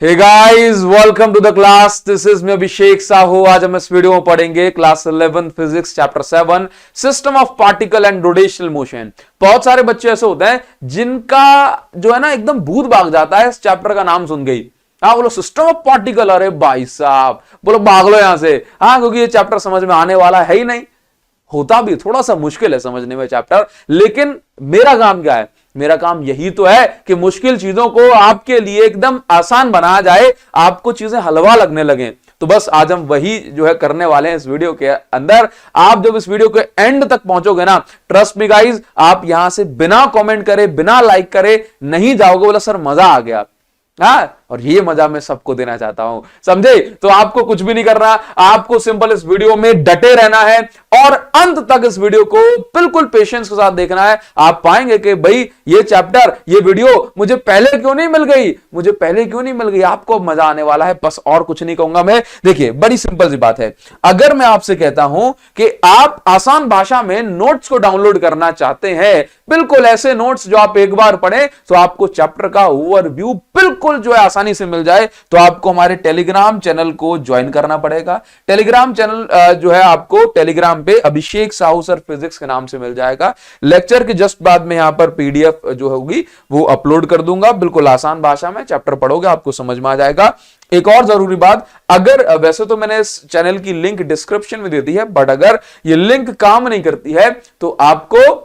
Hey guys, welcome to the class. This is me Abhishek Sahu. आज हम इस वीडियो में पढ़ेंगे class 11 physics chapter 7 system of particle and rotational motion. बहुत सारे बच्चे ऐसे होते हैं जिनका जो है ना एकदम भूत भाग जाता है इस चैप्टर का नाम सुन गई। हाँ बोलो सिस्टम ऑफ पार्टिकल, अरे भाई साहब बोलो भाग लो यहां से। हाँ क्योंकि ये चैप्टर समझ में आने वाला है ही नहीं, होता भी थोड़ा सा मुश्किल है समझने में चैप्टर। लेकिन मेरा काम क्या है? मेरा काम यही तो है कि मुश्किल चीजों को आपके लिए एकदम आसान बनाया जाए, आपको चीजें हलवा लगने लगे। तो बस आज हम वही जो है करने वाले हैं इस वीडियो के अंदर। आप जब इस वीडियो के एंड तक पहुंचोगे ना, ट्रस्ट मी गाइज, आप यहां से बिना कमेंट करे बिना लाइक करे नहीं जाओगे बोला सर मजा आ गया। हाँ, और ये मजा मैं सबको देना चाहता हूं, समझे? तो आपको कुछ भी नहीं करना, आपको सिंपल इस वीडियो में डटे रहना है और अंत तक इस वीडियो को बिल्कुल पेशेंस के साथ देखना है। आप पाएंगे कि भाई ये चैप्टर, ये वीडियो मुझे पहले क्यों नहीं मिल गई, मुझे पहले क्यों नहीं मिल गई। आपको मजा आने वाला है, बस और कुछ नहीं कहूंगा मैं। देखिए बड़ी सिंपल सी बात है, अगर मैं आपसे कहता हूं कि आप आसान भाषा में नोट्स को डाउनलोड करना चाहते हैं, बिल्कुल ऐसे नोट्स जो आप एक बार पढ़े तो आपको चैप्टर का ओवरव्यू बिल्कुल जो है आसानी से मिल जाए, तो आपको हमारे टेलीग्राम चैनल को ज्वाइन करना पड़ेगा। टेलीग्राम चैनल जो है आपको टेलीग्राम पे अभिषेक साहू सर फिजिक्स के नाम से मिल जाएगा। लेक्चर के जस्ट बाद में यहां पर पीडीएफ जो होगी वो अपलोड कर दूंगा, बिल्कुल आसान भाषा में चैप्टर पढ़ोगे आपको समझ में आ जाएगा। एक और जरूरी बात, अगर वैसे तो मैंने इस चैनल की लिंक डिस्क्रिप्शन में दे दी है, बट अगर ये लिंक काम नहीं करती है तो आपको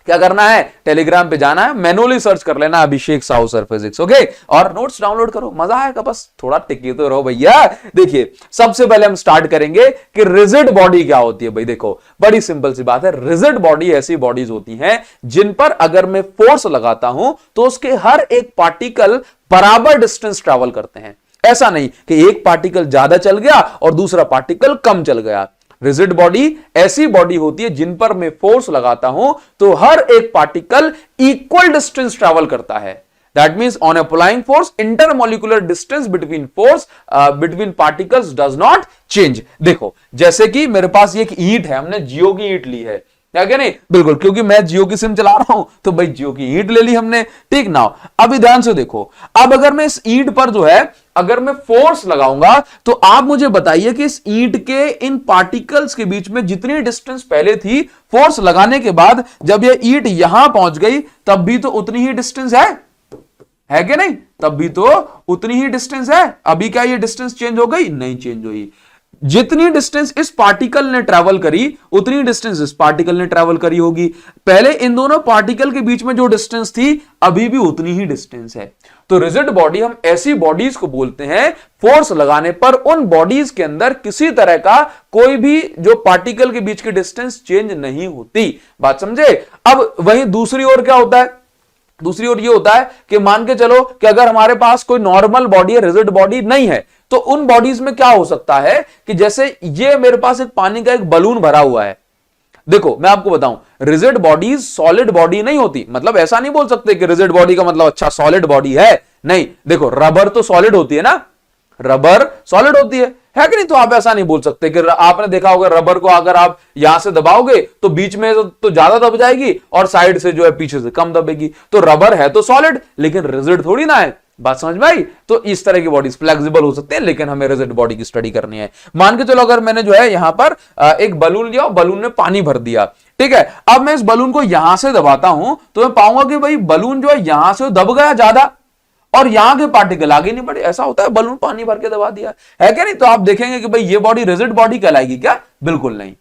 क्या करना है, टेलीग्राम पे जाना है, मैनुअली सर्च कर लेना अभिषेक साहू सर फिजिक्स, ओके, और नोट्स डाउनलोड करो, मजा आएगा। बस थोड़ा टिके तो रहो भैया। देखिए सबसे पहले हम स्टार्ट करेंगे कि रिजिड बॉडी क्या होती है। भाई देखो बड़ी सिंपल सी बात है, रिजिड बॉडी ऐसी बॉडीज होती हैं जिन पर अगर मैं फोर्स लगाता हूं तो उसके हर एक पार्टिकल बराबर डिस्टेंस ट्रैवल करते हैं। ऐसा नहीं कि एक पार्टिकल ज्यादा चल गया और दूसरा पार्टिकल कम चल गया। रिजिड बॉडी ऐसी बॉडी होती है जिन पर मैं फोर्स लगाता हूं तो हर एक पार्टिकल इक्वल डिस्टेंस ट्रैवल करता है। That means on applying force intermolecular distance between particles does not change. देखो जैसे कि मेरे पास ये एक ईंट है, हमने जियो की ईंट ली है, क्या नहीं, बिल्कुल, क्योंकि मैं जियो की सिम चला रहा हूं तो भाई जियो की ईंट ले ली हमने, ठीक ना। अभी ध्यान से देखो, अब अगर मैं इस ईंट पर जो है अगर मैं फोर्स लगाऊंगा तो आप मुझे बताइए कि इस ईंट के इन पार्टिकल्स के बीच में जितनी डिस्टेंस पहले थी, फोर्स लगाने के बाद जब ये ईंट यहां पहुंच गई तब भी तो उतनी ही डिस्टेंस है कि नहीं? तब भी तो उतनी ही डिस्टेंस है। अभी क्या ये डिस्टेंस चेंज हो गई? नहीं चेंज हुई। जितनी डिस्टेंस इस पार्टिकल ने ट्रैवल करी उतनी डिस्टेंस इस पार्टिकल ने ट्रैवल करी होगी। पहले इन दोनों पार्टिकल के बीच में जो डिस्टेंस थी अभी भी उतनी ही डिस्टेंस है। तो रिजिड बॉडी, हम ऐसी बॉडीज को बोलते हैं फोर्स लगाने पर उन बॉडीज के अंदर किसी तरह का कोई भी जो पार्टिकल के बीच की डिस्टेंस चेंज नहीं होती। बात समझे? अब वहीं दूसरी ओर क्या होता है? दूसरी ओर ये होता है कि मान के चलो कि अगर हमारे पास कोई नॉर्मल बॉडी है, रिजिड बॉडी नहीं है, तो उन बॉडीज में क्या हो सकता है कि जैसे ये मेरे पास एक पानी का एक बलून भरा हुआ है। देखो मैं आपको बताऊं, रिजिड बॉडीज सॉलिड बॉडी नहीं होती। मतलब ऐसा नहीं बोल सकते कि रिजिड बॉडी का मतलब अच्छा सॉलिड बॉडी है, नहीं। देखो रबर तो सॉलिड होती है ना, रबर सॉलिड होती है कि नहीं? तो आप ऐसा नहीं बोल सकते कि आपने देखा होगा रबर को अगर आप यहां से दबाओगे तो बीच में तो ज्यादा दब जाएगी और साइड से जो है पीछे से कम दबेगी। तो रबर है तो सॉलिड, लेकिन रिजिड थोड़ी ना है। बात समझ में आई? तो इस तरह की बॉडीज फ्लेक्सिबल हो सकते हैं, लेकिन हमें रिजिड बॉडी की स्टडी करनी है। मान के चलो अगर मैंने जो है यहां पर एक बलून लिया और बलून में पानी भर दिया, ठीक है। अब मैं इस बलून को यहां से दबाता हूं तो मैं पाऊंगा कि भाई बलून जो है यहां से दब गया ज्यादा और यहां के पार्टिकल आगे नहीं बढ़े। ऐसा होता है, बलून पानी भर के दबा दिया है क्या नहीं? तो आप देखेंगे कि भाई ये बॉडी रिजिड बॉडी कहलाएगी क्या? बिल्कुल नहीं,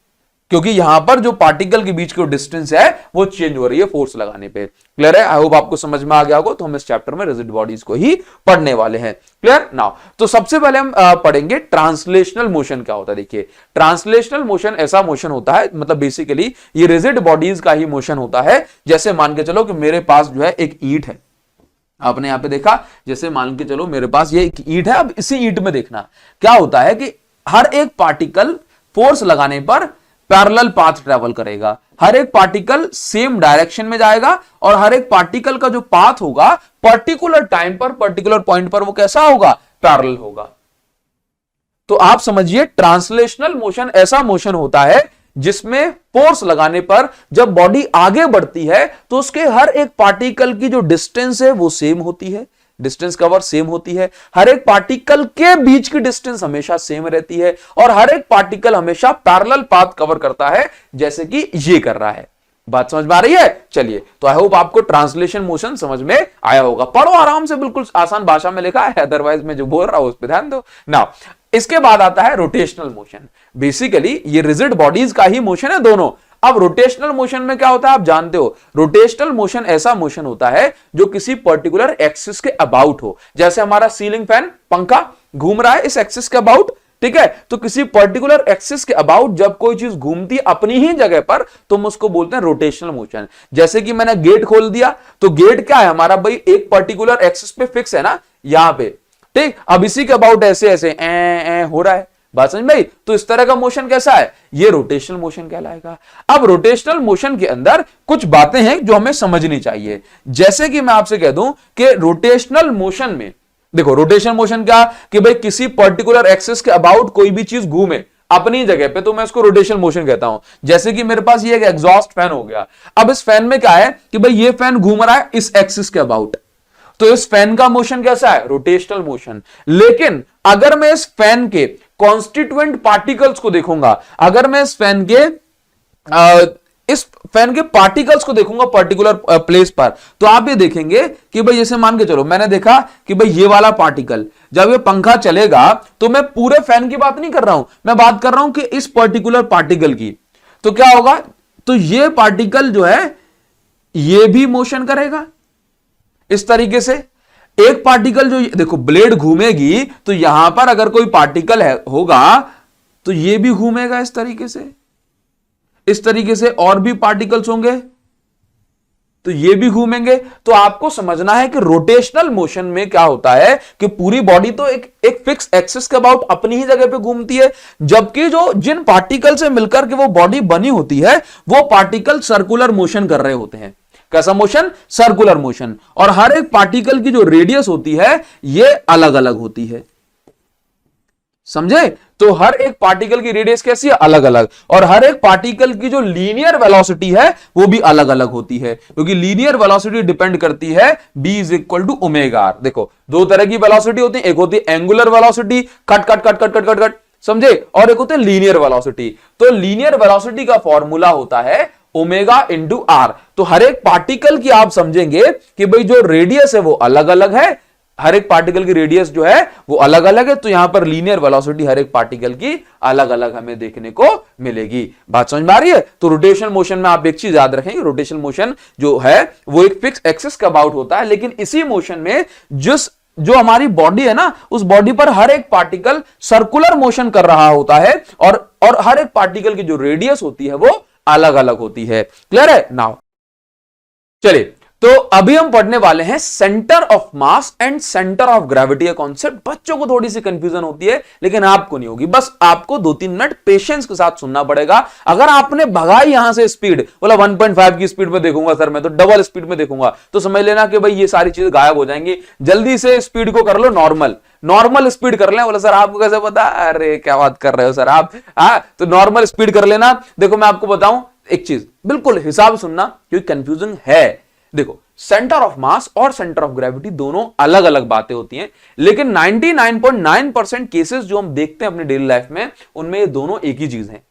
क्योंकि यहां पर जो पार्टिकल के बीच की डिस्टेंस है वो चेंज हो रही है फोर्स लगाने पे। क्लियर है? आई होप आपको समझ में आ गया होगा। तो हम इस चैप्टर में रिजिड बॉडीज को ही पढ़ने वाले हैं। Clear now? तो सबसे पहले हम पढ़ेंगे ट्रांसलेशनल मोशन क्या होता है। देखिए ट्रांसलेशनल मोशन ऐसा मोशन होता है, मतलब बेसिकली ये रिजिड बॉडीज का ही मोशन होता है। जैसे मान के चलो कि मेरे पास जो है एक ईंट है, आपने यहां पे देखा, जैसे मान के चलो मेरे पास ये एक ईंट है। अब इसी ईंट में देखना क्या होता है कि हर एक पार्टिकल फोर्स लगाने पर पैरेलल पाथ ट्रेवल करेगा। हर एक पार्टिकल सेम डायरेक्शन में जाएगा और हर एक पार्टिकल का जो पाथ होगा पर्टिकुलर टाइम पर पर्टिकुलर पॉइंट पर वो कैसा होगा? पैरेलल होगा। तो आप समझिए ट्रांसलेशनल मोशन ऐसा मोशन होता है जिसमें फोर्स लगाने पर जब बॉडी आगे बढ़ती है तो उसके हर एक पार्टिकल की जो डिस्टेंस है वो सेम होती है। डिस्टेंस कवर सेम होती है, हर एक पार्टिकल के बीच की डिस्टेंस हमेशा सेम रहती है और हर एक पार्टिकल हमेशा पैरेलल पाथ कवर करता है, जैसे कि ये कर रहा है। बात समझ में आ रही है? चलिए, तो आई होप आपको ट्रांसलेशन मोशन समझ में आया होगा। पढ़ो आराम से, बिल्कुल आसान भाषा में लिखा है, अदरवाइज मैं जो बोल रहा हूं उस पर ध्यान दो ना। इसके बाद आता है रोटेशनल मोशन। बेसिकली ये रिजिड बॉडीज का ही मोशन है दोनों। अब रोटेशनल मोशन में क्या होता है आप जानते हो, रोटेशनल मोशन ऐसा मोशन होता है जो किसी पर्टिकुलर एक्सिस के अबाउट हो। जैसे हमारा सीलिंग फैन, पंखा घूम रहा है इस एक्सिस के अबाउट, ठीक है, तो किसी पर्टिकुलर एक्सिस के अबाउट जब कोई चीज घूमती है अपनी ही जगह पर, तो हम उसको बोलते हैं रोटेशनल मोशन। जैसे कि मैंने गेट खोल दिया, तो गेट क्या है हमारा भाई, एक पर्टिकुलर एक्सिस पे फिक्स है ना, यहां पे, ठीक। अब इसी के अबाउट ऐसे ऐसे हो रहा है, बात समझ भाई। तो इस तरह का मोशन कैसा है, ये रोटेशनल मोशन कहलाएगा। अब रोटेशनल मोशन के अंदर कुछ बातें हैं जो हमें समझनी चाहिए। जैसे कि मैं आपसे कह दूं कि रोटेशनल मोशन में देखो, रोटेशनल मोशन क्या कि भाई किसी पर्टिकुलर एक्सिस के अबाउट कोई भी चीज घूमे अपनी जगह पे, तो मैं इसको रोटेशनल मोशन कहता हूं। जैसे कि मेरे पास ये एक एग्जॉस्ट फैन हो गया। अब इस फैन में क्या है कि भाई ये फैन घूम रहा है इस एक्सिस के अबाउट, तो इस फैन का मोशन कैसा है, रोटेशनल मोशन। लेकिन अगर मैं इस फैन के कॉन्स्टिट्यूएंट पार्टिकल्स को देखूंगा, अगर मैं इस फैन के पार्टिकल्स को देखूंगा पर्टिकुलर प्लेस पर, तो आप ये देखेंगे कि भाई जैसे मान के चलो मैंने देखा कि भाई ये वाला पार्टिकल जब ये पंखा चलेगा, तो मैं पूरे फैन की बात नहीं कर रहा हूं, मैं बात कर रहा हूं कि इस पर्टिकुलर पार्टिकल की। तो क्या होगा, तो ये पार्टिकल जो है ये भी मोशन करेगा इस तरीके से। एक पार्टिकल जो देखो ब्लेड घूमेगी, तो यहां पर अगर कोई पार्टिकल होगा तो ये भी घूमेगा इस तरीके से, इस तरीके से और भी पार्टिकल्स होंगे तो ये भी घूमेंगे। तो आपको समझना है कि रोटेशनल मोशन में क्या होता है कि पूरी बॉडी तो एक फिक्स एक्सिस के अबाउट अपनी ही जगह पे घूमती है, जबकि जो जिन पार्टिकल से मिलकर के वो बॉडी बनी होती है वो पार्टिकल सर्कुलर मोशन कर रहे होते हैं। कैसा मोशन, सर्कुलर मोशन। और हर एक पार्टिकल की जो रेडियस होती है ये अलग अलग होती है, समझे। तो हर एक पार्टिकल की रेडियस कैसी है, अलग अलग। और हर एक पार्टिकल की जो लीनियर वेलोसिटी है वो भी अलग अलग होती है, क्योंकि लीनियर वेलोसिटी डिपेंड करती है b is equal to omega R. देखो दो तरह की वेलोसिटी होती है, एक होती है angular velocity, cut cut cut cut cut cut cut, समझे, और एक होती है लीनियर वेलोसिटी। तो लीनियर वेलोसिटी का फॉर्मूला होता है ओमेगा इंटू आर। तो हर एक पार्टिकल की आप समझेंगे कि भाई जो रेडियस है वो अलग अलग है, हर एक पार्टिकल की रेडियस जो है वो अलग अलग है, तो यहां पर लीनियर वेलोसिटी हर एक पार्टिकल की अलग अलग हमें देखने को मिलेगी। बात समझ में आ रही है। तो रोटेशनल मोशन में आप एक चीज याद रखेंगे, रोटेशनल मोशन जो है वो एक फिक्स एक्सिस के अबाउट होता है, लेकिन इसी मोशन में जो हमारी बॉडी है ना, उस बॉडी पर हर एक पार्टिकल सर्कुलर मोशन कर रहा होता है और हर एक पार्टिकल की जो रेडियस होती है वो अलग अलग होती है। क्लियर है नाउ। चलिए, तो अभी हम पढ़ने वाले हैं centre of mass and centre of gravity. का कॉन्सेप्ट बच्चों को थोड़ी सी कंफ्यूजन होती है, लेकिन आपको नहीं होगी। बस आपको 2-3 मिनट पेशेंस के साथ सुनना पड़ेगा। अगर आपने भगाई यहां से स्पीड, बोला 1.5 की स्पीड में देखूंगा सर, मैं तो डबल स्पीड में देखूंगा, तो समझ लेना कि भाई ये सारी चीजें गायब हो जाएंगी। जल्दी से स्पीड को कर लो नॉर्मल स्पीड कर लें। बोला सर आपको कैसे पता, अरे क्या बात कर रहे हो सर आप, तो नॉर्मल स्पीड कर लेना। देखो मैं आपको बताऊं एक चीज, बिल्कुल हिसाब सुनना क्योंकि कंफ्यूजन है। देखो सेंटर ऑफ मास और सेंटर ऑफ ग्रेविटी दोनों अलग अलग बातें होती हैं, लेकिन 99.9% केसेस जो हम देखते हैं अपनी डेली लाइफ में, उनमें ये दोनों एक ही चीज है।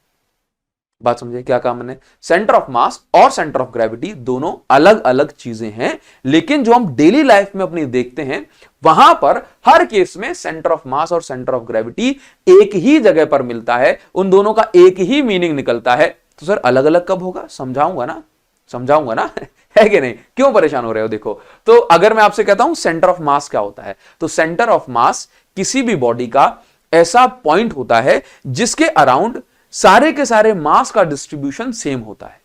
बात समझे क्या कहा मैंने, सेंटर ऑफ मास और सेंटर ऑफ ग्रेविटी दोनों अलग अलग चीजें हैं, लेकिन जो हम डेली लाइफ में अपनी देखते हैं वहां पर हर केस में सेंटर ऑफ मास और सेंटर ऑफ ग्रेविटी एक ही जगह पर मिलता है, उन दोनों का एक ही मीनिंग निकलता है। तो सर अलग अलग कब होगा, समझाऊंगा ना है कि नहीं, क्यों परेशान हो रहे हो। देखो तो अगर मैं आपसे कहता हूं सेंटर ऑफ मास क्या होता है, तो सेंटर ऑफ मास किसी भी बॉडी का ऐसा पॉइंट होता है जिसके अराउंड सारे के सारे मास का डिस्ट्रीब्यूशन सेम होता है।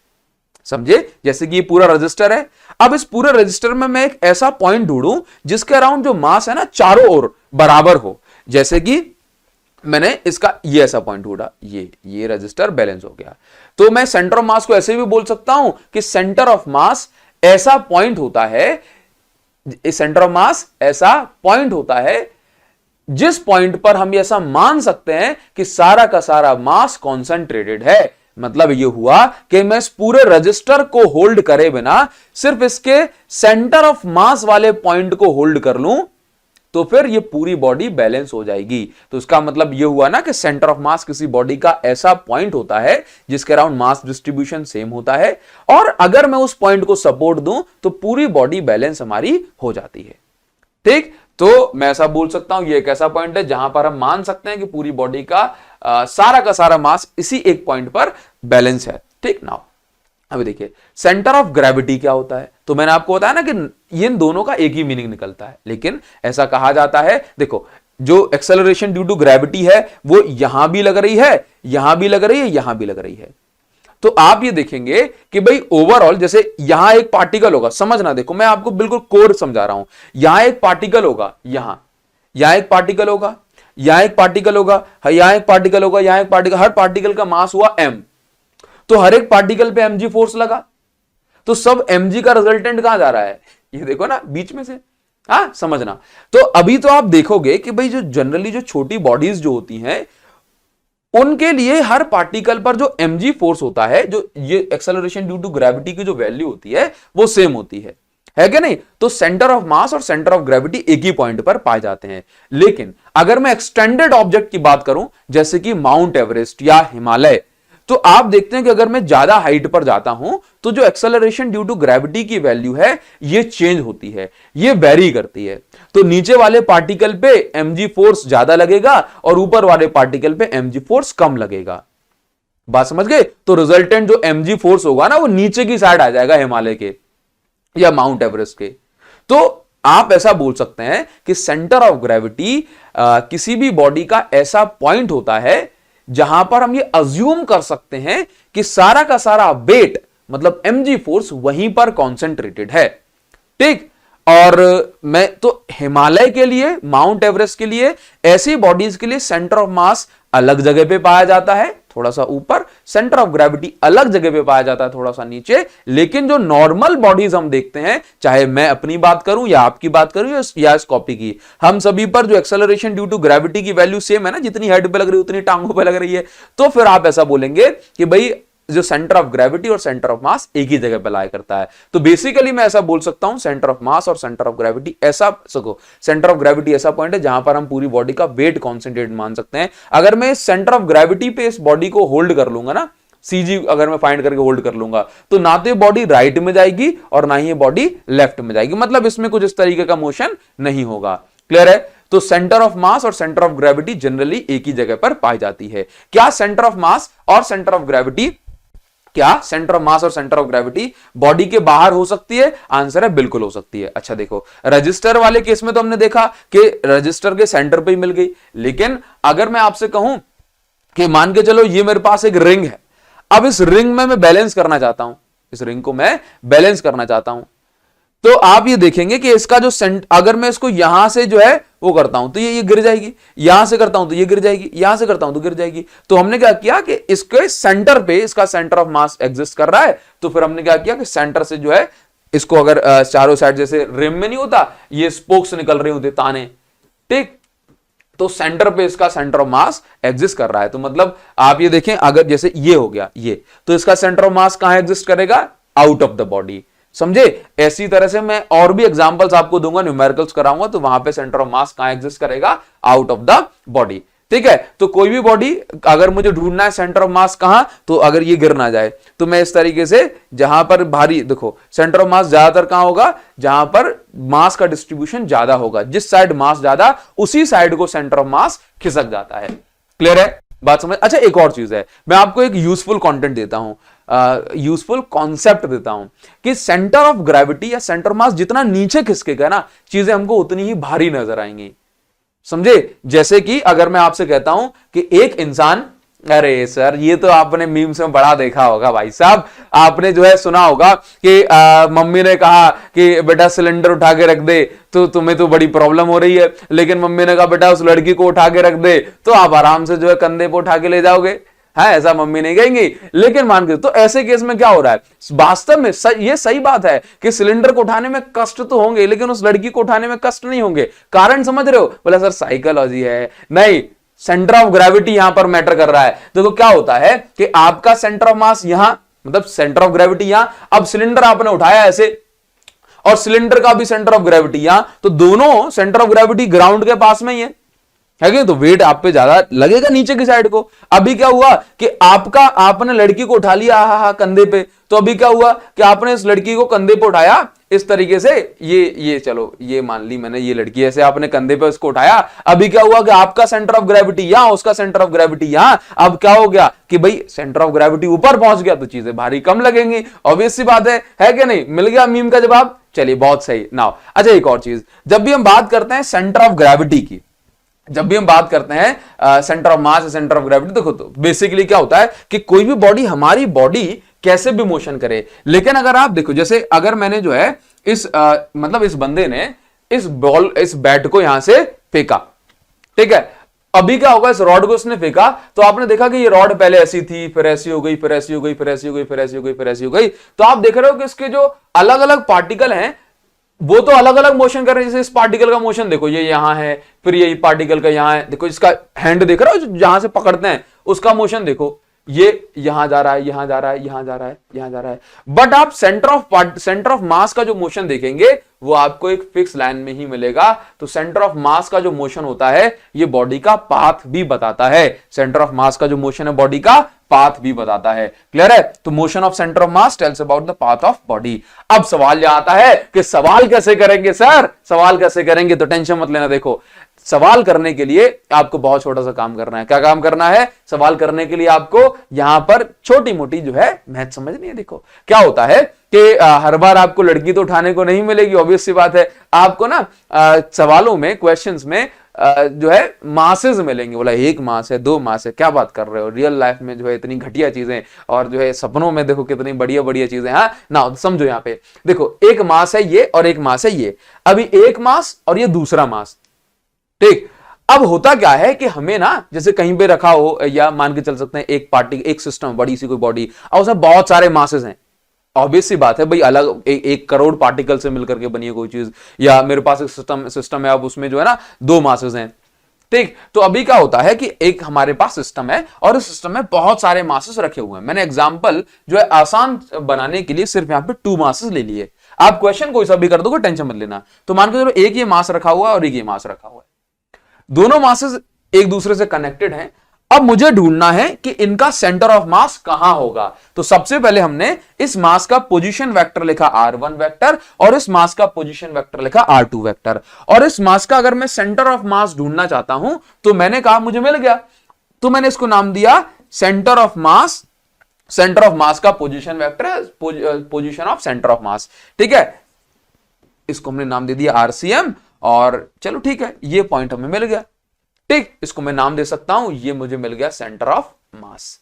समझे, जैसे कि ये पूरा रजिस्टर है, अब इस पूरे रजिस्टर में मैं एक ऐसा पॉइंट ढूंढूं जिसके अराउंड जो मास है ना चारों ओर बराबर हो। जैसे कि मैंने इसका ये ऐसा पॉइंट ढूंढा, ये रजिस्टर बैलेंस हो गया, तो मैं सेंटर ऑफ मास को ऐसे भी बोल सकता हूं कि सेंटर ऑफ मास ऐसा पॉइंट होता है, सेंटर ऑफ मास ऐसा पॉइंट होता है जिस पॉइंट पर हम ऐसा मान सकते हैं कि सारा का सारा मास कॉन्सेंट्रेटेड है। मतलब यह हुआ कि मैं इस पूरे रजिस्टर को होल्ड करे बिना सिर्फ इसके सेंटर ऑफ मास वाले पॉइंट को होल्ड कर लूं, तो फिर ये पूरी बॉडी बैलेंस हो जाएगी। तो इसका मतलब ये हुआ ना कि सेंटर ऑफ मास किसी बॉडी का ऐसा पॉइंट होता है जिसके अराउंड मास डिस्ट्रीब्यूशन सेम होता है, और अगर मैं उस पॉइंट को सपोर्ट दूं तो पूरी बॉडी बैलेंस हमारी हो जाती है। ठीक, तो मैं ऐसा बोल सकता हूं ये एक ऐसा पॉइंट है जहां पर हम मान सकते हैं कि पूरी बॉडी का सारा मास इसी एक पॉइंट पर बैलेंस है। ठीक, नाउ अभी देखिए सेंटर ऑफ ग्रेविटी क्या होता है। तो मैंने आपको बताया ना कि इन दोनों का एक ही मीनिंग निकलता है, लेकिन ऐसा कहा जाता है, देखो जो एक्सेलरेशन ड्यू टू ग्रेविटी है वो यहां भी लग रही है, यहां भी लग रही है, यहां भी लग रही है। तो आप ये देखेंगे कि भाई ओवरऑल जैसे यहां एक पार्टिकल होगा, समझना, देखो मैं आपको बिल्कुल कोर समझा रहा हूं। यहां एक पार्टिकल होगा, यहां एक पार्टिकल होगा, यहां एक पार्टिकल होगा, यहां एक पार्टिकल होगा, यहां एक पार्टिकल, हर पार्टिकल का मास हुआ m। तो हर एक पार्टिकल पे mg फोर्स लगा, तो सब mg का रिजल्टेंट कहां जा रहा है, ये देखो ना बीच में से। हाँ, समझना। तो अभी तो आप देखोगे कि भाई जो जनरली जो छोटी बॉडीज जो होती हैं उनके लिए हर पार्टिकल पर जो mg फोर्स होता है, जो ये एक्सेलरेशन ड्यू टू ग्रेविटी की जो वैल्यू होती है वो सेम होती है कि नहीं। तो सेंटर ऑफ मास और सेंटर ऑफ ग्रेविटी एक ही पॉइंट पर पाए जाते हैं। लेकिन अगर मैं एक्सटेंडेड ऑब्जेक्ट की बात करूं जैसे कि माउंट एवरेस्ट या हिमालय, तो आप देखते हैं कि अगर मैं ज्यादा हाइट पर जाता हूं तो जो एक्सेलरेशन ड्यू टू ग्रेविटी की वैल्यू है ये चेंज होती है, ये वेरी करती है। तो नीचे वाले पार्टिकल पे mg फोर्स ज्यादा लगेगा और ऊपर वाले पार्टिकल पे mg फोर्स कम लगेगा। बात समझ गए। तो रिजल्टेंट जो mg फोर्स होगा ना वो नीचे की साइड आ जाएगा हिमालय के या माउंट एवरेस्ट के। तो आप ऐसा बोल सकते हैं कि सेंटर ऑफ ग्रेविटी किसी भी बॉडी का ऐसा पॉइंट होता है जहां पर हम ये अज्यूम कर सकते हैं कि सारा का सारा वेट मतलब mg फोर्स वहीं पर कॉन्सेंट्रेटेड है। ठीक, और मैं तो हिमालय के लिए, माउंट एवरेस्ट के लिए, ऐसी बॉडीज के लिए सेंटर ऑफ मास अलग जगह पे पाया जाता है, थोड़ा सा ऊपर, सेंटर ऑफ ग्रेविटी अलग जगह पे पाया जाता है, थोड़ा सा नीचे। लेकिन जो नॉर्मल बॉडीज हम देखते हैं, चाहे मैं अपनी बात करूं या आपकी बात करूं या इस कॉपी की, हम सभी पर जो एक्सेलरेशन ड्यू टू ग्रेविटी की वैल्यू सेम है ना, जितनी हेड पे लग रही है उतनी टांगों पे लग रही है। तो फिर आप ऐसा बोलेंगे कि भाई जो सेंटर ऑफ ग्रेविटी और सेंटर ऑफ मास एक ही जगह पर लाया करता है। तो बेसिकली मैं ऐसा बोल सकता हूं सेंटर ऑफ मास और सेंटर ऑफ ग्रेविटी ऐसा सेंटर ऑफ ग्रेविटी ऐसा पॉइंट है जहां पर हम पूरी बॉडी का वेट कॉन्सेंट्रेट मान सकते हैं। अगर मैं सेंटर ऑफ ग्रेविटी पे इस बॉडी को होल्ड कर लूंगा ना, सीजी अगर मैं फाइंड करके होल्ड कर लूंगा, तो ना तो ये बॉडी राइट में जाएगी और ना ही ये बॉडी लेफ्ट में जाएगी, मतलब इसमें कुछ इस तरीके का मोशन नहीं होगा। क्लियर है। तो सेंटर ऑफ मास और सेंटर ऑफ ग्रेविटी जनरली एक ही जगह पर पाई जाती है। क्या सेंटर ऑफ मास और सेंटर ऑफ ग्रेविटी, क्या सेंटर ऑफ मास और सेंटर ऑफ ग्रेविटी बॉडी के बाहर हो सकती है? आंसर है बिल्कुल हो सकती है। अच्छा देखो, रजिस्टर वाले केस में तो हमने देखा कि रजिस्टर के सेंटर पे ही मिल गई, लेकिन अगर मैं आपसे कहूं कि मान के चलो ये मेरे पास एक रिंग है, अब इस रिंग में मैं बैलेंस करना चाहता हूं, इस रिंग को मैं बैलेंस करना चाहता हूं, तो आप ये देखेंगे कि इसका जो अगर मैं इसको यहां से जो है वो करता हूं तो ये गिर जाएगी, यहां से करता हूं तो ये गिर जाएगी, यहां से करता हूं तो गिर जाएगी। तो हमने क्या किया कि इसके सेंटर पे इसका सेंटर ऑफ मास एग्जिस्ट कर रहा है, तो फिर हमने क्या किया कि सेंटर से जो है इसको अगर चारों साइड जैसे रिम में नहीं होता ये स्पोक्स निकल रहे होते ताने, ठीक, तो सेंटर पे इसका सेंटर ऑफ मास एग्जिस्ट कर रहा है। तो मतलब आप ये देखें अगर जैसे ये हो गया ये, तो इसका सेंटर ऑफ मास कहां एग्जिस्ट करेगा? Out of the body. समझे? ऐसी तरह से मैं और भी एग्जांपल्स आपको दूंगा, न्यूमेरिकल्स कराऊंगा, तो वहां पे सेंटर ऑफ मास कहां एग्जिस्ट करेगा? Out of the body. ठीक है, तो कोई भी बॉडी अगर मुझे ढूंढना है सेंटर ऑफ मास कहां, तो अगर ये गिर ना जाए तो मैं इस तरीके से जहां पर भारी, देखो सेंटर ऑफ मास ज्यादातर कहां होगा? जहां पर मास का डिस्ट्रीब्यूशन ज्यादा होगा, जिस साइड मास ज्यादा उसी साइड को सेंटर ऑफ मास खिसक जाता है। क्लियर है बात समझ? अच्छा एक और चीज है, मैं आपको एक यूजफुल कंटेंट देता हूं, यूजफुल कॉन्सेप्ट देता हूं कि सेंटर ऑफ ग्रेविटी या सेंटर मास जितना नीचे खिसकेगा ना, चीजें हमको उतनी ही भारी नजर आएंगी। समझे? जैसे कि अगर मैं आपसे कहता हूं कि एक इंसान, अरे सर ये तो आपने मीम्स में बड़ा देखा होगा भाई साहब, आपने जो है सुना होगा कि मम्मी ने कहा कि बेटा सिलेंडर उठा के रख दे, तो तुम्हें तो बड़ी प्रॉब्लम हो रही है, लेकिन मम्मी ने कहा बेटा उस लड़की को उठा के रख दे, तो आप आराम से जो है कंधे पे उठा के ले जाओगे। है ऐसा मम्मी नहीं कहेंगी, लेकिन मान के तो ऐसे केस में क्या हो रहा है? वास्तव में ये सही बात है कि सिलेंडर को उठाने में कष्ट तो होंगे, लेकिन उस लड़की को उठाने में कष्ट नहीं होंगे। कारण समझ रहे हो? बोला सर साइकोलॉजी है। नहीं, सेंटर ऑफ ग्रेविटी यहां पर मैटर कर रहा है। देखो क्या होता है कि आपका सेंटर ऑफ मास यहां, मतलब सेंटर ऑफ ग्रेविटी यहां, अब सिलेंडर आपने उठाया ऐसे और सिलेंडर का भी सेंटर ऑफ ग्रेविटी यहां, तो दोनों सेंटर ऑफ ग्रेविटी ग्राउंड के पास में ही है कि तो वेट आप पे ज्यादा लगेगा नीचे की साइड को। अभी क्या हुआ कि आपने लड़की को उठा लिया हा कंधे पे, तो अभी क्या हुआ कि आपने इस लड़की को कंधे पे उठाया इस तरीके से, ये चलो ये मान ली मैंने, ये लड़की ऐसे आपने कंधे पे उसको उठाया। अभी क्या हुआ कि आपका सेंटर ऑफ ग्रेविटी यहां, उसका सेंटर ऑफ ग्रेविटी यहां। अब क्या हो गया कि भाई सेंटर ऑफ ग्रेविटी ऊपर पहुंच गया तो चीजें भारी कम लगेंगी, ऑब्वियस सी बात है कि नहीं। मिल गया मीम का जवाब, चलिए बहुत सही। नाउ अच्छा एक और चीज, जब भी हम बात करते हैं सेंटर ऑफ ग्रेविटी की, जब भी हम बात करते हैं centre of mass, centre of gravity, देखो तो बेसिकली क्या होता है कि कोई भी बॉडी, हमारी बॉडी कैसे भी मोशन करे, लेकिन अगर आप देखो, जैसे अगर मैंने जो है मतलब इस बंदे ने इस बैट को यहां से फेंका, ठीक है। अभी क्या होगा, इस रॉड को उसने फेंका तो आपने देखा कि ये रॉड पहले ऐसी थी, फिर ऐसी हो गई, फिर ऐसी हो गई, फिर ऐसी हो गई, फिर ऐसी हो गई, फिर ऐसी हो गई। तो आप देख रहे हो कि इसके जो अलग अलग पार्टिकल हैं वो तो अलग अलग मोशन कर रहे हैं। जैसे इस पार्टिकल का मोशन देखो, ये यहां है, फिर ये पार्टिकल का यहां है, देखो इसका हैंड देख रहे हो जहां से पकड़ते हैं उसका मोशन देखो, ये यहां जा रहा है, यहां जा रहा है, यहां जा रहा है, यहां जा रहा है। बट आप सेंटर ऑफ मास का जो मोशन देखेंगे वो आपको एक फिक्स लाइन में ही मिलेगा। तो सेंटर ऑफ मास का जो मोशन होता है ये बॉडी का पाथ भी बताता है, सेंटर ऑफ मास का जो मोशन है बॉडी का पाथ भी बताता है। क्लियर है? तो motion of centre of mass tells about the path of body. अब सवाल यह आता है कि सवाल कैसे करेंगे सर, सवाल कैसे करेंगे? तो टेंशन मत लेना, देखो सवाल करने के लिए आपको बहुत छोटा सा काम करना है। क्या काम करना है? सवाल करने के लिए आपको यहां पर छोटी मोटी जो है मैथ समझनी है। देखो क्या होता है कि हर बार आपको लड़की तो उठाने को नहीं मिलेगी, ऑब्वियस सी बात है। आपको ना सवालों में, क्वेश्चंस में जो है मासेस मिलेंगे। बोला एक मास है, दो मास है, क्या बात कर रहे हो? रियल लाइफ में जो है इतनी घटिया चीजें, और जो है सपनों में देखो कितनी बढ़िया बढ़िया चीजें। हाँ ना, समझो यहाँ पे देखो, एक मास है ये और एक मास है ये। अभी एक मास और ये दूसरा मास, ठीक। अब होता क्या है कि हमें ना, जैसे कहीं पे रखा हो, या मान के चल सकते हैं एक पार्टी, एक सिस्टम, बड़ी सी कोई बॉडी, और उसमें बहुत सारे मासेस हैं। ऑब्वियस सी बात है भाई, अलग एक करोड़ पार्टिकल से मिलकर के बनी है कोई चीज, या मेरे पास एक सिस्टम है, अब उसमें जो है ना दो मासेस हैं, ठीक। तो अभी क्या होता है कि एक हमारे पास सिस्टम है और इस सिस्टम में बहुत सारे मासेस रखे हुए हैं। मैंने एग्जांपल जो है आसान बनाने के लिए सिर्फ यहां पे 2 मासेस ले लिए। आप क्वेश्चन कोई सा भी कर दोगे, टेंशन मत लेना। तो मान के चलो एक ये मास रखा हुआ है और एक ये मास रखा हुआ है, दोनों मासेस एक दूसरे से कनेक्टेड हैं। अब मुझे ढूंढना है कि इनका सेंटर ऑफ मास कहां होगा। तो सबसे पहले हमने इस मास का पोजीशन वेक्टर लिखा r1 वेक्टर, और इस मास का पोजीशन वेक्टर लिखा r2 वेक्टर। और इस मास का अगर मैं सेंटर ऑफ मास ढूंढना चाहता हूं तो मैंने कहा मुझे मिल गया, तो मैंने इसको नाम दिया centre of mass. Centre of मास का पोजीशन वेक्टर है पोजीशन ऑफ सेंटर ऑफ मास, ठीक है। इसको हमने नाम दे दिया RCM, और चलो ठीक है, ये पॉइंट हमें मिल गया, ठीक। इसको मैं नाम दे सकता हूं, ये मुझे मिल गया सेंटर ऑफ मास।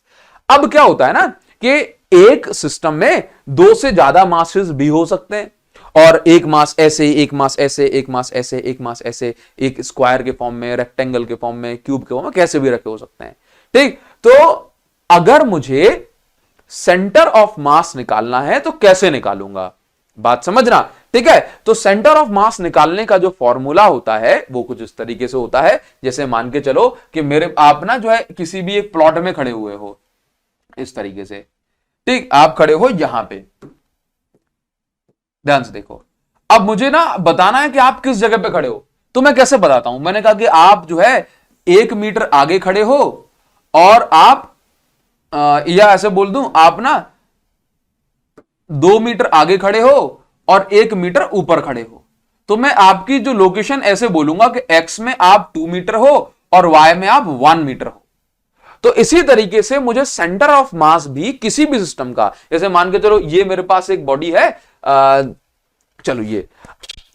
अब क्या होता है ना कि एक सिस्टम में 2 से ज्यादा मासेस भी हो सकते हैं, और एक मास ऐसे, एक मास ऐसे, एक मास ऐसे, एक मास ऐसे, एक स्क्वायर के फॉर्म में, रेक्टेंगल के फॉर्म में, क्यूब के फॉर्म में, कैसे भी रखे हो सकते हैं, ठीक। तो अगर मुझे सेंटर ऑफ मास निकालना है तो कैसे निकालूंगा, बात समझना, ठीक है। तो सेंटर ऑफ मास निकालने का जो फॉर्मूला होता है वो कुछ इस तरीके से होता है। जैसे मान के चलो कि आप ना जो है किसी भी एक प्लॉट में खड़े हुए हो, इस तरीके से, ठीक। आप खड़े हो यहां पे, ध्यान से देखो। अब मुझे ना बताना है कि आप किस जगह पे खड़े हो, तो मैं कैसे बताता हूं? मैंने कहा कि आप जो है 1 मीटर आगे खड़े हो, और आप या ऐसे बोल दूं, आप ना 2 मीटर आगे खड़े हो और 1 मीटर ऊपर खड़े हो। तो मैं आपकी जो लोकेशन ऐसे बोलूंगा कि x में आप 2 मीटर हो और y में आप 1 मीटर हो। तो इसी तरीके से मुझे सेंटर ऑफ मास भी किसी भी सिस्टम का, जैसे मान के चलो ये मेरे पास एक बॉडी है, चलो ये,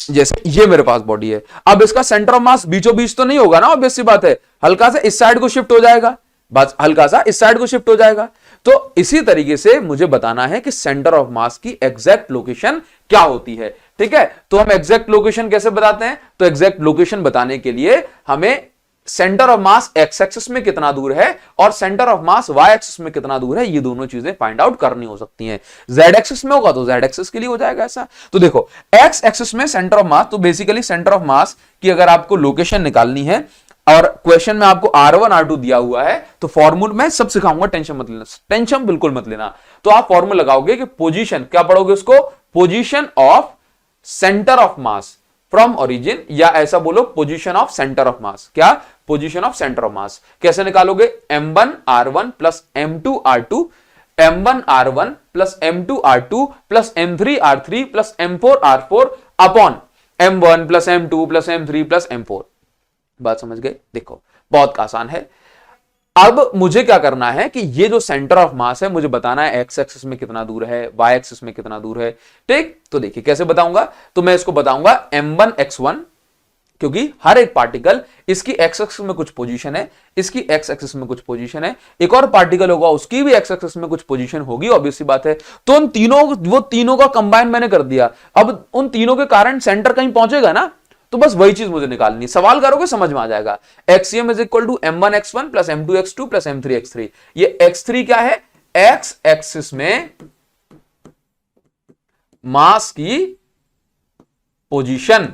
जैसे ये मेरे पास बॉडी है, अब इसका सेंटर ऑफ मास बीचों बीच तो नहीं होगा ना, ऑब्वियस सी बात है, हल्का सा इस साइड को शिफ्ट हो जाएगा, बस हल्का सा इस साइड को शिफ्ट हो जाएगा। तो इसी तरीके से मुझे बताना है कि सेंटर ऑफ मास की एग्जैक्ट लोकेशन क्या होती है, ठीक है। तो हम एग्जैक्ट लोकेशन कैसे बताते हैं? तो एग्जैक्ट लोकेशन बताने के लिए हमें centre of mass X axis में कितना दूर है और centre of mass Y axis में कितना दूर है, ये दोनों चीजें फाइंड आउट करनी हो सकती हैं। जेड एक्सिस में होगा तो जेड एक्सिस के लिए हो जाएगा ऐसा। तो देखो एक्स एक्सिस में सेंटर ऑफ मास, तो बेसिकली सेंटर ऑफ मास की अगर आपको लोकेशन निकालनी है और क्वेश्चन में आपको R1 R2 दिया हुआ है, तो फॉर्मूला मैं सब सिखाऊंगा, टेंशन मत लेना, टेंशन बिल्कुल मत लेना। तो आप फॉर्मूला लगाओगे कि पोजीशन, क्या पढ़ोगे उसको, position of centre of mass from origin, या ऐसा बोलो position of centre of mass. क्या? Position of centre of mass. कैसे निकालोगे? m1 r1 plus m2 r2, m1 r1 plus m2 r2 plus m3 r3 plus m4 r4 upon m1 plus m2 plus m3 plus m4। बात समझ गए? देखो बहुत आसान है। अब मुझे क्या करना है कि ये जो सेंटर ऑफ मास है मुझे बताना है एक्स एक्सिस में कितना दूर है, वाई एक्सिस में कितना दूर है। ठीक, तो देखिए कैसे बताऊंगा, तो मैं इसको बताऊंगा m1 x1, क्योंकि हर एक पार्टिकल, इसकी एक्स एक्सिस में कुछ पोजीशन है, इसकी एक्स एक्सिस में कुछ पोजीशन है, एक और पार्टिकल होगा उसकी भी एक्स एक्सिस में कुछ पोजीशन होगी, ऑब्वियस सी बात है। तो उन तीनों, वो तीनों का कंबाइन मैंने कर दिया। अब उन तीनों के कारण सेंटर कहीं पहुंचेगा ना, तो बस वही चीज मुझे निकालनी। सवाल करोगे समझ में आ जाएगा। XCM is equal to m1 x1 plus m2 x2 plus m3 x3। ये x3 क्या है? एक्स एक्सिस में मास की पोजीशन।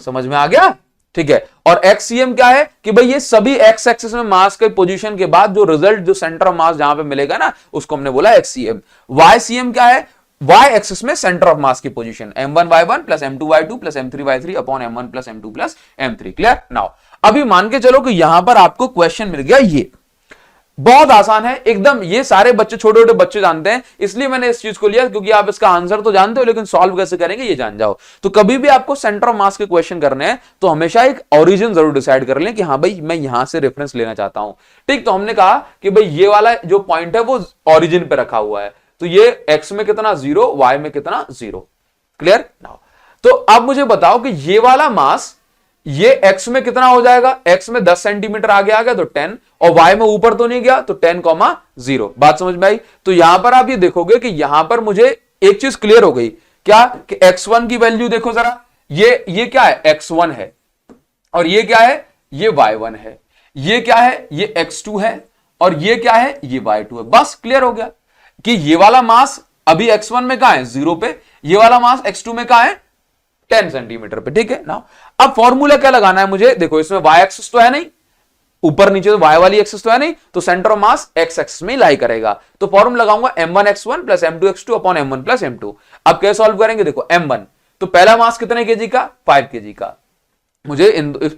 समझ में आ गया? ठीक है। और एक्सीएम क्या है कि भाई ये सभी एक्स एक्सिस में मास के पोजीशन के बाद जो रिजल्ट, जो सेंटर ऑफ मास जहां पे मिलेगा ना, उसको हमने बोला एक्सीएम। वाईसीएम क्या है? y एक्सिस में सेंटर ऑफ मास की position, m1 y1 plus m2 y2 plus m3 y3 upon m1 plus m2 plus m3। Clear? Now अभी मान के चलो कि यहां पर आपको क्वेश्चन मिल गया, ये बहुत आसान है एकदम, ये सारे बच्चे, छोटे छोटे बच्चे जानते हैं, इसलिए मैंने इस चीज को लिया, क्योंकि आप इसका आंसर तो जानते हो लेकिन सॉल्व कैसे करेंगे ये जान जाओ। तो कभी भी आपको सेंटर ऑफ मास के क्वेश्चन करने हैं तो हमेशा एक ओरिजिन जरूर डिसाइड कर लें कि हाँ भाई मैं यहां से रेफरेंस लेना चाहता हूं। ठीक, तो हमने कहा कि भाई ये वाला जो पॉइंट है वो ओरिजिन पे रखा हुआ है, तो ये x में कितना 0, y में कितना 0। क्लियर? नाउ तो अब मुझे बताओ कि ये वाला मास, ये x में कितना हो जाएगा? x में 10 सेंटीमीटर आगे आ गया तो 10, और y में ऊपर तो नहीं गया तो 10,0। बात समझ में आई? तो यहां पर आप ये देखोगे कि यहां पर मुझे एक चीज क्लियर हो गई, क्या कि x1 की वैल्यू देखो जरा, ये क्या है? x1 है, और ये क्या है? ये y1 है। ये क्या है? ये x2 है, और ये क्या है? ये y2 है। बस क्लियर हो गया कि ये वाला मास अभी x1 में कहां है? 0 पे, ये वाला मास x2 में कहां है? 10 सेंटीमीटर पे। ठीक है ना? अब फॉर्मूला क्या लगाना है मुझे? देखो इसमें y एक्सिस तो है नहीं, ऊपर नीचे तो y वाली एक्सिस तो है नहीं, तो centre of mass x axis में लाई करेगा। तो फॉर्मूला लगाऊंगा m1 x1 plus m2 x2 upon m1 plus m2। अब कैसे सॉल्व करेंगे? देखो m1, तो पहला मास कितने केजी का? 5 केजी का। मुझे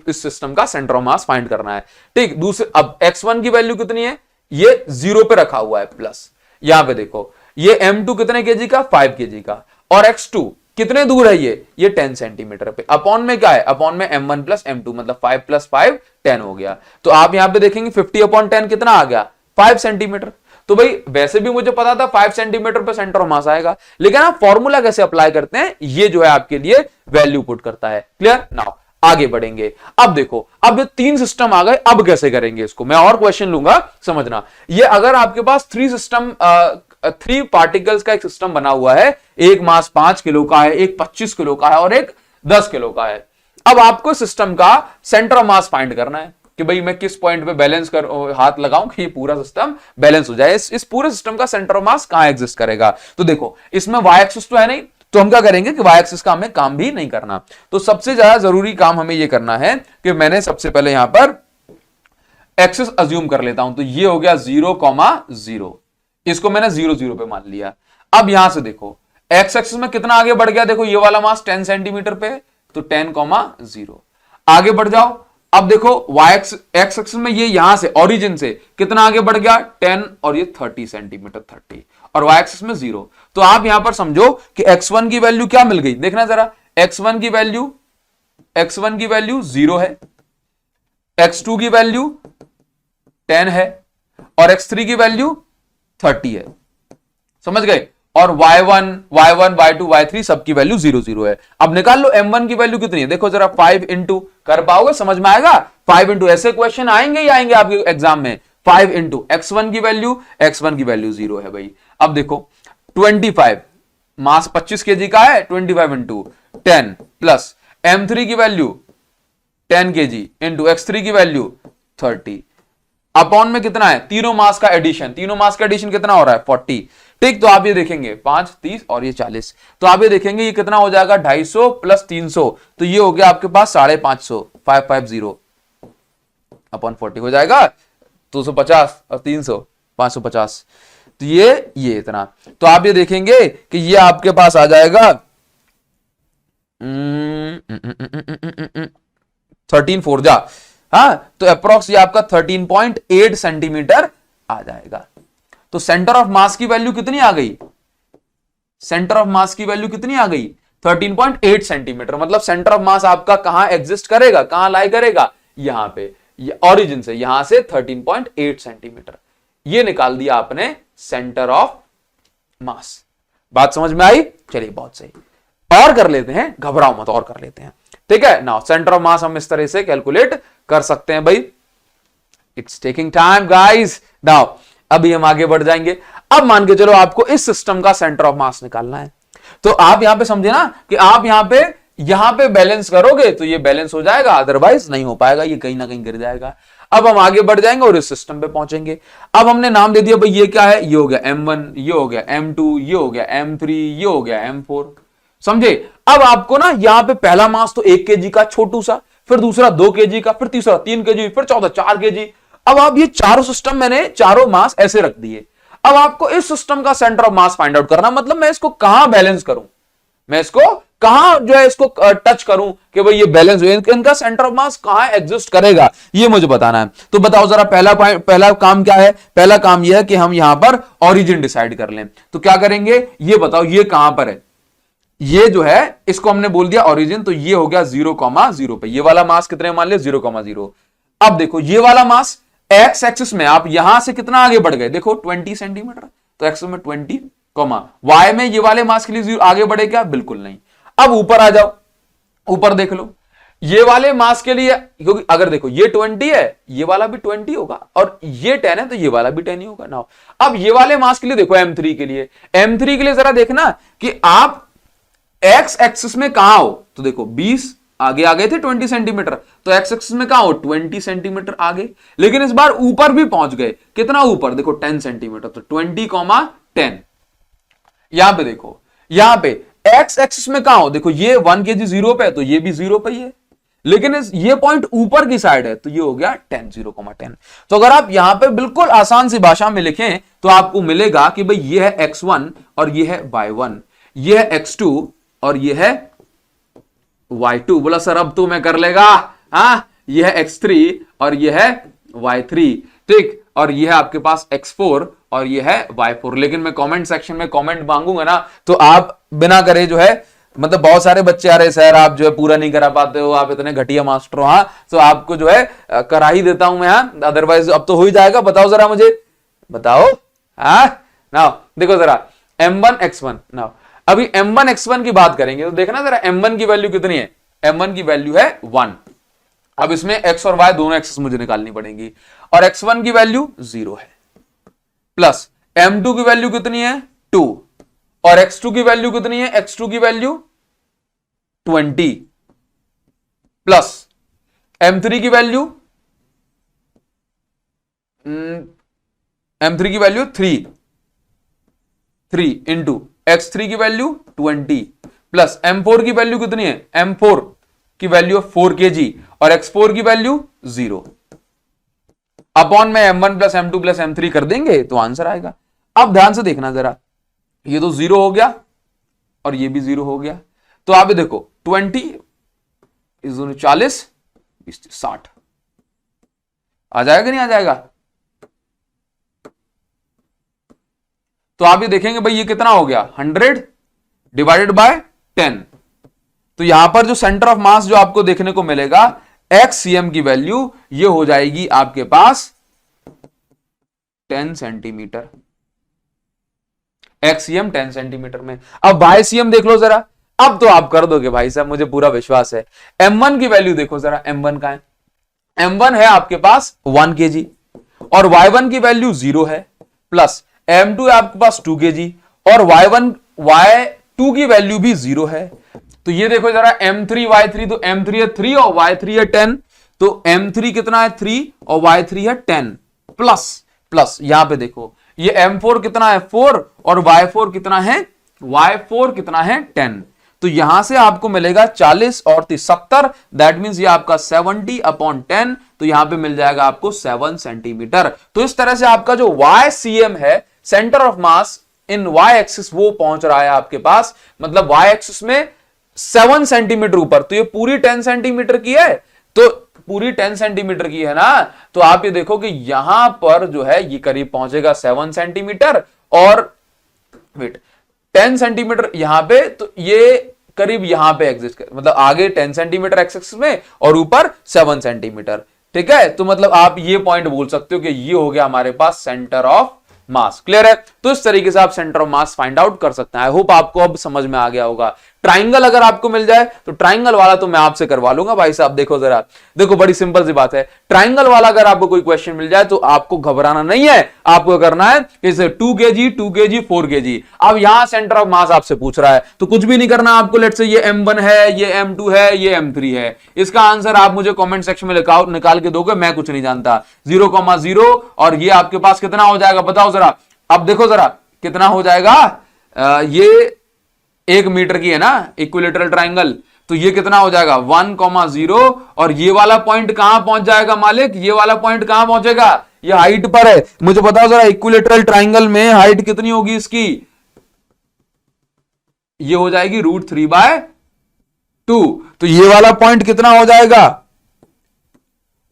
इस सिस्टम का सेंटर ऑफ मास फाइंड करना है। ठीक, दूसरे, अब x1 की वैल्यू कितनी है? ये 0 पे रखा हुआ है प्लस, यहां पे देखो ये m2 कितने केजी का? 5 केजी का, और x2 कितने दूर है? ये 10 सेंटीमीटर पे। अपॉन में क्या है? अपॉन में m1 प्लस m2, मतलब 5 प्लस 5 10 हो गया। तो आप यहां पे देखेंगे 50 अपॉन 10 कितना आ गया? 5 सेंटीमीटर। तो भाई वैसे भी मुझे पता था 5 सेंटीमीटर पे सेंटर ऑफ मास आएगा, लेकिन आप फॉर्मूला कैसे अप्लाई करते हैं ये जो है आपके लिए वैल्यू पुट करता है। क्लियर? नाउ आगे बढ़ेंगे। अब देखो, अब ये 3 सिस्टम आ गए, अब कैसे करेंगे इसको? मैं और क्वेश्चन लूंगा, समझना। ये अगर आपके पास 3 पार्टिकल्स का एक सिस्टम बना हुआ है, एक मास 5 किलो का है, एक 25 किलो का है और एक 10 किलो का है। अब आपको सिस्टम का सेंटर ऑफ मास फाइंड करना है कि भाई मैं किस पॉइंट पे बैलेंस कर हाथ लगाऊं कि ये पूरा सिस्टम बैलेंस हो जाए। इस पूरे सिस्टम का सेंटर ऑफ मास कहां एग्जिस्ट करेगा? तो देखो इसमें y एक्सिस तो है नहीं, तो हम क्या करेंगे कि y एक्सिस का हमें काम भी नहीं करना। तो सबसे ज्यादा जरूरी काम हमें यह करना है कि मैंने सबसे पहले यहां पर एक्सिस अज्यूम कर लेता हूं। तो ये हो गया 0,0, इसको मैंने 0 0 पे मान लिया। अब यहां से देखो एक्स एक्सिस में कितना आगे बढ़ गया? देखो ये वाला मास 10 सेंटीमीटर पे, तो 10,0 आगे बढ़ जाओ। अब देखो एक्स एक्सिस में ये यहां से ओरिजिन से कितना आगे बढ़ गया? 10, और ये 30 सेंटीमीटर, 30, और y एक्सिस में 0। तो आप यहां पर समझो कि x1 की वैल्यू क्या मिल गई? देखना जरा, x1 की वैल्यू 0 है, x2 की वैल्यू 10 है, और x3 की वैल्यू 30 है। समझ गए? और y1, y2, y3 सबकी वैल्यू 0 0 है। अब निकाल लो m1 की वैल्यू कितनी है? देखो जरा, 5 इंटू कर पाओगे? समझ में आएगा? 5 इंटू, ऐसे क्वेश्चन आएंगे ही आएंगे आपके एग्जाम में। 5 इंटू x1 की वैल्यू 0 है भाई। अब देखो 25, मास 25 केजी का है, 25 इंटू 10 प्लस m3 की वैल्यू 10 केजी इंटू x3 की वैल्यू 30, अपॉन में कितना है? तीनों मास का एडिशन कितना हो रहा है? 40। ठीक, तो आप ये देखेंगे 5, 30 और ये 40, तो आप ये देखेंगे ये कितना हो जाएगा? 250 प्लस 300, तो ये हो गया आपके पास 550, 550 अपॉन 40 हो जाएगा 250, और 300 550, तो ये इतना। तो आप ये देखेंगे कि ये आपके पास आ जाएगा 13 जा, हाँ, तो अप्रोक्स ये आपका 13.8 सेंटीमीटर आ जाएगा। तो सेंटर ऑफ मास की वैल्यू कितनी आ गई? सेंटर ऑफ मास की वैल्यू कितनी आ गई? 13.8 सेंटीमीटर। मतलब सेंटर ऑफ मास आपका कहां एग्जिस्ट करेगा, कहां लाई करेगा? यहां पे, ऑरिजिन से, यहां से 13.8 सेंटीमीटर। ये निकाल दिया आपने सेंटर ऑफ मास। बात समझ में आई? चलिए, बहुत सही। और कर लेते हैं, घबराओ मत, और कर लेते हैं, ठीक है। नाउ सेंटर ऑफ मास हम इस तरह से कैलकुलेट कर सकते हैं भाई। It's taking time guys. Now अभी हम आगे बढ़ जाएंगे। अब मान के चलो आपको इस सिस्टम का सेंटर ऑफ मास निकालना है, तो आप यहां पे समझे ना कि आप यहां पे बैलेंस करोगे तो ये बैलेंस हो जाएगा, अदरवाइज नहीं हो पाएगा, ये कहीं ना कहीं गिर जाएगा। अब हम आगे बढ़ जाएंगे और इस सिस्टम पे पहुंचेंगे। अब हमने नाम दे दिया भाई, ये क्या है? ये हो गया M1, ये हो गया M2, ये हो गया M3, ये हो गया M4। समझे? अब आपको ना यहां पे पहला मास तो 1 kg का छोटू सा, फिर दूसरा 2 kg का, फिर तीसरा 3 kg, फिर चौथा 4 kg। अब आप ये चारों सिस्टम, मैंने चारों मास ऐसे रख दिए। अब आपको इस सिस्टम का centre of mass find out करना, मतलब मैं इसको कहां बैलेंस करूं, मैं इसको कहां जो है इसको टच करूं कि भाई ये बैलेंस हो, इनका सेंटर ऑफ मास कहां एग्जिस्ट करेगा, ये मुझे बताना है। तो बताओ जरा, पहला काम क्या है? पहला काम यह है कि हम यहां पर ओरिजिन डिसाइड कर लें। तो क्या करेंगे, ये बताओ ये कहां पर है? ये जो है इसको हमने बोल दिया ओरिजिन, तो ये हो गया 0,0 पे। ये वाला मास कितने मान लिया? 0,0। अब देखो ये वाला मास एक्स एक्सिस में आप यहां से कितना आगे बढ़ गए, देखो 20 सेंटीमीटर, तो एक्स में 20, वाई में ये वाले मास के लिए आगे बढ़े क्या? बिल्कुल नहीं। अब ऊपर आ जाओ, ऊपर देख लो, ये वाले मास के लिए, क्योंकि अगर देखो ये 20 है, ये वाला भी 20 होगा, और ये 10 है तो ये वाला भी 10 ही होगा ना। अब ये वाले मास के लिए देखो, M3 के लिए, M3 के लिए जरा देखना कि आप एक्स एक्सिस में कहां हो। तो देखो 20 आगे आ गए थे 20 सेंटीमीटर, तो एक्स एक्सिस में कहां हो? 20 सेंटीमीटर आगे। लेकिन इस बार ऊपर भी पहुंच गए, कितना ऊपर? देखो 10 सेंटीमीटर, तो 20,10। यहां पे देखो, यहां पे एक्स एक्सिस में कहां हो? देखो ये 1 kg 0 पे है, तो ये भी 0 पे ही है, लेकिन ये पॉइंट ऊपर की साइड है, तो ये हो गया 10, 0,10। तो अगर आप यहां पे बिल्कुल आसान सी भाषा में लिखें तो आपको मिलेगा कि भाई ये है x1 और ये है y1, ये है x2 और ये है y2। बोला सर अब तो मैं कर लेगा, हाँ, ये है x3 और ये है y3, ठीक, और ये है आपके पास x4 और ये है y4। लेकिन मैं कमेंट सेक्शन में कमेंट मांगूंगा ना, तो आप बिना करे जो है, मतलब बहुत सारे बच्चे आ रहे सर आप जो है पूरा नहीं करा पाते हो, आप इतने घटिया मास्टर हो, हाँ, तो आपको जो है करा ही देता हूं मैं, हाँ, अदरवाइज अब तो हो ही जाएगा। बताओ जरा मुझे, बताओ, हाँ। नाउ देखो जरा M1 X1, नाउ अभी M1 X1 की बात करेंगे तो देखना जरा M1 की वैल्यू कितनी है? M1 की वैल्यू है 1। अब इसमें X और Y दोनों एक्सेस मुझे निकालनी पड़ेंगी, और X1 की वैल्यू 0 है, प्लस M2 की वैल्यू कितनी है? 2, और X2 की वैल्यू कितनी है? X2 की वैल्यू 20, प्लस M3 की वैल्यू M3 की वैल्यू 3 इंटू X3 की वैल्यू 20, प्लस M4 की वैल्यू कितनी है? M4 की वैल्यू 4 kg और X4 की वैल्यू 0, अपॉन में M1 plus M2 plus M3 कर देंगे तो आंसर आएगा। अब ध्यान से देखना जरा, ये तो 0 हो गया और ये भी 0 हो गया, तो आप देखो 20 इस 40 60 आ जाएगा, नहीं आ जाएगा? तो आप ये देखेंगे भाई ये कितना हो गया? 100 डिवाइडेड बाय 10। तो यहां पर जो सेंटर ऑफ मास जो आपको देखने को मिलेगा XCM की वैल्यू ये हो जाएगी आपके पास 10 सेंटीमीटर, XCM 10 सेंटीमीटर में। अब YCM देख लो जरा, अब तो आप कर दोगे भाई साहब, मुझे पूरा विश्वास है। M1 की वैल्यू देखो जरा, M1 का है, M1 है आपके पास 1 kg और Y1 की वैल्यू 0 है, प्लस M2 है आपके पास 2 kg और Y2 की वैल्यू भी 0 है। तो ये देखो जरा M3 Y3, तो M3 है 3 और Y3 है 10, तो M3 कितना है? 3 और Y3 है 10, प्लस यहां पे देखो ये M4 कितना है? 4 और Y4 कितना है? Y4 कितना है? 10। तो यहां से आपको मिलेगा 40 और 70, दैट मींस ये आपका 70/10, तो यहां पे मिल जाएगा आपको 7 सेंटीमीटर। तो इस तरह से आपका जो YCM है, centre of mass in Y axis, वो पहुंच रहा है आपके पास, मतलब Y एक्सिस में 7 सेंटीमीटर ऊपर, तो ये पूरी 10 सेंटीमीटर की है, तो पूरी 10 सेंटीमीटर की है ना, तो आप ये देखो कि यहां पर जो है ये करीब पहुंचेगा 7 सेंटीमीटर, और वेट 10 सेंटीमीटर यहां पे, तो ये करीब यहां पे एग्जिस्ट कर, मतलब आगे 10 सेंटीमीटर एक्स एक्सिस में और ऊपर 7 सेंटीमीटर। ठीक है, तो मतलब आप ये पॉइंट बोल सकते हो कि ये हो गया हमारे पास सेंटर ऑफ मास। क्लियर है? तो इस तरीके से आप centre of mass find out कर सकते हैं। आई होप आपको अब समझ में आ गया होगा। ट्राइंगल अगर आपको मिल जाए तो ट्राइंगल वाला तो मैं आपसे करवा लूंगा भाई साहब। देखो जरा, देखो बड़ी सिंपल सी बात है, ट्राइंगल वाला अगर आपको कोई क्वेश्चन मिल जाए तो आपको घबराना नहीं है, आपको करना है इसे 2 kg 2 kg 4 kg। अब यहां सेंटर ऑफ मास आपसे पूछ रहा है तो कुछ भी नहीं करना आपको। लेट से ये M1 है, ये M2 है, ये M3 है, इसका आंसर आप मुझे कमेंट सेक्शन में निकाल के दोगे, मैं कुछ नहीं जानता। 0,0 और ये आपके पास कितना हो जाएगा बताओ जरा। अब देखो जरा कितना हो जाएगा, ये 1 मीटर की है ना इक्विलेटरल ट्राइंगल, तो ये कितना हो जाएगा 1,0 और ये वाला पॉइंट कहां पहुंच जाएगा मालिक, ये वाला पॉइंट कहां पहुंचेगा, ये हाइट पर है। मुझे बताओ जरा इक्विलेटरल ट्राइंगल में हाइट कितनी होगी इसकी, ये हो जाएगी √3/2। तो ये वाला पॉइंट कितना हो जाएगा,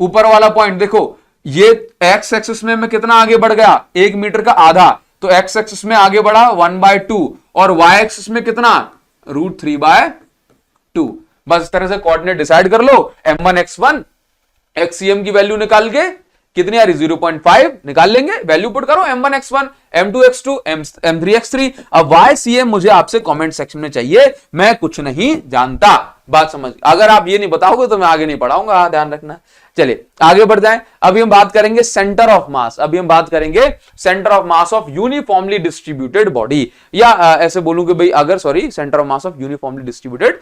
ऊपर वाला पॉइंट देखो, ये एक्स एक्सिस में मैं कितना आगे बढ़ गया, 1 मीटर का आधा, तो एक्स एक्सिस में आगे बढ़ा 1/2 और वाई एक्सिस में कितना √3/2। बस इस तरह से कोऑर्डिनेट डिसाइड कर लो। m1 x1 xcm की वैल्यू निकाल के कितनी आ रही 0.5 निकाल लेंगे, वैल्यू पुट करो m1 x1 m2 x2 m3 x3। अब ycm मुझे आपसे कमेंट सेक्शन में चाहिए, मैं कुछ नहीं जानता। बात समझ, अगर आप ये नहीं बताओगे तो मैं आगे नहीं पढ़ाऊंगा, ध्यान रखना। चलिए आगे बढ़ जाएं। अभी हम बात करेंगे सेंटर ऑफ मास, अभी हम बात करेंगे centre of mass of uniformly distributed body, या ऐसे बोलूं कि भाई अगर sorry centre of mass of uniformly distributed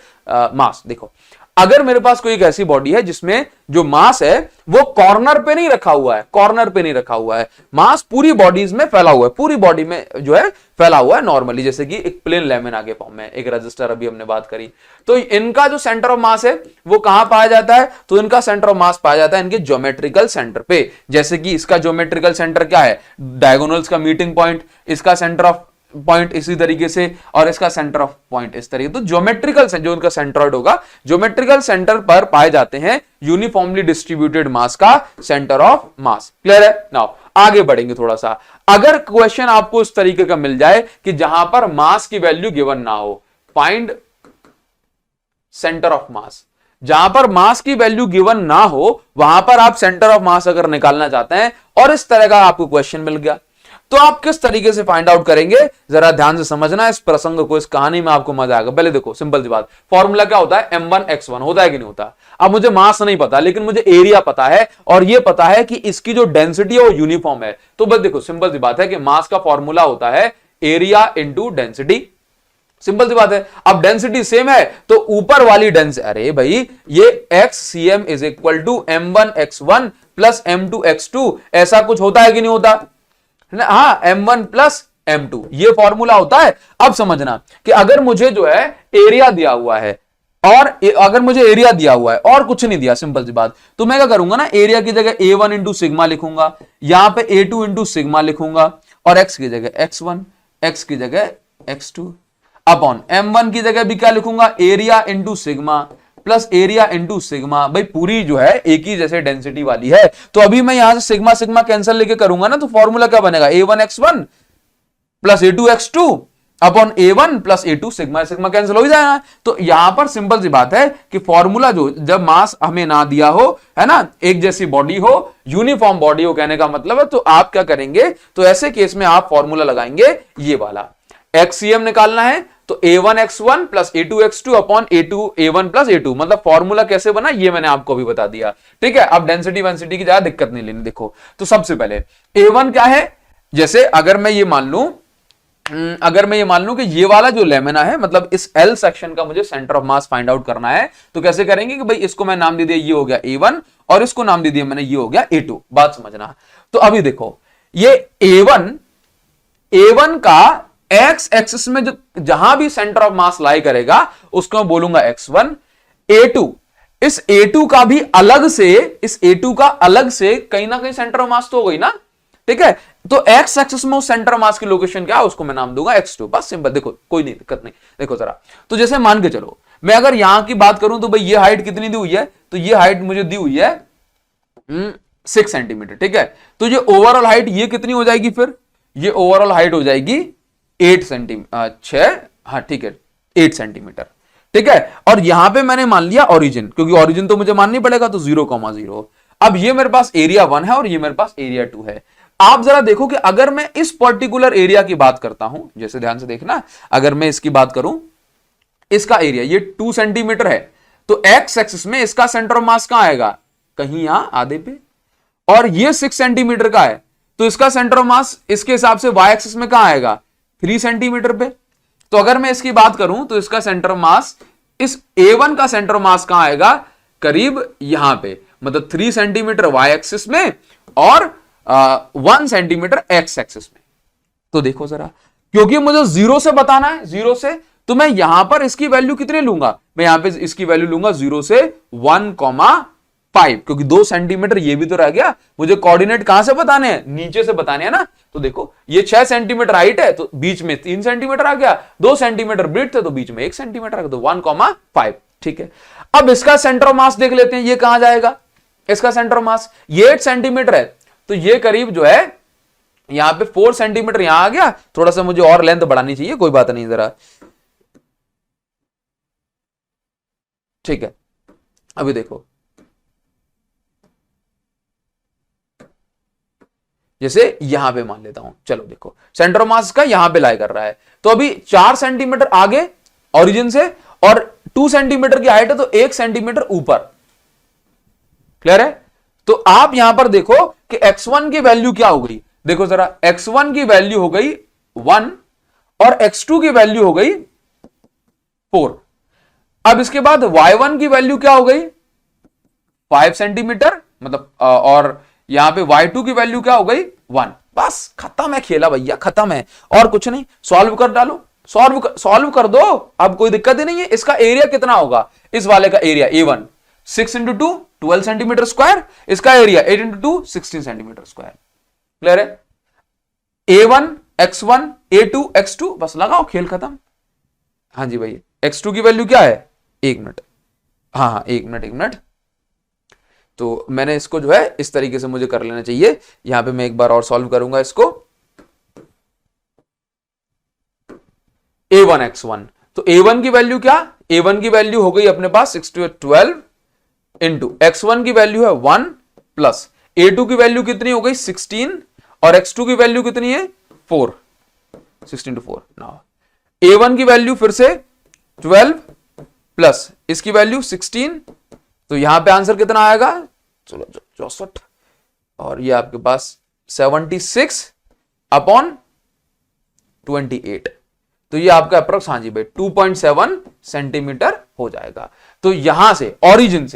mass. देखो अगर मेरे पास कोई एक ऐसी बॉडी है जिसमें जो मास है वो कॉर्नर पे नहीं रखा हुआ है, कॉर्नर पे नहीं रखा हुआ है, मास पूरी बॉडीज में फैला हुआ है, पूरी बॉडी में जो है फैला हुआ है नॉर्मली, जैसे कि एक प्लेन लेमिना के फॉर्म में, एक रजिस्टर अभी हमने बात करी। तो इनका जो सेंटर ऑफ मास है वो कहां पाया जाता है, तो इनका सेंटर ऑफ मास पाया जाता है इनके ज्योमेट्रिकल सेंटर पे। जैसे कि इसका ज्योमेट्रिकल सेंटर क्या है, डायगोनल्स का मीटिंग पॉइंट, इसका सेंटर ऑफ पॉइंट इसी तरीके से, और इसका सेंटर ऑफ पॉइंट इस तरीके। तो ज्योमेट्रिकल जो उनका सेंट्रॉइड होगा, ज्योमेट्रिकल सेंटर पर पाए जाते हैं यूनिफॉर्मली डिस्ट्रीब्यूटेड मास का सेंटर ऑफ मास। क्लियर है? नाउ आगे बढ़ेंगे थोड़ा सा। अगर क्वेश्चन आपको इस तरीके का मिल जाए कि जहां पर मास की वैल्यू गिवन ना हो, फाइंड सेंटर ऑफ मास, जहां पर मास की वैल्यू गिवन ना हो वहां पर आप सेंटर ऑफ मास अगर निकालना चाहते हैं और इस तरह का आपको क्वेश्चन मिल गया, तो आप किस तरीके से फाइंड आउट करेंगे, जरा ध्यान से समझना इस प्रसंग को, इस कहानी में आपको मजा आएगा। पहले देखो सिंपल सी बात, फॉर्मूला क्या होता है, m1 x1 होता है कि नहीं होता। अब मुझे मास नहीं पता लेकिन मुझे एरिया पता है, और ये पता है कि इसकी जो डेंसिटी है वो यूनिफॉर्म है। तो बस देखो सिंपल सी बात है कि मास का फॉर्मूला होता है एरिया इंटू डेंसिटी, सिंपल सी बात है। अब डेंसिटी सेम है तो ऊपर वाली डेंसिटी, अरे भाई ये xcm is equal to m1 x1 plus m2 x2, ऐसा कुछ होता है कि नहीं होता, हाँ m1 प्लस m2 ये फॉर्मूला होता है। अब समझना कि अगर मुझे जो है एरिया दिया हुआ है, और अगर मुझे एरिया दिया हुआ है और कुछ नहीं दिया, सिंपल सी बात, तो मैं क्या करूंगा ना, एरिया की जगह a1 इंटू सिग्मा लिखूंगा, यहां पे a2 इंटू सिग्मा लिखूंगा, और x की जगह x1, x की जगह x2 अपॉन m1 की जगह भी क्या लिखूंगा, area into sigma plus area into sigma. भाई पूरी जो है एक ही जैसे डेंसिटी वाली है, तो अभी मैं यहां से सिग्मा सिग्मा कैंसिल लेके करूंगा ना, तो फॉर्मूला क्या बनेगा, a1 x1 plus a2 x2 upon a1 plus a2 sigma sigma cancel हो ही जाएगा। तो यहां पर सिंपल सी बात है कि फॉर्मूला जो, जब मास हमें ना दिया हो, है ना, एक जैसी बॉडी हो, यूनिफॉर्म बॉडी हो, कहने का मतलब है, तो आप क्या करेंगे, तो ऐसे केस में आप फॉर्मूला लगाएंगे ये वाला, xcm निकालना है तो a1 x1 plus a2 x2 upon a1 plus a2, मतलब फॉर्मूला कैसे बना ये मैंने आपको भी बता दिया। ठीक है, अब डेंसिटी वेंसिटी की ज्यादा दिक्कत नहीं लेनी। देखो तो सबसे पहले a1 क्या है, जैसे अगर मैं ये मान लूं कि ये वाला जो लेमिना है, मतलब इस L सेक्शन का मुझे centre of mass find out करना है, तो कैसे करेंगे कि भाई इसको मैं नाम दे दिया, ये हो गया a1 और इसको नाम दे दिया मैंने, ये हो गया a2। बात समझना। तो अभी देखो ये a1 का एक्स एक्सिस में जो जहां भी सेंटर ऑफ मास लाई करेगा उसको मैं बोलूंगा x1। a2, इस a2 का भी अलग से, इस a2 का अलग से कहीं ना कहीं सेंटर ऑफ मास तो हो गई ना, ठीक है। तो एक्स एक्सिस में उस सेंटर ऑफ मास की लोकेशन क्या है, उसको मैं नाम दूंगा x2। बस सिंपल, देखो कोई नहीं दिक्कत नहीं। देखो जरा, तो जैसे मान के चलो मैं अगर यहां की बात करूं तो भाई ये हाइट कितनी दी हुई है, तो ये हाइट मुझे दी हुई है 6 सेंटीमीटर, ठीक है। तो ये ओवरऑल हाइट ये कितनी हो जाएगी, फिर ये ओवरऑल हाइट हो जाएगी 8 सेंटीमीटर, 6, हाँ ठीक है 8 सेंटीमीटर, ठीक है। और यहां पे मैंने मान लिया ओरिजिन, क्योंकि ओरिजिन तो मुझे माननी पड़ेगा, तो 0,0। अब ये मेरे पास एरिया 1 है और ये मेरे पास एरिया 2 है। आप जरा देखो कि अगर मैं इस पर्टिकुलर एरिया की बात करता हूं, जैसे ध्यान से देखना, अगर मैं इसकी बात करूं, इसका एरिया ये 2 सेंटीमीटर है, तो एक्स एक्सिस में इसका सेंटर ऑफ मास कहां आएगा, कहीं यहां आधे पे, और ये 6 सेंटीमीटर का है, तो इसका सेंटर ऑफ मास इसके हिसाब से वाई एक्सिस में कहां आएगा, 3 सेंटीमीटर पे। तो अगर मैं इसकी बात करूं तो इसका सेंटर ऑफ मास, इस A1 का सेंटर ऑफ मास कहां आएगा, करीब यहां पे, मतलब 3 सेंटीमीटर वाई एक्सिस में और 1 सेंटीमीटर एक्स एक्सिस में। तो देखो जरा, क्योंकि मुझे 0 से बताना है, 0 से, तो मैं यहां पर इसकी वैल्यू कितने लूंगा, मैं यहां पे इसकी वैल्यू लूंगा 0 से 1,5, क्योंकि 2 सेंटीमीटर ये भी तो रह गया, मुझे कोऑर्डिनेट कहां से बताने हैं, नीचे से बताने हैं ना। तो देखो ये 6 सेंटीमीटर हाइट है, तो बीच में 3 सेंटीमीटर आ गया, 2 सेंटीमीटर ब्रीथ है, तो बीच में 1 सेंटीमीटर आ गया, तो 1,5, ठीक है। अब इसका सेंटर ऑफ मास देख लेते हैं, ये कहां जाएगा, इसका सेंटर ऑफ मास ये 8 सेंटीमीटर है, तो ये करीब जो है यहां पे 4 सेंटीमीटर यहां आ गया, थोड़ा सा मुझे और लेंथ बढ़ानी चाहिए, कोई बात नहीं जरा, ठीक है। अभी देखो जैसे यहां पे मान लेता हूं, चलो देखो सेंटर ऑफ मास का यहां पे लाई कर रहा है, तो अभी 4 सेंटीमीटर आगे ओरिजिन से और 2 सेंटीमीटर की हाइट है, तो 1 सेंटीमीटर ऊपर, क्लियर है। तो आप यहां पर देखो कि x1 की वैल्यू क्या हो गई, देखो जरा, x1 की वैल्यू हो गई 1 और x2 की वैल्यू हो गई 4। अब इसके बाद y1 की वैल्यू क्या हो गई 5 सेंटीमीटर, मतलब और यहां पे y2 की वैल्यू क्या हो गई 1। बस खत्म है खेला भैया, खत्म है, और कुछ नहीं, सॉल्व कर डालो, सॉल्व कर दो, अब कोई दिक्कत ही नहीं है। इसका एरिया कितना होगा, इस वाले का area A1 6 into 2 12 centimetre square, इसका area 8 into 2 16 centimetre square, clear है। A1 x1 A2 x2, बस लगाओ, खेल खत्म। हाँ जी भाई, x2 की वैल्यू क्या है, 1 मिनट, हाँ 1 मिनट, तो मैंने इसको जो है इस तरीके से मुझे कर लेना चाहिए। यहां पे मैं एक बार और सॉल्व करूंगा इसको, A1 x1, तो A1 की वैल्यू क्या, A1 की वैल्यू हो गई अपने पास 6 to 12 इंटू x1 की वैल्यू है 1 प्लस A2 की वैल्यू कितनी हो गई 16 और x2 की वैल्यू कितनी है 4, 16 to 4। नाउ A1 की वैल्यू फिर से 12 प्लस इसकी वैल्यू 16, तो यहां पे आंसर कितना आएगा, चलो 64, और ये आपके पास 76 अपॉन 28, तो ये आपका अप्रोक्स, हाँ जी भाई 2.7 सेंटीमीटर हो जाएगा। तो यहां से ओरिजिन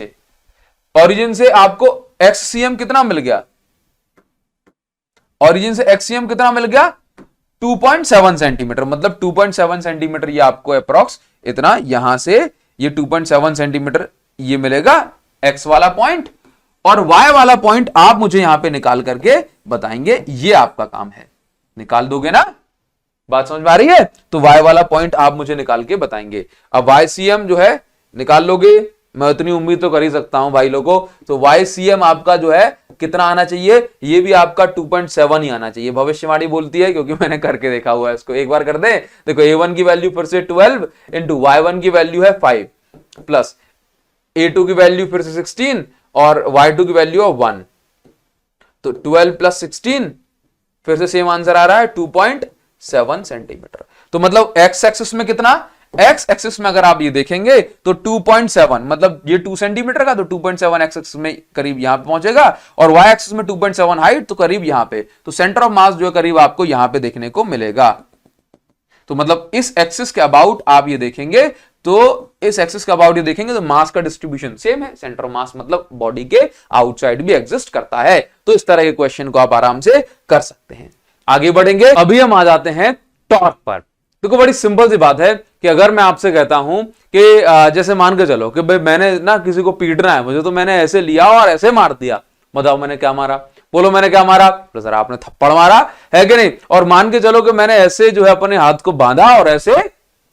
से आपको एक्ससीएम कितना मिल गया, ओरिजिन से एक्ससीएम कितना मिल गया 2.7 सेंटीमीटर, मतलब 2.7 सेंटीमीटर ये आपको अप्रोक्स इतना, यहां से ये 2.7 सेंटीमीटर ये मिलेगा एक्स वाला पॉइंट, और वाई वाला पॉइंट आप मुझे यहां पे निकाल करके बताएंगे, ये आपका काम है, निकाल दोगे ना, बात समझ में आ रही है। तो y वाला पॉइंट आप मुझे निकाल के बताएंगे। अब YCM जो है निकाल लोगे, मैं उतनी उम्मीद तो कर ही सकता हूं भाई लोगों, तो YCM आपका जो है कितना आना चाहिए, ये भी आपका 2.7 ही आना चाहिए, भविष्यवाणी बोलती है, क्योंकि मैंने करके देखा हुआ है। इसको एक बार कर दे, देखो A1 की वैल्यू फिर से 12 इंटू Y1 की वैल्यू है 5 प्लस A2 की वैल्यू फिर से 16 और Y2 की वैल्यू है 1, तो 12 प्लस 16 फिर से सेम आंसर आ रहा है 2.7 सेंटीमीटर। तो मतलब एक्स एक्सिस में कितना, एक्स एक्सिस में अगर आप ये देखेंगे तो 2.7, मतलब ये 2 सेंटीमीटर का, तो 2.7 एक्स एक्सिस में करीब यहां पे पहुंचेगा, और वाई एक्सिस में 2.7 हाइट, तो करीब यहां पे, तो सेंटर ऑफ मास जो है करीब आपको यहां पे देखने को मिलेगा। तो मतलब इस एक्सिस के अबाउट आप ये देखेंगे, तो इस एक्सिस के अबाउट ये देखेंगे तो मास का डिस्ट्रीब्यूशन सेम है, सेंटर ऑफ मास मतलब बॉडी के आउटसाइड भी एग्जिस्ट करता है। तो इस तरह के क्वेश्चन को आप आराम से कर सकते हैं। आगे बढ़ेंगे, अभी हम आ जाते हैं टॉर्क पर। देखो बड़ी सिंपल सी बात है कि अगर मैं आपसे कहता हूं कि जैसे मान के चलो कि भाई मैंने ना किसी को पीटना है मुझे, तो मैंने ऐसे लिया और ऐसे मार दिया, बताओ मैंने क्या मारा, बोलो मैंने क्या मारा, तो सर आपने थप्पड़ मारा है कि नहीं। और मान के चलो कि मैंने ऐसे जो है अपने हाथ को बांधा और ऐसे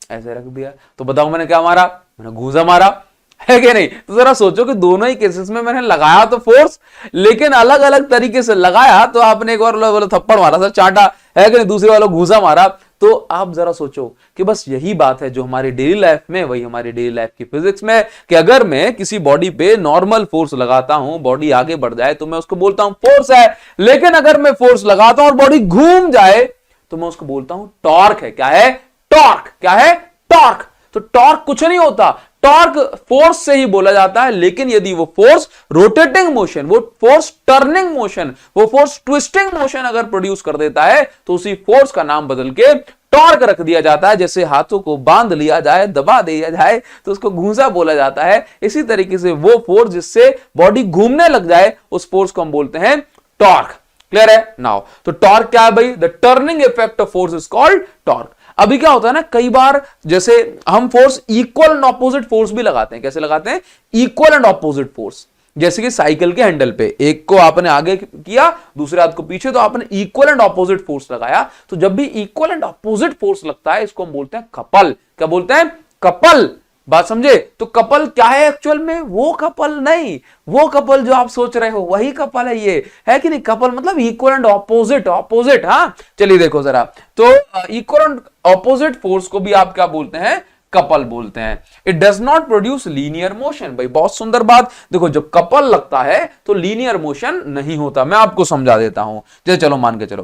ऐसे रख दिया, तो बताओ मैंने क्या मारा, मैंने घूसा मारा, है कि नहीं। तो जरा सोचो कि दोनों ही केसेस में मैंने लगाया तो फोर्स, लेकिन अलग अलग तरीके से लगाया। तो आपने एक बार बोला थप्पड़ मारा सर चाटा, है कि नहीं, दूसरे वाला घूसा मारा। तो आप जरा सोचो कि बस यही बात है जो हमारी डेली लाइफ में, वही हमारी डेली लाइफ की फिजिक्स में, कि अगर मैं किसी बॉडी पे नॉर्मल फोर्स लगाता हूं, बॉडी आगे बढ़ जाए तो मैं उसको बोलता हूं फोर्स है। लेकिन अगर मैं फोर्स लगाता हूं और बॉडी घूम जाए तो मैं उसको बोलता हूं टॉर्क है। क्या है? टॉर्क। क्या है? टॉर्क। तो टॉर्क कुछ नहीं होता, टॉर्क फोर्स से ही बोला जाता है। लेकिन यदि वो फोर्स रोटेटिंग मोशन, वो फोर्स टर्निंग मोशन, वो फोर्स ट्विस्टिंग मोशन अगर प्रोड्यूस कर देता है तो उसी फोर्स का नाम बदल के टॉर्क रख दिया जाता है। जैसे हाथों को बांध लिया जाए, दबा दिया जाए तो उसको घूंसा बोला जाता है। इसी तरीके से वो फोर्स जिससे बॉडी घूमने लग जाए, उस फोर्स को हम बोलते हैं टॉर्क। क्लियर है? नाउ तो टॉर्क क्या है भाई? The turning effect of force is called torque. अभी क्या होता है ना, कई बार जैसे हम force equal and opposite force भी लगाते हैं। कैसे लगाते हैं? Equal and opposite force. जैसे कि साइकिल के हैंडल पे एक को आपने आगे किया, दूसरे हाथ को पीछे, तो आपने इक्वल एंड ऑपोजिट फोर्स लगाया। तो जब भी इक्वल एंड ऑपोजिट फोर्स लगता है, इसको हम बोलते हैं कपल। क्या बोलते हैं? कपल। बात समझे? तो कपल क्या है एक्चुअल में? वो कपल नहीं, वो कपल जो आप सोच रहे हो वही कपल है ये, है कि नहीं। कपल मतलब इक्वल एंड ऑपोजिट, ऑपोजिट। हाँ चलिए देखो जरा, तो इक्वल एंड ऑपोजिट फोर्स को भी आप क्या बोलते हैं? कपल बोलते हैं। It does not produce linear motion. भाई बहुत सुंदर बात, देखो जब कपल लगता है तो लीनियर मोशन नहीं होता। मैं आपको समझा देता हूं। जैसे चलो मान के चलो,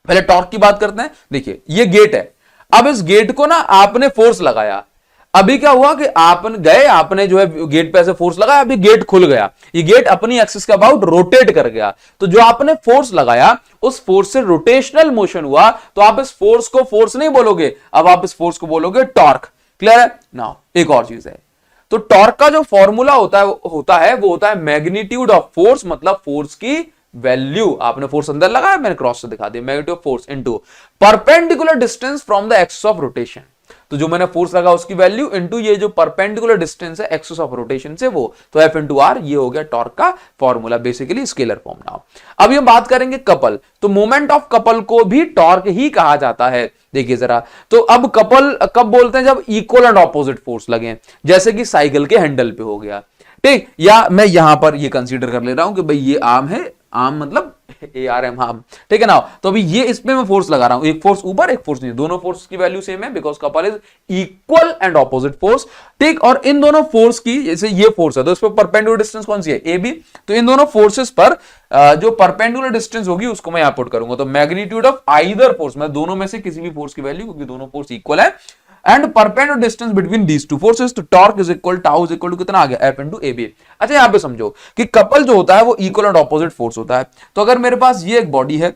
पहले टॉर्क की बात करते हैं। देखिए ये गेट है, अब इस गेट को ना आपने फोर्स लगाया। अभी क्या हुआ कि आपने जो है गेट पे ऐसे फोर्स लगाया, अभी गेट खुल गया, ये गेट अपनी एक्सिस के अबाउट रोटेट कर गया। तो जो आपने फोर्स लगाया, उस फोर्स से रोटेशनल मोशन हुआ। तो आप इस फोर्स को फोर्स नहीं बोलोगे, अब आप इस फोर्स को बोलोगे टॉर्क। क्लियर है? नाउ एक और चीज है, तो टॉर्क का जो फॉर्मूला होता है वो होता है मैग्नीट्यूड ऑफ फोर्स, मतलब फोर्स की वैल्यू। आपने फोर्स अंदर लगाया, मैंने क्रॉस से दिखा दिया, magnitude of force into perpendicular distance from the axis of rotation. तो जो मैंने फोर्स लगा उसकी वैल्यू इनटू ये जो परपेंडिकुलर डिस्टेंस है एक्सिस ऑफ रोटेशन से, वो तो F इंटू आर, ये हो गया टॉर्क का formula, basically scalar form. Now अभी हम बात करेंगे कपल। तो मोमेंट ऑफ कपल को भी टॉर्क ही कहा जाता है। देखिए जरा, तो अब कपल कब बोलते हैं? जब इक्वल एंड ऑपोजिट फोर्स लगे, जैसे कि साइकिल के हैंडल पे हो गया, ठीक। या मैं यहां पर ये कंसीडर कर ले रहा हूं कि भाई ये आर्म है, आर्म मतलब ARM, आर्म, ठीक है ना। तो अभी ये इसमें मैं फोर्स लगा रहा हूं, एक फोर्स ऊपर एक फोर्स नीचे, दोनों फोर्स की वैल्यू सेम है, because couple is equal and opposite force, ठीक। और इन दोनों फोर्स की, जैसे ये फोर्स है तो इस पर परपेंडिकुलर डिस्टेंस कौन सी है? AB। तो इन दोनों फोर्सेस पर जो परपेंडिकुलर डिस्टेंस होगी उसको मैं यहां पुट करूंगा। तो मैग्नीट्यूड ऑफ आइदर फोर्स, मैं दोनों में से किसी भी फोर्स की वैल्यू, क्योंकि दोनों फोर्स इक्वल है, and perpendicular distance between these two forces. तो torque is equal, tau is equal to कितना आ गया? F into AB। अच्छा यहां पे समझो कि कपल जो होता है वो इक्वल एंड ऑपोजिट फोर्स होता है। तो अगर मेरे पास ये एक बॉडी है,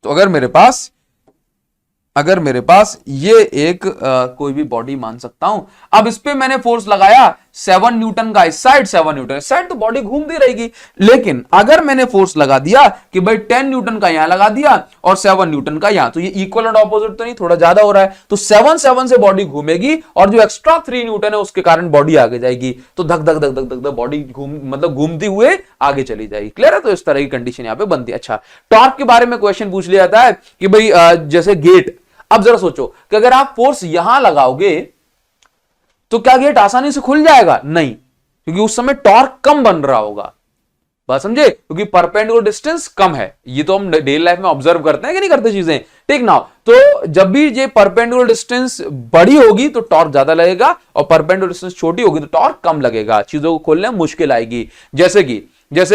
तो अगर मेरे पास ये एक कोई भी बॉडी मान सकता हूं, अब इस पे मैंने फोर्स लगाया 7 न्यूटन का, इस साइड 7 न्यूटन, इस साइड, तो बॉडी घूमती रहेगी। लेकिन अगर मैंने फोर्स लगा दिया कि भाई 10 न्यूटन का यहां लगा दिया और 7 न्यूटन का यहां, तो ये इक्वल एंड ऑपोजिट तो नहीं, थोड़ा ज्यादा हो रहा है। तो 7 से बॉडी घूमेगी और जो एक्स्ट्रा 3 न्यूटन है उसके कारण बॉडी आगे जाएगी। तो धक धक धक धक धक बॉडी घूमती हुए आगे चली जाएगी। क्लियर है? तो इस तरह की कंडीशन यहां पे बनती है। अच्छा, टॉर्क के बारे में क्वेश्चन पूछ लिया जाता है कि भाई जैसे गेट, अब जरा सोचो कि अगर आप फोर्स यहां लगाओगे तो क्या गेट आसानी से खुल जाएगा? नहीं, क्योंकि उस समय टॉर्क कम बन रहा होगा। बात समझे? क्योंकि परपेंडिकुलर डिस्टेंस कम है। ये तो हम डेली लाइफ में ऑब्जर्व करते हैं कि नहीं करते चीजें, ठीक ना। तो जब भी ये परपेंडिकुलर डिस्टेंस बड़ी होगी तो टॉर्क ज्यादा लगेगा, और परपेंडिकुलर डिस्टेंस छोटी होगी तो टॉर्क कम लगेगा, चीजों को खोलने में मुश्किल आएगी। जैसे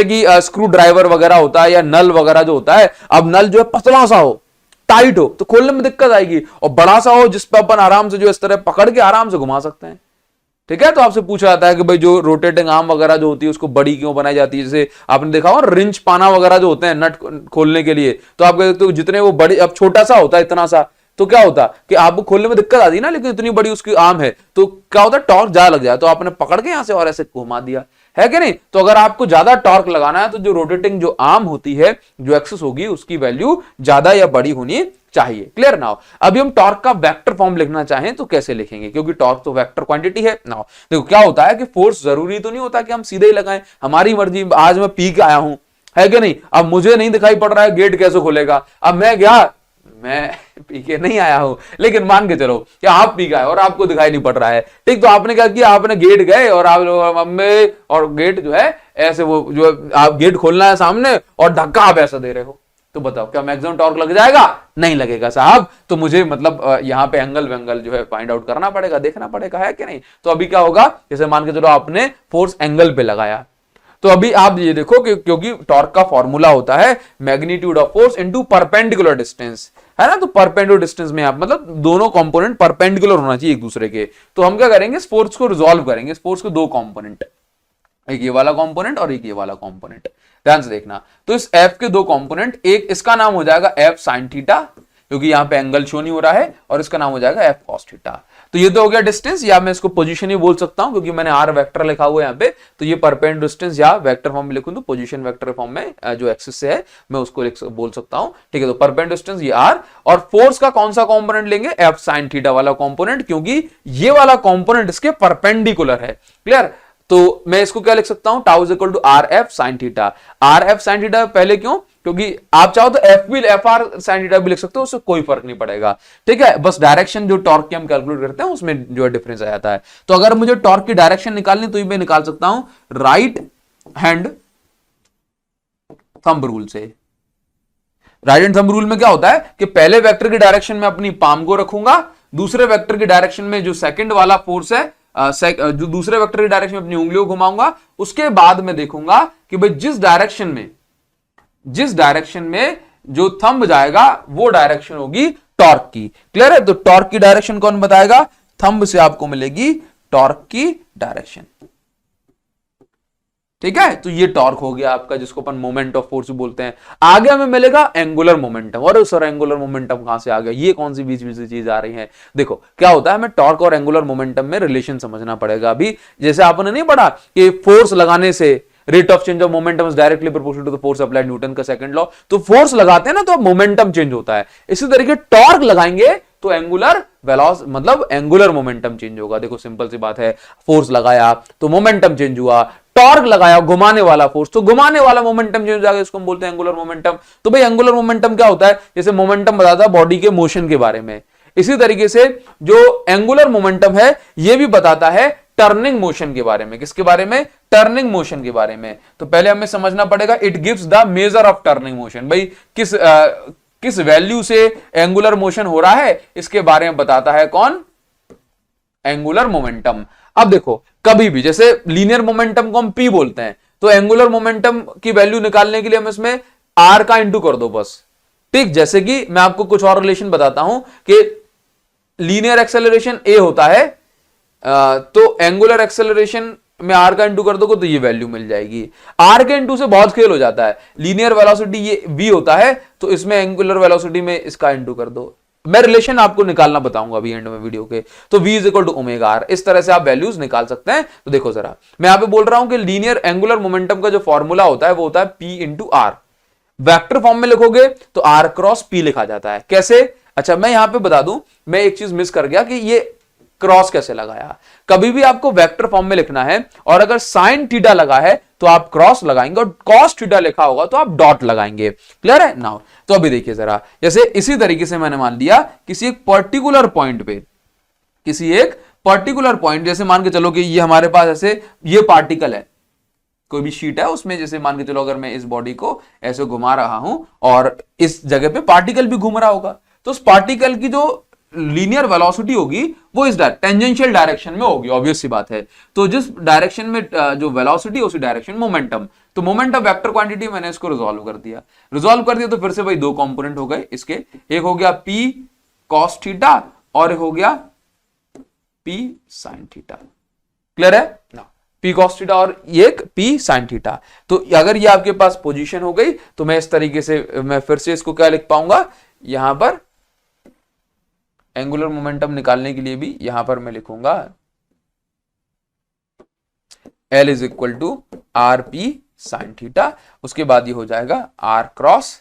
कि स्क्रू ड्राइवर वगैरह होता है, या नल वगैरह जो होता है, अब नल जो है पतला सा हो, टाइट हो, तो खोलने में दिक्कत आएगी, और बड़ा सा हो जिस पर अपन आराम से जो इस तरह पकड़ के आराम से घुमा सकते हैं, ठीक है। तो आपसे पूछा जाता है कि भाई जो रोटेटिंग आर्म वगैरह जो होती है उसको बड़ी क्यों बनाई जाती है? जैसे आपने देखा हो रिंच पाना वगैरह जो होते हैं नट खोलने के लिए, तो आप कहते हो जितने वो बड़े, अब छोटा सा होता है इतना सा, तो क्या होता कि आपको खोलने में दिक्कत आती है ना, लेकिन इतनी बड़ी उसकी आर्म है तो क्या होता है, टॉर्क ज्यादा लग जाए, तो आपने पकड़ के यहां से और ऐसे घुमा दिया, है कि नहीं। तो अगर आपको ज्यादा टॉर्क लगाना है तो जो रोटेटिंग जो आर्म होती है, जो एक्सिस होगी, उसकी वैल्यू ज्यादा या बड़ी होनी चाहिए। क्लियर? नाउ अभी हम टॉर्क का वेक्टर फॉर्म लिखना चाहें तो कैसे लिखेंगे? क्योंकि टॉर्क तो वेक्टर क्वांटिटी है। नाउ देखो क्या होता है कि फोर्स जरूरी तो नहीं होता कि हम सीधे ही लगाएं, हमारी मर्जी। आज मैं पी के आया हूं, है कि नहीं, अब मुझे नहीं दिखाई पड़ रहा है गेट कैसे खुलेगा, अब मैं गया मैं पी के नहीं आया हूं, लेकिन मान के चलो कि आप पी गए और आपको दिखाई नहीं पड़ रहा है, ठीक, तो आपने क्या किया, आपने गेट गए और आप मम्मी, और गेट जो है ऐसे, वो जो आप गेट खोलना है सामने और धक्का आप ऐसा दे रहे हो, तो बताओ क्या मैक्सिमम टॉर्क लग जाएगा? नहीं लगेगा साहब। तो मुझे मतलब यहां पे एंगल वेंगल जो है फाइंड आउट करना पड़ेगा, देखना पड़ेगा है कि नहीं। तो अभी क्या होगा, जैसे मान के चलो आपने फोर्स एंगल पे लगाया, तो अभी आप ये देखो कि क्योंकि टॉर्क का फॉर्मूला होता है magnitude of force into perpendicular distance, है ना। तो परपेंडिकुलर डिस्टेंस में आप मतलब दोनों कंपोनेंट परपेंडिकुलर होना चाहिए एक दूसरे के। तो हम क्या करेंगे, इस फोर्स को रिजॉल्व करेंगे, इस फोर्स को दो कंपोनेंट, एक ये वाला कंपोनेंट और एक ये वाला कंपोनेंट, ध्यान से देखना। तो इस एफ के दो कंपोनेंट, एक इसका नाम हो जाएगा एफ साइन थीटा, क्योंकि यहां पे एंगल शो नहीं हो रहा है, और इसका नाम हो जाएगा एफ कॉस थीटा। तो ये तो हो गया डिस्टेंस, या मैं इसको पोजीशन ही बोल सकता हूं क्योंकि मैंने आर वेक्टर लिखा हुआ है यहां पे। तो ये परपेंडिकुलर डिस्टेंस या वेक्टर फॉर्म में लिखूं तो पोजीशन वेक्टर फॉर्म में जो एक्सिस से है मैं उसको बोल सकता हूं, ठीक है। तो परपेंडिकुलर डिस्टेंस ये आर, और फोर्स का कौन सा कंपोनेंट लेंगे, एफ साइन थीटा वाला कंपोनेंट, क्योंकि ये वाला कंपोनेंट इसके परपेंडिकुलर है। क्लियर? तो मैं इसको क्या लिख सकता हूं, tau is equal to R F sine theta. R F sine theta पहले क्यों, क्योंकि आप चाहो तो एफ आर साइन थीटा भी लिख सकते हो, उससे कोई फर्क नहीं पड़ेगा, ठीक है। बस डायरेक्शन जो टॉर्क की हम कैलकुलेट करते हैं उसमें जो है डिफरेंस आ जाता है। तो अगर मुझे टॉर्क की डायरेक्शन निकालनी तो मैं निकाल सकता हूं राइट हैंड थंब रूल से। राइट हैंड थंब रूल में क्या होता है कि पहले वेक्टर की डायरेक्शन में अपनी पाम को रखूंगा, दूसरे वेक्टर की डायरेक्शन में जो सेकंड वाला फोर्स है, जो दूसरे वेक्टर की डायरेक्शन में अपनी उंगलियों को घुमाऊंगा, उसके बाद मैं देखूंगा कि भाई जिस डायरेक्शन में जो थंब जाएगा वो डायरेक्शन होगी टॉर्क की। क्लियर है? तो टॉर्क की डायरेक्शन कौन बताएगा, थंब से आपको मिलेगी टॉर्क की डायरेक्शन, ठीक है। तो ये टॉर्क हो गया आपका, जिसको अपन मोमेंट ऑफ फोर्स बोलते हैं। आगे हमें मिलेगा एंगुलर मोमेंटम। और सर एंगुलर मोमेंटम कहां से आ गया, ये कौन सी बीच बीच से चीज आ रही है? देखो क्या होता है, हमें टॉर्क और एंगुलर मोमेंटम में रिलेशन समझना पड़ेगा। अभी जैसे आपने नहीं पढ़ा कि फोर्स लगाने से rate of change of momentum is directly proportional to the force applied, Newton का सेकंड लॉ। तो फोर्स लगाते हैं ना तो मोमेंटम चेंज होता है, इसी तरीके टॉर्क लगाएंगे तो एंगुलर वेलोसिटी मतलब एंगुलर मोमेंटम चेंज होगा। देखो सिंपल सी बात है, फोर्स लगाया तो मोमेंटम चेंज हुआ, टॉर्क लगाया घुमाने वाला फोर्स तो घुमाने वाला मोमेंटम चेंज हो जाएगा, इसको हम बोलते हैं एंगुलर मोमेंटम। तो भाई एंगुलर मोमेंटम क्या होता है, जैसे मोमेंटम बताता है बॉडी के मोशन के बारे में, इसी तरीके से जो एंगुलर मोमेंटम है ये भी बताता है टर्निंग मोशन के बारे में। किसके बारे में? टर्निंग मोशन के बारे में। तो पहले हमें समझना पड़ेगा it gives the measure of turning motion. भाई किस वैल्यू से एंगुलर मोशन हो रहा है इसके बारे में बताता है कौन, एंगुलर मोमेंटम। अब देखो कभी भी जैसे लीनियर मोमेंटम को हम पी बोलते हैं, तो एंगुलर मोमेंटम की वैल्यू निकालने के लिए हम इसमें आर का इंटू कर दो बस, ठीक। जैसे कि मैं आपको कुछ और रिलेशन बताता हूं कि लीनियर एक्सेलरेशन ए होता है, तो एंगुलर एक्सेलरेशन में आर का इंटू कर दोगे तो ये वैल्यू मिल जाएगी। आर के इंटू से बहुत खेल हो जाता है, लीनियर वेलोसिटी ये v होता है तो इसमें एंगुलर वेलोसिटी में इसका इंटू कर दो। मैं रिलेशन आपको निकालना बताऊंगा अभी एंड में वीडियो के। तो v is equal to omega R, इस तरह से आप वैल्यूज निकाल सकते हैं। तो देखो जरा, मैं यहां पे बोल रहा हूं कि लीनियर एंगुलर मोमेंटम का जो फॉर्मूला होता है वो होता है p into R. Vector form में लिखोगे तो आर क्रॉस p लिखा जाता है। कैसे? अच्छा मैं यहां पे बता दूं, मैं एक चीज मिस कर गया कि ये क्रॉस कैसे लगाया। कभी भी आपको वेक्टर फॉर्म में लिखना है और अगर साइन थीटा लगा है तो आप क्रॉस लगाएंगे, और कॉस थीटा लिखा होगा तो आप डॉट लगाएंगे। क्लियर है? नाउ तो अभी देखिए जरा, जैसे इसी तरीके से मैंने मान लिया किसी एक पर्टिकुलर पॉइंट पे, किसी एक पर्टिकुलर पॉइंट, जैसे मान के चलो कि ये हमारे पास ऐसे ये पार्टिकल है, कोई भी शीट है उसमें, जैसे मान के चलो अगर मैं इस बॉडी को ऐसे घुमा रहा हूं और इस जगह पे पार्टिकल भी घूम रहा होगा, तो उस पार्टिकल की जो लीनियर वेलोसिटी होगी वो इस टेंजेंशियल डायरेक्शन में होगी, ऑब्वियस सी बात है। तो जिस डायरेक्शन में जो वेलोसिटी उसी डायरेक्शन मोमेंटम, तो मोमेंटम वेक्टर क्वांटिटी मैंने इसको रिजॉल्व कर दिया तो फिर से भाई दो कंपोनेंट हो गए इसके, एक हो गया p cos थीटा और एक हो गया p sin थीटा। क्लियर है ना? p cos थीटा और एक p sin थीटा। तो अगर ये आपके पास पोजीशन हो गई तो मैं इस तरीके से मैं फिर से इसको क्या लिख पाऊंगा, यहां पर एंगुलर मोमेंटम निकालने के लिए भी यहां पर मैं लिखूंगा L is equal to R P sine theta, उसके बाद ये हो जाएगा आर क्रॉस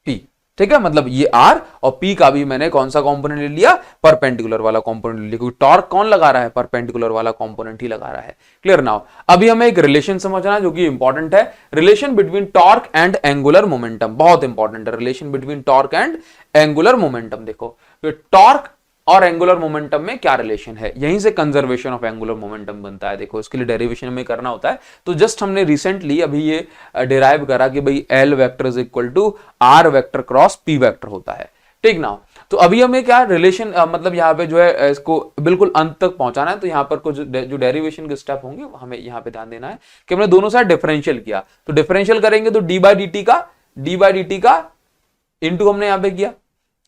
पी। ठीक है, मतलब ये R और P का भी मैंने कौन सा कंपोनेंट ले लिया, परपेंडिकुलर वाला कंपोनेंट ले लिया, क्योंकि टॉर्क कौन लगा रहा है, परपेंडिकुलर वाला कंपोनेंट ही लगा रहा है। क्लियर नाउ, अभी हमें एक रिलेशन समझना है जो कि इंपॉर्टेंट है, relation between torque and angular momentum, बहुत इंपॉर्टेंट है relation between torque and angular momentum. देखो टॉर्क और एंगुलर मोमेंटम में क्या रिलेशन है, यहीं से कंजर्वेशन ऑफ एंगुलर मोमेंटम बनता है। देखो इसके लिए डेरिवेशन में करना होता है, तो जस्ट हमने रिसेंटली अभी ये डिराइव करा कि भाई L vector is equal to R vector cross P vector होता है। ठीक ना, तो अभी हमें क्या रिलेशन मतलब यहाँ पे जो है इसको बिल्कुल अंत तक पहुंचाना है, तो यहाँ पर कुछ जो डेरिवेशन के स्टेप होंगे हमें यहाँ पे ध्यान देना है कि हमने दोनों साइड डिफरेंशियल किया, तो डिफरेंशियल करेंगे तो डी बाई डी टी का इंटू हमने यहाँ पे किया,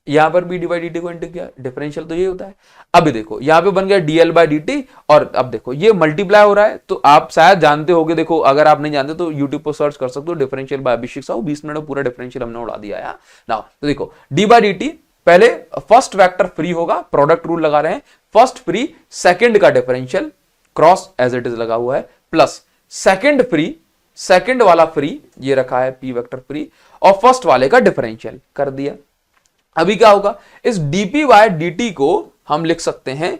यहां पर भी डी बाई डी टी को इंटू किया, डिफरेंशियल तो ये होता है। अभी देखो यहां पे बन गया डीएल बाई डी टी, और अब देखो ये मल्टीप्लाई हो रहा है, तो आप शायद जानते होगे, देखो अगर आप नहीं जानते तो यूट्यूब पर सर्च कर सकते हो, डिफरेंशियल बाय अभिषेक साहू, 20 मिनट में पूरा डिफरेंशियल हमने उड़ा दिया है ना। तो देखो डी बाई डी टी, पहले फर्स्ट वेक्टर फ्री होगा, प्रोडक्ट रूल लगा रहे हैं, फर्स्ट फ्री, सेकेंड का differential cross as it is लगा हुआ है, प्लस सेकेंड फ्री, सेकेंड वाला फ्री ये रखा है पी वेक्टर फ्री, और फर्स्ट वाले का डिफरेंशियल कर दिया। अभी क्या होगा, इस dp बाय dt को हम लिख सकते हैं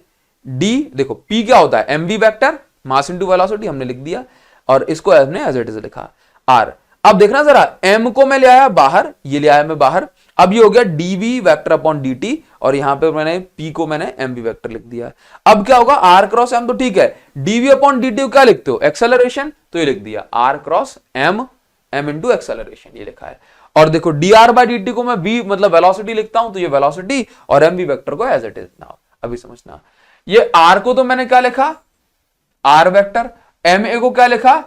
d, देखो p क्या होता है, mv vector, mass into velocity हमने लिख दिया, और इसको हमने एज इट इज लिखा r। अब देखना जरा, m को मैं ले आया बाहर, ये ले आया मैं बाहर, अब ये हो गया dv वेक्टर अपॉन dt, और यहां पे मैंने p को मैंने mv वेक्टर लिख दिया। अब क्या होगा, r क्रॉस m तो ठीक है, dv अपॉन dt को क्या लिखते हो, एक्सेलरेशन, तो ये लिख दिया r cross m, m into acceleration, ये लिखा है। और देखो dr बाई dt को मैं v मतलब वेलोसिटी लिखता हूं, तो ये वेलोसिटी, और mv वेक्टर को एज इट इज। नाउ अभी समझना, ये r को तो मैंने क्या लिखा, r वेक्टर, ma को क्या लिखा,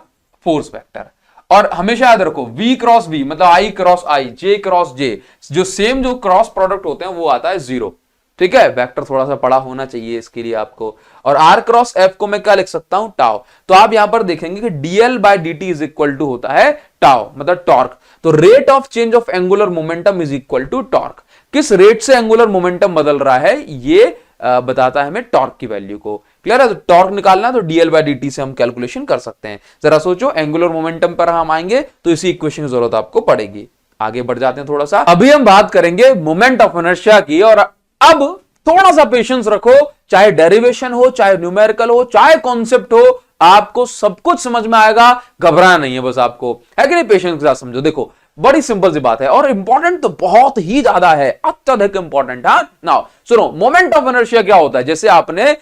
फोर्स वेक्टर, और हमेशा याद रखो v क्रॉस v मतलब i cross i, j cross j, जो सेम जो क्रॉस प्रोडक्ट होते हैं वो आता है जीरो। ठीक है, वेक्टर थोड़ा सा बड़ा होना चाहिए इसके लिए आपको। और r क्रॉस f को मैं क्या लिख सकता हूं, टाउ। तो आप यहां पर देखेंगे कि dl by dt is equal to होता है टाउ, मतलब टॉर्क। तो rate of change of angular momentum is equal to torque. किस रेट से एंगुलर मोमेंटम बदल रहा है ये बताता है हमें टॉर्क की वैल्यू को। क्लियर है, तो टॉर्क निकालना तो dl बाय dt से हम कैलकुलेशन कर सकते हैं। जरा सोचो, एंगुलर मोमेंटम पर हम आएंगे तो इसी इक्वेशन की जरूरत आपको पड़ेगी। आगे बढ़ जाते हैं थोड़ा सा, अभी हम बात करेंगे मोमेंट ऑफ इनर्शिया की। और अब थोड़ा सा पेशेंस रखो, चाहे डेरिवेशन हो, चाहे न्यूमेरिकल हो, चाहे कॉन्सेप्ट हो, आपको सब कुछ समझ में आएगा, घबराना नहीं है बस आपको, है कि नहीं, पेशेंस के साथ समझो। देखो बड़ी सिंपल सी बात है, और इंपॉर्टेंट तो बहुत ही ज्यादा है, अत्यधिक इंपॉर्टेंट। हाँ नाउ सुनो, मोमेंट ऑफ इनर्शिया क्या होता है, जैसे आपने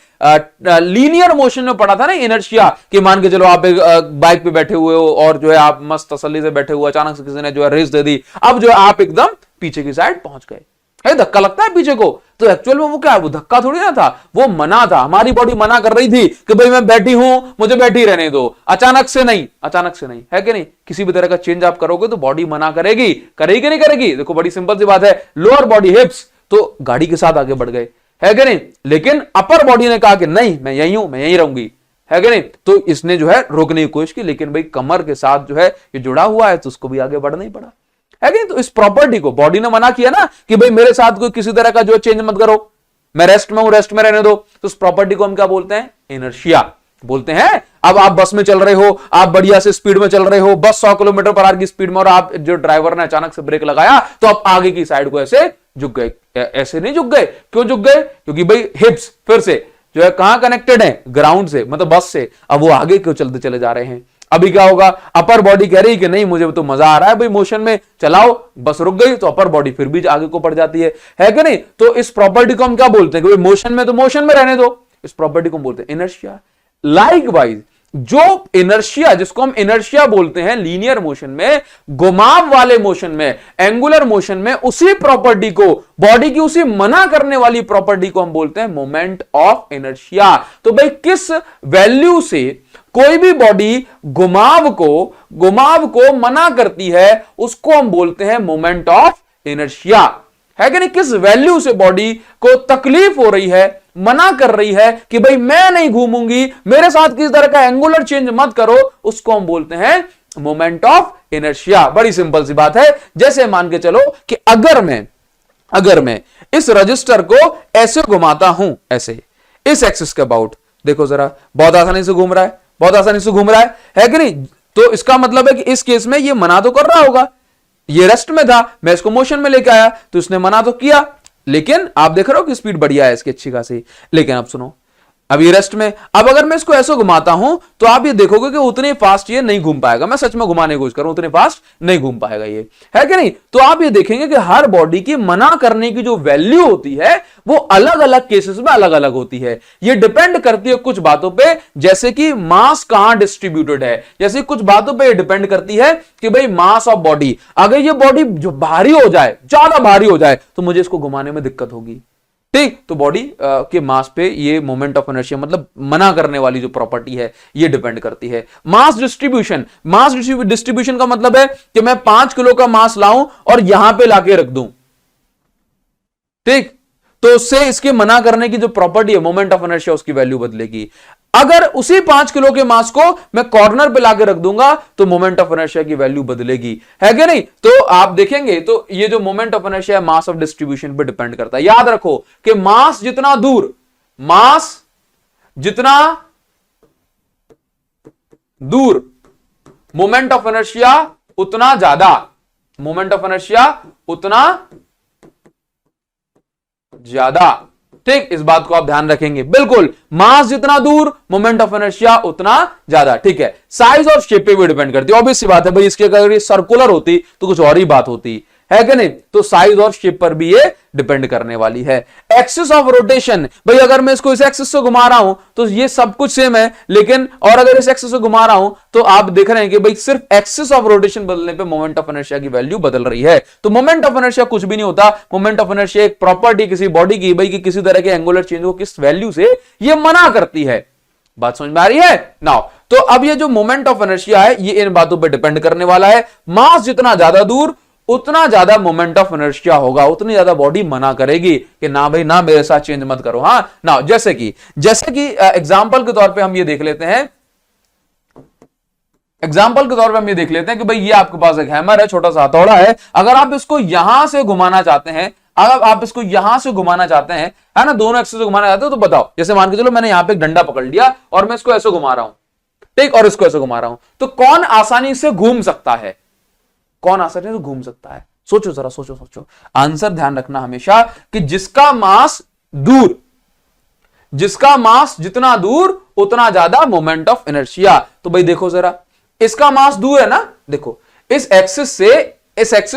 लीनियर मोशन में पढ़ा था ना इनर्शिया, कि मान के चलो आप एक बाइक पे बैठे हुए हो और जो है आप मस्त तसल्ली से बैठे हुए, अचानक से किसी ने जो है रेस दे दी, अब जो है आप एकदम पीछे की साइड पहुंच गए, है धक्का लगता है पीछे को, तो एक्चुअल में वो क्या है, वो धक्का थोड़ी ना था, वो मना था, हमारी बॉडी मना कर रही थी कि भाई मैं बैठी हूं, मुझे बैठी रहने दो, अचानक से नहीं, अचानक से नहीं, है कि नहीं। किसी भी तरह का चेंज आप करोगे तो बॉडी मना करेगी, करेगी कि नहीं करेगी। देखो बड़ी सिंपल सी बात है, लोअर बॉडी हिप्स तो गाड़ी के साथ आगे बढ़ गए, है कि नहीं, लेकिन अपर बॉडी ने कहा कि नहीं मैं यही हूं, मैं यही रहूंगी, है कि नहीं, तो इसने जो है रोकने की कोशिश की, लेकिन भाई कमर के साथ जो है ये जुड़ा हुआ है तो उसको भी आगे बढ़ना ही पड़ा, है कि नहीं। तो इस प्रॉपर्टी को बॉडी ने मना किया ना कि भाई मेरे साथ कोई किसी तरह का जो चेंज मत करो, मैं रेस्ट में हूं, रेस्ट में रहने दो, तो उस प्रॉपर्टी को हम क्या बोलते हैं, इनर्शिया बोलते हैं। अब आप बस में चल रहे हो, आप बढ़िया से स्पीड में चल रहे हो, बस 100 किलोमीटर पर आवर की स्पीड में, और आप जो ड्राइवर ने अचानक से ब्रेक लगाया तो आप आगे की साइड को ऐसे झुक गए, ऐसे नहीं झुक गए, क्यों झुक गए, क्योंकि भाई हिप्स फिर से जो है कहां कनेक्टेड है, ग्राउंड से, मतलब बस से, अब वो आगे क्यों चलते चले जा रहे हैं। अभी क्या होगा, अपर बॉडी कह रही कि नहीं मुझे तो मजा आ रहा है भाई मोशन में, चलाओ, बस रुक गई, तो अपर बॉडी फिर भी आगे को बढ़ जाती है कि नहीं। तो इस प्रॉपर्टी को हम क्या बोलते हैं कि भाई मोशन में तो मोशन में रहने दो, इस प्रॉपर्टी को बोलते हैं इनर्शिया। लाइकवाइज जो इनर्शिया, जिसको हम इनर्शिया बोलते हैं लीनियर मोशन में, घुमाव वाले मोशन में, एंगुलर मोशन में, उसी प्रॉपर्टी को, बॉडी की उसी मना करने वाली प्रॉपर्टी को हम बोलते हैं मोमेंट ऑफ इनर्शिया। तो भाई किस वैल्यू से कोई भी बॉडी घुमाव को मना करती है उसको हम बोलते हैं मोमेंट ऑफ इनर्शिया, है कि नहीं। किस वैल्यू से बॉडी को तकलीफ हो रही है, मना कर रही है कि भाई मैं नहीं घूमूंगी, मेरे साथ किसी तरह का एंगुलर चेंज मत करो, उसको हम बोलते हैं मोमेंट ऑफ इनर्शिया। बड़ी सिंपल सी बात है, जैसे मान के चलो कि अगर मैं इस रजिस्टर को ऐसे घुमाता हूं, ऐसे इस एक्सिस के अबाउट, देखो जरा बहुत आसानी से घूम रहा है, बहुत आसानी से घूम रहा है कि नहीं। तो इसका मतलब है कि इस केस में ये मना तो कर रहा होगा, ये रेस्ट में था, मैं इसको मोशन में लेके आया, तो इसने मना तो किया, लेकिन आप देख रहे हो कि स्पीड बढ़िया है इसकी अच्छी खासी। लेकिन अब सुनो, अब ये रेस्ट में, अब अगर मैं इसको ऐसे घुमाता हूं तो आप ये देखोगे कि उतने फास्ट ये नहीं घूम पाएगा। मैं सच में घुमाने की कोशिश करूं, उतने फास्ट नहीं घूम पाएगा ये, है कि नहीं। तो आप ये देखेंगे कि हर बॉडी की मना करने की जो वैल्यू होती है वो अलग अलग केसेस में अलग अलग होती है। ये डिपेंड करती है कुछ बातों पे, जैसे कि मास कहां डिस्ट्रीब्यूटेड है, जैसे कुछ बातों पे डिपेंड करती है कि भाई मास ऑफ बॉडी, अगर ये बॉडी जो भारी हो जाए, ज्यादा भारी हो जाए, तो मुझे इसको घुमाने में दिक्कत होगी, ठीक। तो बॉडी के मास पे ये मोमेंट ऑफ इनर्शिया, मतलब मना करने वाली जो प्रॉपर्टी है, ये डिपेंड करती है। मास डिस्ट्रीब्यूशन, मास डिस्ट्रीब्यूशन का मतलब है कि मैं 5 किलो का मास लाऊं और यहां पे लाके रख दूं, ठीक, तो उससे इसके मना करने की जो प्रॉपर्टी है मोमेंट ऑफ इनर्शिया, उसकी वैल्यू बदलेगी। अगर उसी 5 किलो के मास को मैं कॉर्नर पे लाके रख दूंगा तो मोमेंट ऑफ इनर्शिया की वैल्यू बदलेगी, है कि नहीं। तो आप देखेंगे तो ये जो मोमेंट ऑफ इनर्शिया है मास ऑफ डिस्ट्रीब्यूशन पे डिपेंड करता है। याद रखो कि मास जितना दूर मोमेंट ऑफ इनर्शिया उतना ज्यादा, मोमेंट ऑफ इनर्शिया उतना ज्यादा, ठीक। इस बात को आप ध्यान रखेंगे, बिल्कुल, मास जितना दूर मोमेंट ऑफ इनर्शिया उतना ज्यादा, ठीक है। साइज और शेप पे भी डिपेंड करती है, ऑब्वियस सी बात है भाई, इसकी अगर ये सर्कुलर होती तो कुछ और ही बात होती, है कि नहीं। तो साइज और शेप पर भी ये डिपेंड करने वाली है। एक्सिस ऑफ रोटेशन, भाई अगर मैं इसको इस एक्सिस से घुमा रहा हूं तो ये सब कुछ सेम है, लेकिन और अगर इस एक्सिस से घुमा रहा हूं तो आप देख रहे हैं कि भाई सिर्फ एक्सिस ऑफ रोटेशन बदलने पे मोमेंट ऑफ इनर्शिया की वैल्यू बदल रही है। तो मोमेंट ऑफ इनर्शिया कुछ भी नहीं होता, मोमेंट ऑफ इनर्शिया एक प्रॉपर्टी किसी बॉडी की, भाई कि किसी तरह के एंगुलर चेंज को किस वैल्यू से ये मना करती है। बात समझ में आ रही है नाउ। तो अब ये जो मोमेंट ऑफ इनर्शिया है ये इन बातों पर डिपेंड करने वाला है। मास जितना ज्यादा दूर उतना ज्यादा मोमेंट ऑफ इनर्शिया होगा, उतनी ज्यादा बॉडी मना करेगी कि ना भाई ना, मेरे साथ चेंज मत करो। हाँ ना, जैसे कि एग्जांपल के तौर पे हम ये देख लेते हैं, कि भाई ये आपके पास एक हैमर है, छोटा सा हथौड़ा है, अगर आप इसको यहां से घुमाना चाहते हैं, अगर आप इसको यहां से घुमाना चाहते हैं, है ना, दोनों एक्सिस से घुमाना चाहते हो, तो बताओ, जैसे मान के चलो मैंने यहां पे एक डंडा पकड़ लिया और मैं इसको ऐसे घुमा रहा हूं, ठीक, और इसको ऐसे घुमा रहा हूं, तो कौन आसानी से घूम सकता है, कौन आसानी से घूम सकता है? सोचो जरा, सोचो। आंसर ध्यान रखना हमेशा कि जिसका मास जितना दूर उतना ज्यादा मोमेंट ऑफ इनर्शिया। तो भाई देखो जरा, इसका मास दूर है ना, देखो इस एक्सिस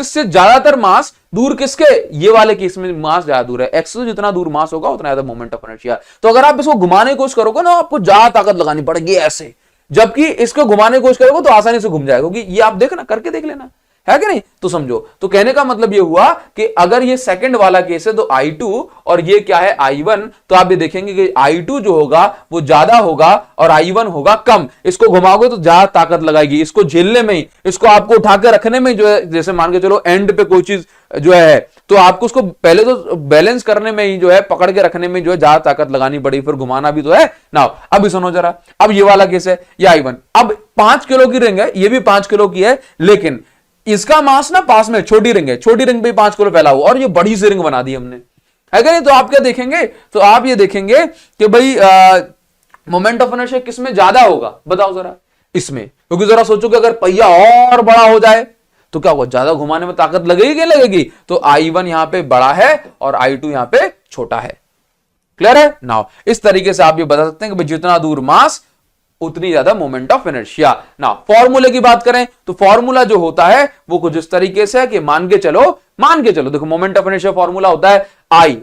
से ज्यादातर मास दूर किसके, ये वाले केस में मास ज्यादा दूर है, एक्सिस से जितना दूर मास होगा उतना ज्यादा मोमेंट ऑफ इनर्शिया। तो अगर आप इसको घुमाने की कोशिश करोगे ना, आपको ज्यादा ताकत लगानी पड़ेगी ऐसे, जबकि इसको घुमाने की कोशिश करोगे तो आसानी से घूम जाएगा, क्योंकि ये आप देखना, करके देख लेना, है कि नहीं। तो समझो, तो कहने का मतलब ये हुआ कि अगर ये सेकंड वाला केस है तो I2 और ये क्या है I1, तो आप ये देखेंगे कि I2 जो होगा वो ज्यादा होगा और I1 होगा कम। इसको घुमाओगे तो ज्यादा ताकत लगाएगी, इसको झेलने में ही, इसको आपको उठा के रखने में जो है, जैसे मान के चलो एंड पे कोई चीज जो है, तो आपको उसको पहले तो बैलेंस करने में ही जो है, पकड़ के रखने में जो है ज्यादा ताकत लगानी पड़ी, फिर घुमाना भी तो है ना। अभी सुनो जरा, अब ये वाला केस है, ये I1, अब 5 किलो की रिंग है, ये भी 5 किलो की है, लेकिन इसका मास ना पास में, छोटी रिंग है, छोटी रिंग पे 5 किलो फैला हुआ, और ये बड़ी सी रिंग बना दी हमने, है क्या नहीं। तो आप क्या देखेंगे, तो आप ये देखेंगे कि भाई मोमेंट ऑफ इनर्शिया किसमें ज्यादा होगा, बताओ जरा, इसमें। क्योंकि जरा सोचो कि अगर पहिया और बड़ा हो जाए तो क्या होगा, ज्यादा घुमाने में ताकत लगेगी क्या लगेगी। तो I1 यहां पे बड़ा है और I2 यहां पे छोटा है। क्लियर है नाउ। इस तरीके से आप ये बता सकते हैं कि भाई जितना दूर मास उतनी ज्यादा मोमेंट ऑफ इनर्शिया। ना फॉर्मूले की बात करें तो फॉर्मूला जो होता है वो कुछ इस तरीके से है कि मान के चलो देखो, मोमेंट ऑफ इनर्शिया फॉर्मूला होता है आई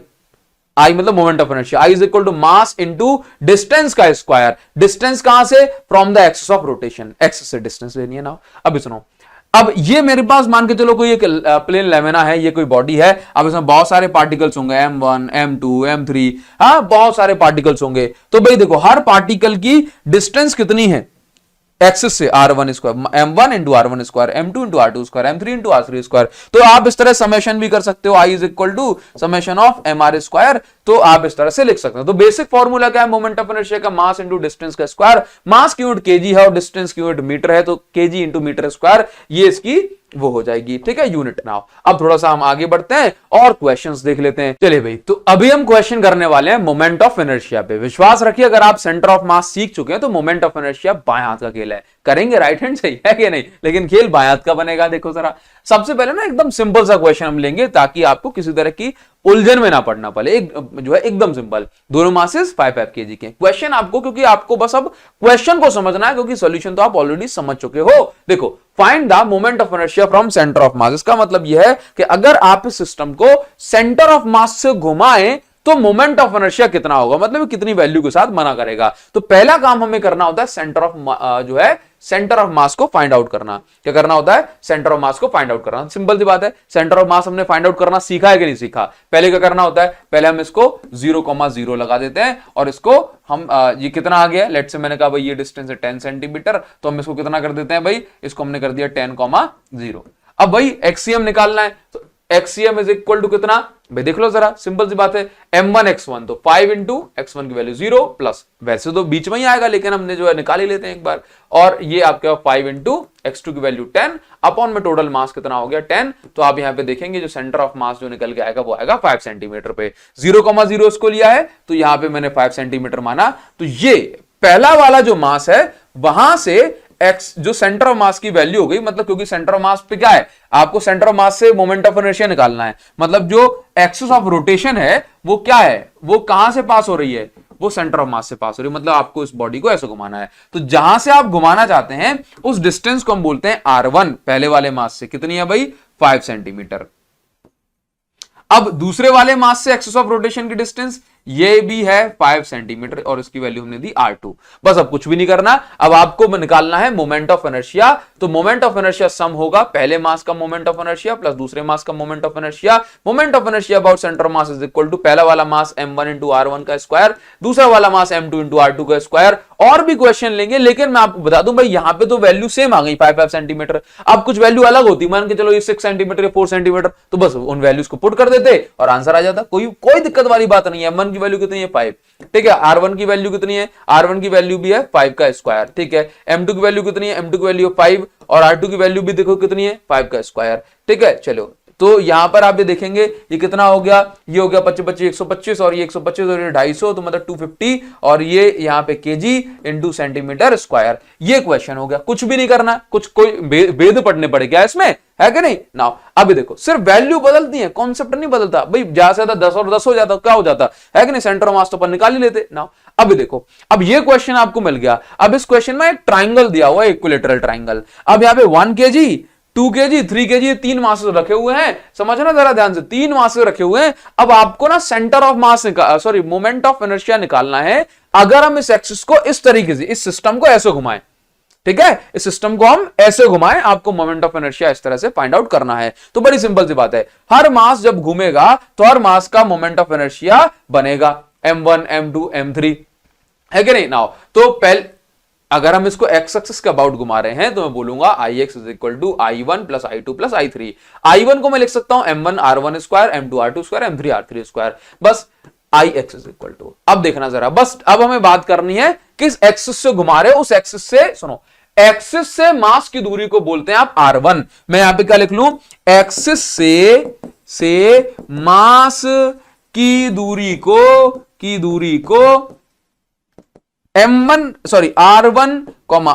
मतलब moment of inertia, I is equal to mass into distance का स्क्वायर। डिस्टेंस कहां से, from the axis of rotation, axis से डिस्टेंस लेनी है ना। अभी सुनो, अब ये मेरे पास मान के चलो कोई एक प्लेन लेमिना है, ये कोई बॉडी है, अब इसमें बहुत सारे पार्टिकल्स होंगे, M1 M2 M3, हाँ बहुत सारे पार्टिकल्स होंगे। तो भाई देखो, हर पार्टिकल की डिस्टेंस कितनी है एक्सिस से, R1 square, M1 into R1 square, M2 into R2 square, M3 into R3 square. तो आप इस तरह समेशन भी कर सकते हो, I is equal to summation of MR square, तो आप इस तरह से लिख सकते हो। तो बेसिक फॉर्मूला क्या है, मोमेंट ऑफ इनर्शिया का मास इंटू डिस्टेंस का स्क्वायर, मास की यूनिट kg है और डिस्टेंस की यूनिट मीटर है, तो kg इंटू मीटर स्क्वायर, ये इसकी वो हो जाएगी, ठीक है, यूनिट। नाउ अब थोड़ा सा हम आगे बढ़ते हैं और क्वेश्चंस देख लेते हैं। चलिए भाई, तो अभी हम क्वेश्चन करने वाले हैं मोमेंट ऑफ इनर्शिया पे। विश्वास रखिए अगर आप सेंटर ऑफ मास सीख चुके हैं तो मोमेंट ऑफ इनर्शिया बाएं हाथ का खेल है, करेंगे राइट हैंड सही है कि नहीं, लेकिन खेल बाएं हाथ का बनेगा। देखो जरा, सबसे पहले ना एकदम सिंपल सा क्वेश्चन हम लेंगे ताकि आपको किसी तरह की उलझन में ना पड़ना पड़े। एक जो है एकदम सिंपल, दोनों मासेस 5 kg के क्वेश्चन आपको, क्योंकि आपको बस अब क्वेश्चन को समझना है, क्योंकि सॉल्यूशन तो आप ऑलरेडी समझ चुके हो। देखो, find the moment of inertia from centre of मास। इसका मतलब यह है कि अगर आप इस सिस्टम को सेंटर ऑफ मास से घुमाएं तो मोमेंट ऑफ इनर्शिया कितना होगा, मतलब कितनी वैल्यू के साथ मना करेगा। तो पहला काम हमें करना होता है सेंटर ऑफ जो है सेंटर ऑफ मास को फाइंड आउट करना। क्या करना होता है? सेंटर ऑफ मास को फाइंड आउट करना। सिंपल सी बात है, सेंटर ऑफ मास हमने फाइंड आउट करना सीखा है कि नहीं सीखा? पहले क्या करना होता है? पहले हम इसको 0,0 लगा देते हैं और इसको हम ये कितना आ गया, लेट से मैंने कहा भाई ये डिस्टेंस है 10 सेंटीमीटर, तो हम इसको कितना कर देते हैं भाई, इसको हमने कर दिया 10,0। अब भाई एक्सीएम निकालना है, तो एक्सीएम इज इक्वल टू कितना भाई, देख लो जरा, सिंपल सी बात है, m1 x1, तो 5 इंटू x1 की वैल्यू 0 प्लस, वैसे तो बीच में ही आएगा लेकिन हमने जो है निकाल ही लेते हैं एक बार, और ये आपके 5 इंटू x2 की वैल्यू 10 अपॉन में टोटल मास कितना हो गया 10। तो आप यहाँ पे देखेंगे जो सेंटर ऑफ मास जो निकल के आएगा वो आएगा 5 सेंटीमीटर पे। 0,0 इसको लिया है तो यहाँ पे मैंने 5 सेंटीमीटर माना, तो ये पहला वाला जो मास है वहां से एक्स जो सेंटर ऑफ मास की वैल्यू हो गई, मतलब क्योंकि सेंटर ऑफ मास पे क्या है, आपको सेंटर ऑफ मास से मोमेंट ऑफ इनर्शिया निकालना है, मतलब जो एक्सिस ऑफ रोटेशन है वो क्या है, वो कहां से पास हो रही है, वो सेंटर ऑफ मास से पास हो रही है, मतलब आपको इस बॉडी को ऐसे घुमाना है। तो जहां से आप घुमाना चाहते हैं उस डिस्टेंस को हम बोलते हैं R1, पहले वाले मास से कितनी है भाई 5 सेंटीमीटर। अब दूसरे वाले मास से एक्सिस ऑफ रोटेशन की डिस्टेंस ये भी है 5 सेंटीमीटर और इसकी वैल्यू हमने दी R2। बस अब कुछ भी नहीं करना, अब आपको निकालना है मोमेंट ऑफ इनर्शिया। तो मोमेंट ऑफ इनर्शिया सम होगा पहले मास का मोमेंट ऑफ इनर्शिया प्लस दूसरे मास का moment of inertia. Moment of inertia about centre of mass is equal to पहला वाला मास m1 इंटू R1 का स्क्वायर, दूसरा वाला मास m2 इंटू R2 का स्क्वायर। और भी क्वेश्चन लेंगे लेकिन मैं आपको बता दूं भाई यहां पे तो वैल्यू सेम आ गई 5 सेंटीमीटर। अब कुछ वैल्यू अलग होती, मान के चलो ये 6 सेंटीमीटर या 4 सेंटीमीटर, तो बस उन वैल्यूज को पुट कर देते और आंसर आ जाता। कोई दिक्कत वाली बात नहीं है। m1 की वैल्यू कितनी है 5, ठीक है। R1 की वैल्यू कितनी है, R1 की वैल्यू भी है 5 का स्क्वायर, ठीक है। M2 की वैल्यू कितनी है, M2 की वैल्यू 5 और R2 की वैल्यू भी देखो कितनी है 5 का स्क्वायर, ठीक है। चलो तो यहां पर आप ये देखेंगे ये कितना हो गया, ये हो गया 25 125 और ये 125 और ये 250, तो मतलब 250 और ये यहाँ पे केजी इंटू सेंटीमीटर स्क्वायर। ये क्वेश्चन हो गया, कुछ भी नहीं करना, कुछ कोई वेद पढ़ने पड़े क्या इसमें, है कि नहीं। नाउ अभी देखो सिर्फ वैल्यू बदलती है, कॉन्सेप्ट नहीं बदलता भाई। ज्यादा से ज्यादा 10 और 10 हो जाता, क्या हो जाता है कि नहीं, सेंटर ऑफ मास तो अपन निकाल ही लेते। नाउ अभी देखो, अब ये क्वेश्चन आपको मिल गया। अब इस क्वेश्चन में एक ट्राइंगल दिया हुआ है, इक्विलेटरल ट्राइंगल। अब यहाँ पे 1 kg 2 kg 3 kg ये 3 मासेस रखे हुए हैं, समझना जरा ध्यान से, 3 मासेस रखे हुए हैं। अब आपको ना centre of mass sorry moment of inertia निकालना है। अगर हम इस एक्सिस को इस तरीके से, इस सिस्टम को ऐसे घुमाएं, ठीक है, इस सिस्टम को हम ऐसे घुमाएं, आपको मोमेंट ऑफ इनर्शिया इस तरह से फाइंड आउट करना है। तो बड़ी सिंपल सी बात है, हर मास जब घूमेगा तो हर मास का मोमेंट ऑफ इनर्शिया बनेगा m1 m2 m3, है कि नहीं। नाउ तो पहले अगर हम इसको एक्स एक्सिस के अबाउट घुमा रहे हैं तो मैं बोलूंगा ix is equal to i1 plus i2 plus i3। i1 को मैं लिख सकता हूं m1 r1 square, m2 r2 square, m3 r3 square, बस ix इज इक्वल टू। अब देखना जरा, बस अब हमें बात करनी है किस एक्सिस से घुमा रहे हो, उस एक्सिस से, सुनो, एक्सिस से मास की दूरी को बोलते हैं आप r1। मैं यहां पे क्या लिख लूं, एक्सिस से मास की दूरी को R1,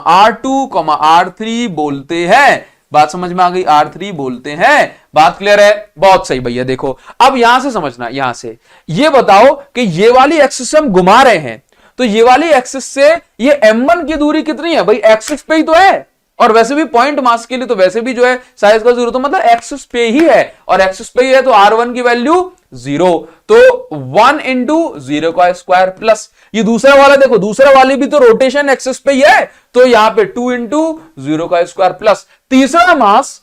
R2, R3 बोलते हैं। बात समझ में आ गई, R3 बोलते हैं। बात क्लियर है, बहुत सही भैया। देखो अब यहां से समझना, यहां से ये बताओ कि ये वाली एक्सिस हम घुमा रहे हैं, तो ये वाली एक्सिस से ये m1 की दूरी कितनी है भाई, एक्सिस पे ही तो है, और वैसे भी पॉइंट मास के लिए तो वैसे भी जो है साइज का 0, तो मतलब एक्सिस पे ही है, और एक्सिस पे ही है तो R1 की वैल्यू 0, तो 1 इंटू 0 का स्क्वायर प्लस ये दूसरा वाला, देखो दूसरा वाली भी तो रोटेशन एक्सिस पे ही है, तो यहां पे 2 इंटू 0 का स्क्वायर प्लस तीसरा मास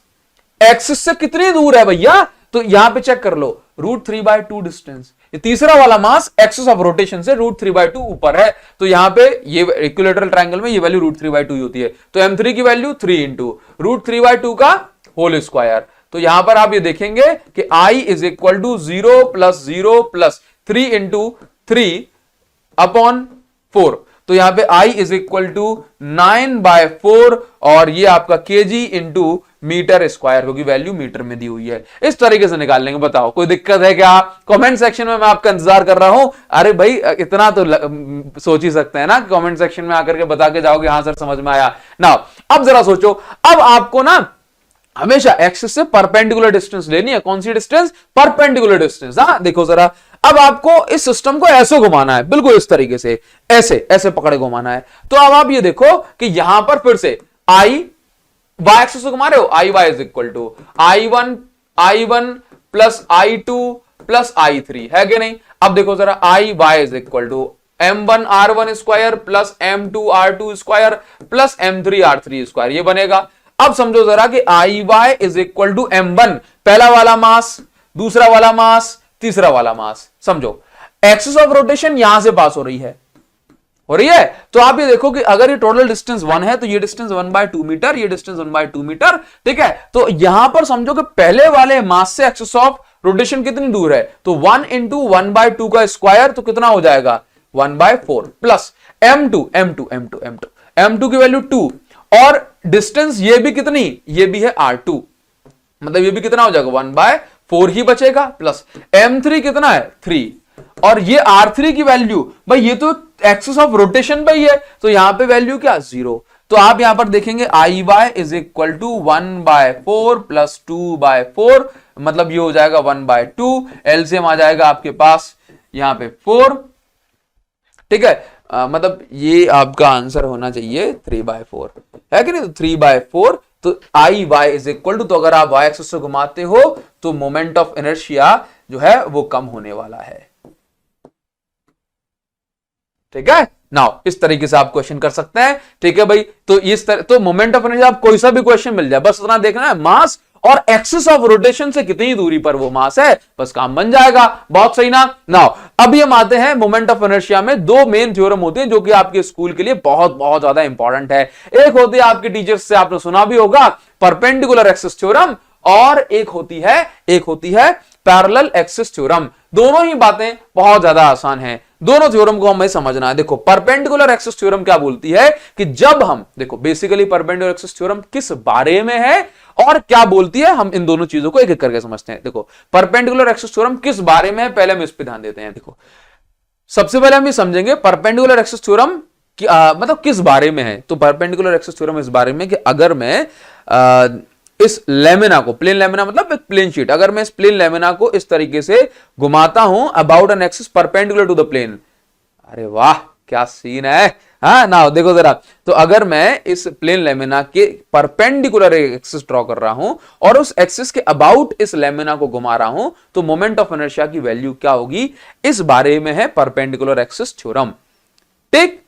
एक्सिस से कितनी दूर है भैया, तो यहां पे चेक कर लो, √3/2 डिस्टेंस। ये तीसरा वाला मास एक्सिस ऑफ रोटेशन से √3/2 ऊपर है, तो यहां पे ये इक्विलेटरल ट्रायंगल में ये वैल्यू √3/2 होती है, तो m3 की वैल्यू 3 इंटू √3/2 का होल स्क्वायर। तो यहां पर आप ये देखेंगे कि i is equal to 0 plus 0 plus 3 into 3 upon 4, तो यहां पे i इज इक्वल टू 9/4 और ये आपका kg इंटू मीटर स्क्वायर, क्योंकि वैल्यू मीटर में दी हुई है। इस तरीके से निकाल लेंगे। बताओ कोई दिक्कत है क्या? कमेंट सेक्शन में मैं आपका इंतजार कर रहा हूं। अरे भाई इतना तो सोच ही सकते हैं ना, कमेंट सेक्शन में आकर के बता के जाओगे हाँ सर समझ में आया ना। अब जरा सोचो, अब आपको ना हमेशा एक्सिस से परपेंडिकुलर डिस्टेंस लेनी है। कौन सी डिस्टेंस? Perpendicular distance. हाँ देखो जरा, अब आपको इस सिस्टम को ऐसे घुमाना है, बिल्कुल इस तरीके से, ऐसे ऐसे पकड़े घुमाना है। तो अब आप ये देखो कि यहां पर फिर से आई वाई एक्सिस से घुमा रहे हो, I Y is equal to I1 plus I2 plus I3, है कि नहीं? अब देखो जरा, I Y is equal to M1R1 square plus M2R2 square plus M3R3 square, ये बनेगा। अब समझो जरा कि I Y is equal to M1, पहला वाला मास, दूसरा वाला मास, तीसरा वाला मास। समझो एक्सिस ऑफ रोटेशन यहां से पास हो रही है, तो आप ये देखो कि अगर ये टोटल डिस्टेंस 1 है तो ये डिस्टेंस 1/2 मीटर, ये डिस्टेंस 1/2 मीटर, ठीक है। तो यहां पर समझो कि पहले वाले मास से एक्सिस ऑफ रोटेशन कितनी दूर है, तो 1 इंटू 1/2 का स्क्वायर, तो कितना हो जाएगा 1/4 प्लस M2 की वैल्यू 2, और डिस्टेंस ये भी कितनी, ये भी है R2, मतलब ये भी कितना हो जाएगा 1/4 ही बचेगा, प्लस M3 कितना है 3, और ये R3 की वैल्यू, भाई ये तो एक्सिस ऑफ रोटेशन पे ही है, तो यहां पे वैल्यू क्या 0। तो आप यहां पर देखेंगे I Y is equal to 1/4 plus 2/4, मतलब ये हो जाएगा 1/2, एलसीएम आ जाएगा आपके पास यहां पे 4, ठीक है। मतलब ये आपका आंसर होना चाहिए 3/4, है कि नहीं? तो 3/4, तो आई वाई इज इक्वल टू, तो अगर आप वाई एक्सिस से घुमाते हो तो मोमेंट ऑफ इनर्शिया जो है वो कम होने वाला है, ठीक है। नाउ इस तरीके से आप क्वेश्चन कर सकते हैं, ठीक है भाई। तो इस तरह, तो मोमेंट ऑफ इनर्शिया आप कोई सा भी क्वेश्चन मिल जाए, बस उतना देखना है मास और एक्सिस ऑफ रोटेशन से कितनी दूरी पर वो मास है, बस काम बन जाएगा। बहुत सही ना। नाउ अभी हम आते हैं मोमेंट ऑफ इनर्शिया में दो मेन थ्योरम होते हैं जो कि आपके स्कूल के लिए बहुत बहुत ज्यादा इंपॉर्टेंट है। एक होती है आपके टीचर्स से आपने सुना भी होगा परपेंडिकुलर एक्सिस थ्योरम, और एक होती है पैरेलल एक्सिस थ्योरम। दोनों ही बातें बहुत ज्यादा आसान हैं, दोनों थ्योरम को हमें समझना है। देखो परपेंडिकुलर एक्सिस थ्योरम क्या बोलती है कि जब हम, देखो बेसिकली परपेंडिकुलर एक्सिस थ्योरम किस बारे में है और क्या बोलती है, हम इन दोनों चीजों को एक एक करके समझते हैं। देखो परपेंडिकुलर एक्सिस थ्योरम किस बारे में है, पहले हम इस पे ध्यान देते हैं। देखो सबसे पहले हम ये समझेंगे परपेंडिकुलर एक्सिस थ्योरम मतलब किस बारे में है। तो परपेंडिकुलर एक्सिस थ्योरम इस बारे में कि अगर मैं इस लेमिना को, प्लेन लेमिना मतलब एक प्लेन शीट, अगर मैं इस प्लेन लेमिना को इस तरीके से घुमाता हूं about an axis perpendicular to the plane, अरे वाह क्या सीन है। हाँ ना देखो जरा, तो अगर मैं इस प्लेन लेमिना के परपेंडिकुलर एक्सिस ड्रॉ कर रहा हूं और उस एक्सिस के अबाउट इस लेमिना को घुमा रहा हूं, तो मोमेंट ऑफ इनर्शिया की वैल्यू क्या होगी, इस बारे में है परपेंडिकुलर एक्सिस थ्योरम। ठीक,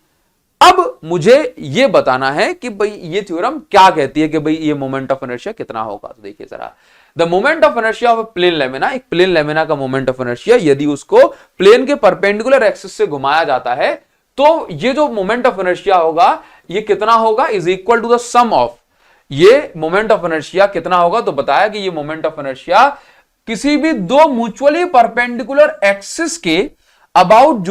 अब मुझे यह बताना है कि भाई ये थ्योरम क्या कहती है कि भाई ये मोमेंट ऑफ इनर्शिया कितना होगा। तो देखिए जरा, the moment of inertia of plane lamina, एक प्लेन लेमिना का मोमेंट ऑफ इनर्शिया यदि उसको प्लेन के परपेंडिकुलर एक्सिस से घुमाया जाता है, तो ये जो मोमेंट ऑफ इनर्शिया होगा ये कितना होगा, is equal to the sum of, ये मोमेंट ऑफ इनर्शिया कितना होगा, तो बताया कि ये मोमेंट ऑफ इनर्शिया किसी भी दो म्यूचुअली परपेंडिकुलर एक्सिस के अबाउट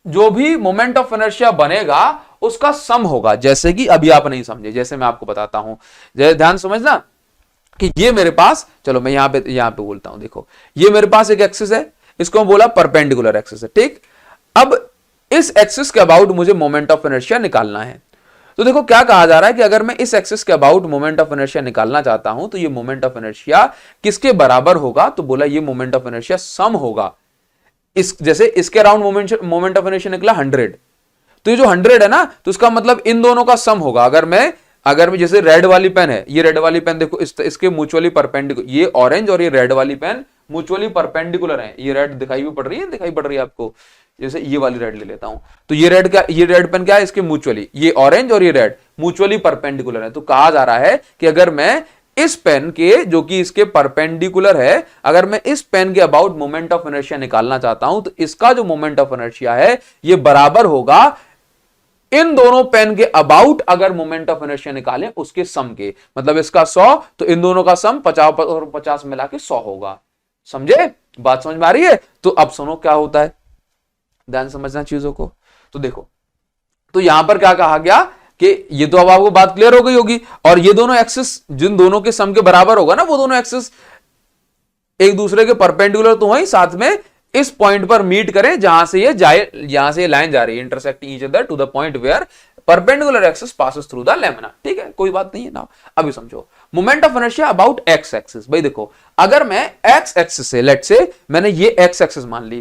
जो भी मोमेंट ऑफ इनर्शिया बनेगा उसका सम होगा। जैसे कि अभी आप नहीं समझे, जैसे मैं आपको बताता हूं, ध्यान समझना कि ये मेरे पास, चलो मैं यहां पे बोलता हूं। देखो ये मेरे पास एक एक्सिस है, इसको हम बोला परपेंडिकुलर एक्सिस है, ठीक। अब इस एक्सिस के अबाउट मुझे मोमेंट ऑफ इनर्शिया निकालना है। तो देखो क्या कहा जा रहा है कि अगर मैं इस एक्सिस के अबाउट मोमेंट ऑफ इनर्शिया निकालना चाहता हूं तो ये मोमेंट ऑफ इनर्शिया किसके बराबर होगा, तो बोला ये मोमेंट ऑफ इनर्शिया सम होगा। जैसे इसके अराउंड मोमेंट ऑफ इनर्शिया निकला 100, तो ये जो 100 है ना, तो इसका मतलब इन दोनों का सम होगा। अगर मैं जैसे रेड वाली पेन है, ये रेड वाली पेन देखो इसके म्यूचुअली परपेंडिकुलर, ये ऑरेंज और ये रेड वाली पेन म्यूचुअली परपेंडिकुलर है। ये रेड दिखाई पड़ रही है आपको, जैसे ये वाली रेड ले लेता हूं, तो ये रेड पेन क्या है, इसके म्यूचुअली, ये ऑरेंज और ये रेड म्यूचुअली परपेंडिकुलर है। तो कहा जा रहा है कि अगर मैं इस पेन के, जो कि इसके परपेंडिकुलर है, अगर मैं इस पेन के अबाउट मोमेंट ऑफ इनर्शिया निकालना चाहता हूं, तो इसका जो मोमेंट ऑफ इनर्शिया है ये बराबर होगा इन दोनों पेन के अबाउट अगर मोमेंट ऑफ इनर्शिया निकालें उसके सम के। मतलब इसका 100, तो इन दोनों का सम 50 और 50 मिला के 100 होगा। समझे, बात समझ में आ रही है। तो अब सुनो क्या होता है, ध्यान समझना चीजों को। तो देखो, तो यहां पर क्या कहा गया कि ये तो अब आपको बात क्लियर हो गई होगी। और ये दोनों एक्सिस जिन दोनों के सम के बराबर होगा ना, वो दोनों एक्सिस एक दूसरे के परपेंडिकुलर तो वही साथ में इस पॉइंट पर मीट करें जहां से ये जाए, यहां से ये लाइन जा रही है, intersecting each other to the point where perpendicular axis passes through the lamina. ठीक है, कोई बात नहीं है ना। अभी समझो moment of inertia about X axis. भाई देखो, अगर मैं एक्स एक्सिस से, लेट से मैंने ये एक्स एक्सिस मान ली,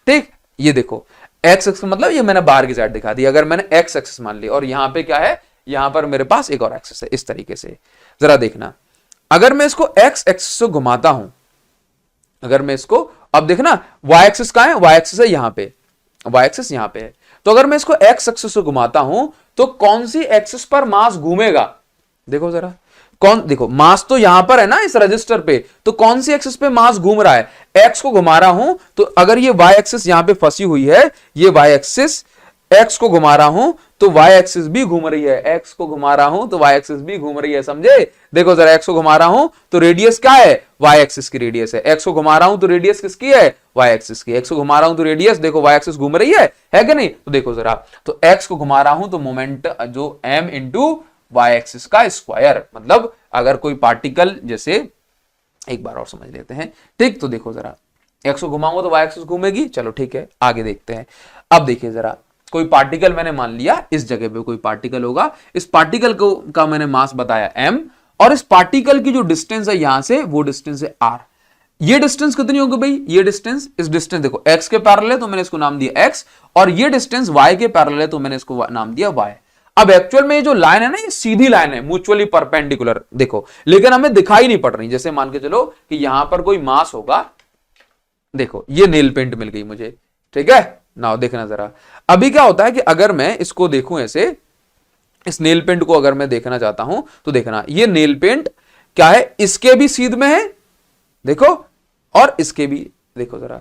ठीक, ये देखो एक्स एक्सिस मतलब ये मैंने बाहर की साइड दिखा दी। अगर मैंने एक्स एक्सिस मान ली और यहां पे क्या है, यहां पर मेरे पास एक और एक्सिस है, इस तरीके से जरा देखना। अगर मैं इसको एक्स एक्सिस से घुमाता हूं, अगर मैं इसको, अब देखना वाई एक्सिस कहां है, वाई एक्सिस है यहां पे, वाई एक्सिस यहां पे है। तो अगर मैं इसको एक्स एक्सिस से घुमाता हूं तो कौन सी एक्सिस पर मास घूमेगा, देखो जरा, कौन, देखो मास तो यहां पर है ना इस रजिस्टर पे, तो कौन सी एक्सिस पे मास घूम रहा है, एक्स को घुमा रहा हूं। तो अगर ये वाई एक्सिस यहां पे फंसी हुई है, ये वाई एक्सिस, एक्स को घुमा रहा हूं तो वाई एक्सिस भी घूम रही है, एक्स को घुमा रहा हूं तो वाई एक्सिस भी घूम रही है, समझे। देखो जरा, एक्स को घुमा रहा हूं तो रेडियस क्या है, वाई एक्सिस की रेडियस है। एक्स को घुमा रहा हूं तो रेडियस किसकी है, वाई एक्सिस की। एक्स को घुमा रहा हूं तो रेडियस, देखो वाई एक्सिस घूम रही है कि नहीं। तो देखो जरा, तो एक्स को घुमा रहा हूं तो मोमेंट जो m इंटू वाई एक्सिस का स्क्वायर, मतलब अगर कोई पार्टिकल, जैसे एक बार और समझ लेते हैं, ठीक। तो देखो जरा, एक्स को घुमाऊंगा तो वाई एक्सिस घूमेगी, चलो ठीक है, आगे देखते हैं। अब देखिए जरा, कोई पार्टिकल मैंने मान लिया, इस जगह पे कोई पार्टिकल होगा, इस पार्टिकल को का मैंने मास बताया m, और इस पार्टिकल की जो डिस्टेंस है यहां से, वो डिस्टेंस है r। ये डिस्टेंस कितनी होगी भाई, ये डिस्टेंस, इस डिस्टेंस देखो x के पैरेलल है तो मैंने इसको नाम दिया x, और ये डिस्टेंस y के पैरेलल है तो मैंने इसको नाम दिया y। अब एक्चुअल में ये जो लाइन है ना, ये सीधी लाइन है, म्यूचुअली परपेंडिकुलर, देखो, लेकिन हमें दिखाई नहीं पड़ रही। जैसे मान के चलो कि यहां पर कोई मास होगा, देखो ये नेल पेंट मिल गई मुझे, ठीक है ना। देखना जरा, अभी क्या होता है कि अगर मैं इसको देखूं ऐसे, इस नेल पेंट को अगर मैं देखना चाहता हूं तो देखना, ये नेल पेंट क्या है, इसके भी सीध में है, देखो, और इसके भी, देखो जरा,